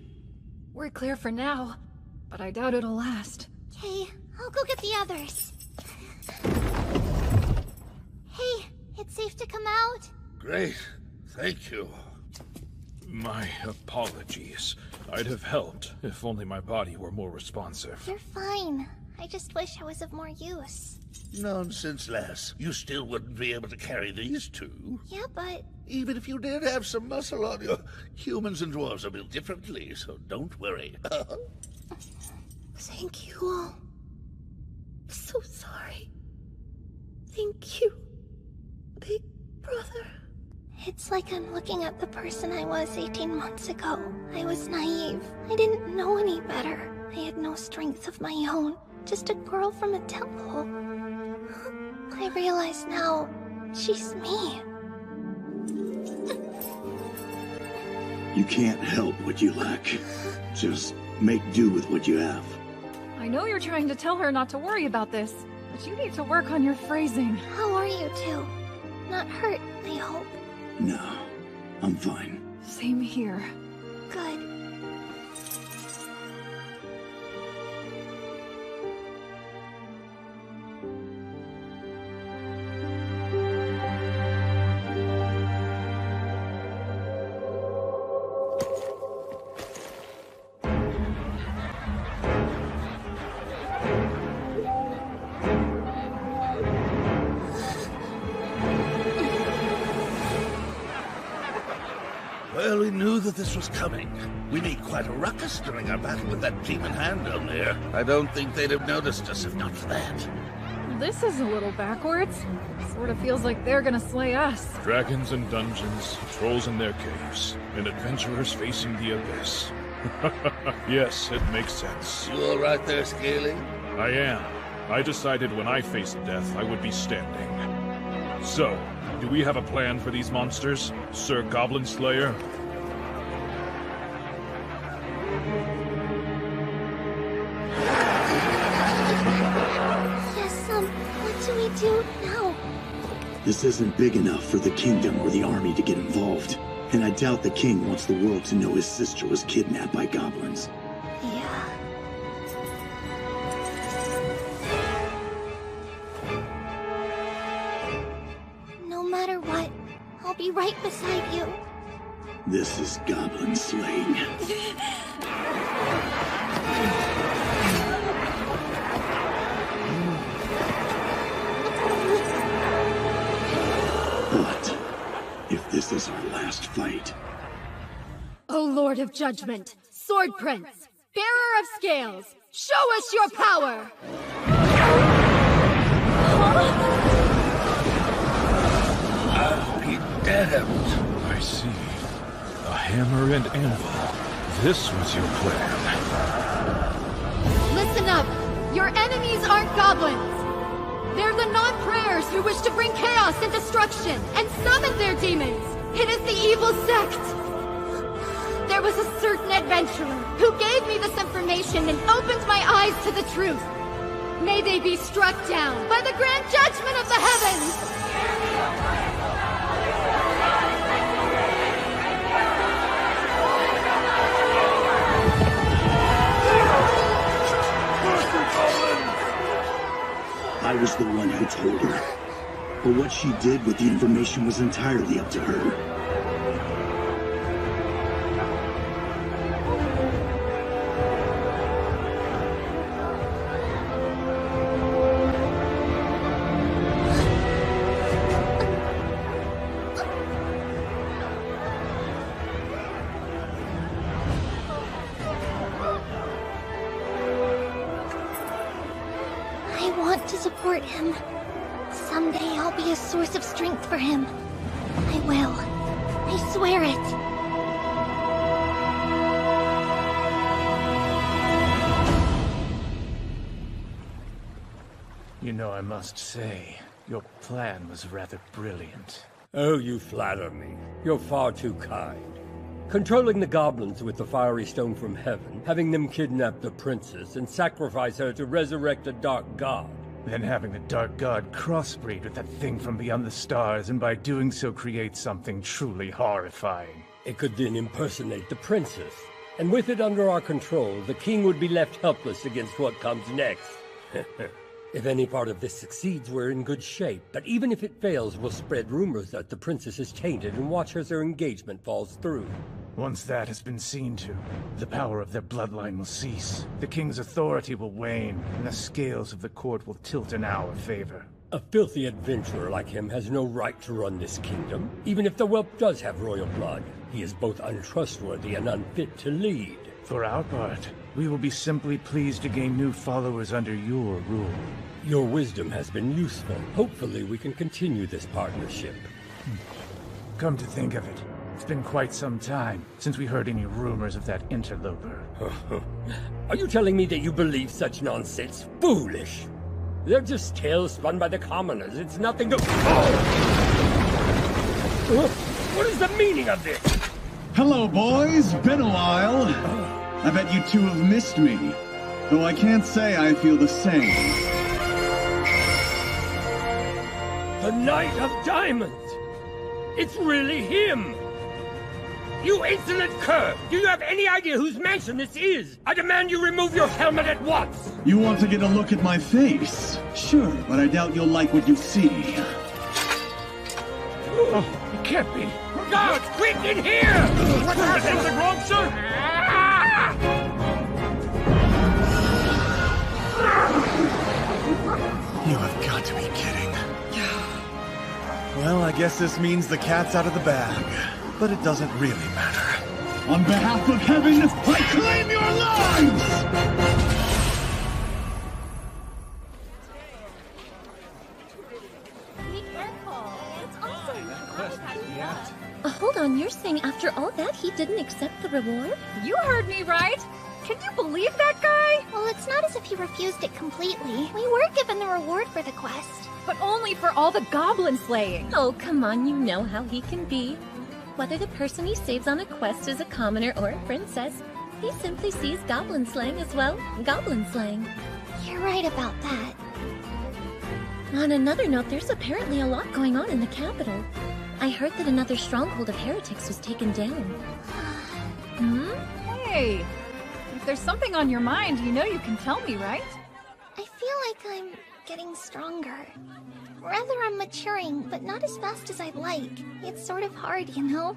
Speaker 4: We're clear for now, but I doubt it'll last.
Speaker 1: Okay, I'll go get the others. Hey, it's safe to come out?
Speaker 6: Great. Thank you.
Speaker 9: My apologies. I'd have helped if only my body were more responsive.
Speaker 1: You're fine. I just wish I was of more use.
Speaker 6: Nonsense, lass. You still wouldn't be able to carry these two.
Speaker 1: Yeah, but...
Speaker 6: Even if you did have some muscle on you, humans and dwarves are built differently, so don't worry.
Speaker 17: Thank you all. So sorry. Thank you, Big Brother.
Speaker 1: It's like I'm looking at the person I was 18 months ago. I was naive. I didn't know any better. I had no strength of my own. Just a girl from a temple. I realize now, she's me.
Speaker 10: You can't help what you lack. Just make do with what you have.
Speaker 4: I know you're trying to tell her not to worry about this, but you need to work on your phrasing.
Speaker 1: How are you two? Not hurt, I hope.
Speaker 10: No, I'm fine.
Speaker 4: Same here.
Speaker 1: Good.
Speaker 6: Well, we knew that this was coming. We made quite a ruckus during our battle with that demon hand down there. I don't think they'd have noticed us if not for that.
Speaker 4: This is a little backwards. Sort of feels like they're gonna slay us.
Speaker 9: Dragons in dungeons, trolls in their caves, and adventurers facing the abyss. Yes, it makes sense.
Speaker 6: You all right there, Scaly?
Speaker 9: I am. I decided when I faced death, I would be standing. So, do we have a plan for these monsters, Sir Goblin Slayer?
Speaker 1: Yes, what do we do now?
Speaker 10: This isn't big enough for the kingdom or the army to get involved. And I doubt the king wants the world to know his sister was kidnapped by goblins.
Speaker 1: Yeah. No matter what, I'll be right beside you.
Speaker 10: This is goblin slaying. But if this is our last fight...
Speaker 16: O Lord of Judgment, Sword Prince, Bearer of Scales, show us your power!
Speaker 6: I'll be damned.
Speaker 9: I see. A hammer and anvil. This was your plan.
Speaker 16: Listen up! Your enemies aren't goblins! They're the non-prayers who wish to bring chaos and destruction, and summon their demons! It is the evil sect! There was a certain adventurer who gave me this information and opened my eyes to the truth. May they be struck down by the grand judgment of the heavens!
Speaker 10: I was the one who told her. But what she did with the information was entirely up to her.
Speaker 1: I want to support him. Someday I'll be a source of strength for him. I will. I swear it.
Speaker 3: You know, I must say, your plan was rather brilliant.
Speaker 13: Oh, you flatter me. You're far too kind. Controlling the goblins with the fiery stone from heaven, having them kidnap the princess and sacrifice her to resurrect a dark god.
Speaker 3: Then having the dark god crossbreed with that thing from beyond the stars, and by doing so create something truly horrifying.
Speaker 13: It could then impersonate the princess. And with it under our control, the king would be left helpless against what comes next. If any part of this succeeds, we're in good shape. But even if it fails, we'll spread rumors that the princess is tainted and watch as her engagement falls through.
Speaker 3: Once that has been seen to, the power of their bloodline will cease. The king's authority will wane, and the scales of the court will tilt in our favor.
Speaker 13: A filthy adventurer like him has no right to run this kingdom. Even if the whelp does have royal blood, he is both untrustworthy and unfit to lead.
Speaker 3: For our part, we will be simply pleased to gain new followers under your rule.
Speaker 13: Your wisdom has been useful. Hopefully we can continue this partnership.
Speaker 3: Come to think of it, it's been quite some time since we heard any rumors of that interloper.
Speaker 13: Are you telling me that you believe such nonsense? Foolish! They're just tales spun by the commoners. It's nothing to... What is the meaning of this?
Speaker 18: Hello, boys. Been a while. I bet you two have missed me. Though I can't say I feel the same.
Speaker 13: The Knight of Diamonds! It's really him!
Speaker 5: You insolent cur! Do you have any idea whose mansion this is? I demand you remove your helmet at once!
Speaker 18: You want to get a look at my face? Sure, but I doubt you'll like what you see.
Speaker 5: Oh, it can't be. Guards, quick, in here! What's something wrong, sir?
Speaker 14: You have got to be kidding. Well, I guess this means the cat's out of the bag. But it doesn't really matter.
Speaker 18: On behalf of heaven, I claim your lives!
Speaker 1: Be careful. It's hold on, you're saying after all that he didn't accept the reward?
Speaker 4: You heard me right! Can you believe that guy?
Speaker 1: Well, it's not as if he refused it completely. We were given the reward for the quest.
Speaker 4: But only for all the goblin slaying.
Speaker 1: Oh, come on, you know how he can be. Whether the person he saves on a quest is a commoner or a princess, he simply sees goblin slaying as well. Goblin slaying. You're right about that. On another note, there's apparently a lot going on in the capital. I heard that another stronghold of heretics was taken down.
Speaker 4: Hey, if there's something on your mind, you know you can tell me, right?
Speaker 1: I feel like I'm getting stronger. Rather, I'm maturing, but not as fast as I'd like. It's sort of hard, you know?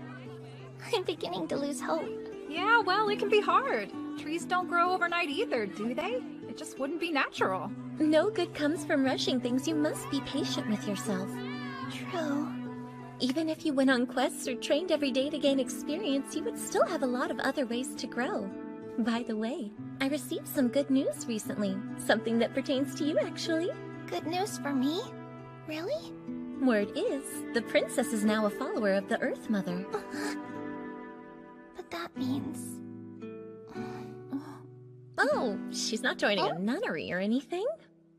Speaker 1: I'm beginning to lose hope.
Speaker 4: Yeah, well, it can be hard. Trees don't grow overnight either, do they? It just wouldn't be natural.
Speaker 1: No good comes from rushing things. You must be patient with yourself. True. Even if you went on quests or trained every day to gain experience, you would still have a lot of other ways to grow. By the way, I received some good news recently. Something that pertains to you, actually. Good news for me? Really? Word is, the princess is now a follower of the Earth Mother. But that means... Oh, she's not joining a nunnery or anything.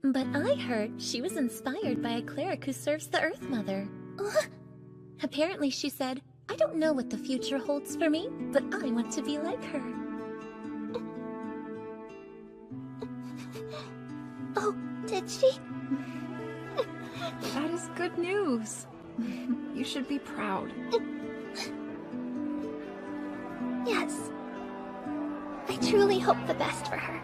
Speaker 1: But I heard she was inspired by a cleric who serves the Earth Mother. Apparently she said, I don't know what the future holds for me, but I want to be like her. Oh, did she?
Speaker 4: That is good news. You should be proud.
Speaker 1: Yes. I truly hope the best for her.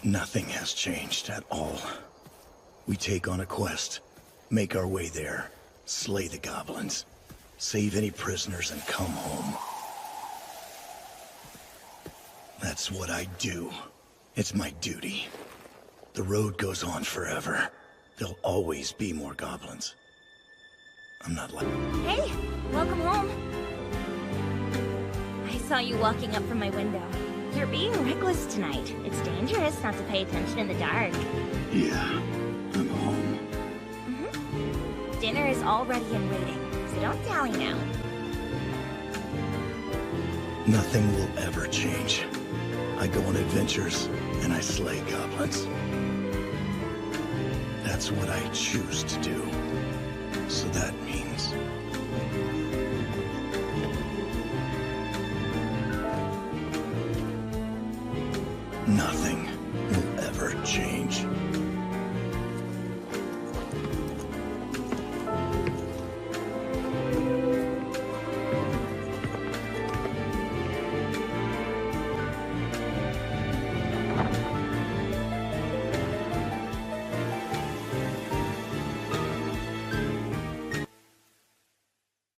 Speaker 10: Nothing has changed at all. We take on a quest, make our way there, slay the goblins, save any prisoners, and come home. That's what I do. It's my duty. The road goes on forever. There'll always be more goblins. I'm not like...
Speaker 15: Hey, welcome home. I saw you walking up from my window. You're being reckless tonight. It's dangerous not to pay attention in the dark.
Speaker 10: Yeah, I'm home.
Speaker 15: Dinner is all ready and waiting, so don't dally now.
Speaker 10: Nothing will ever change. I go on adventures, and I slay goblins. That's what I choose to do. So that means... nothing.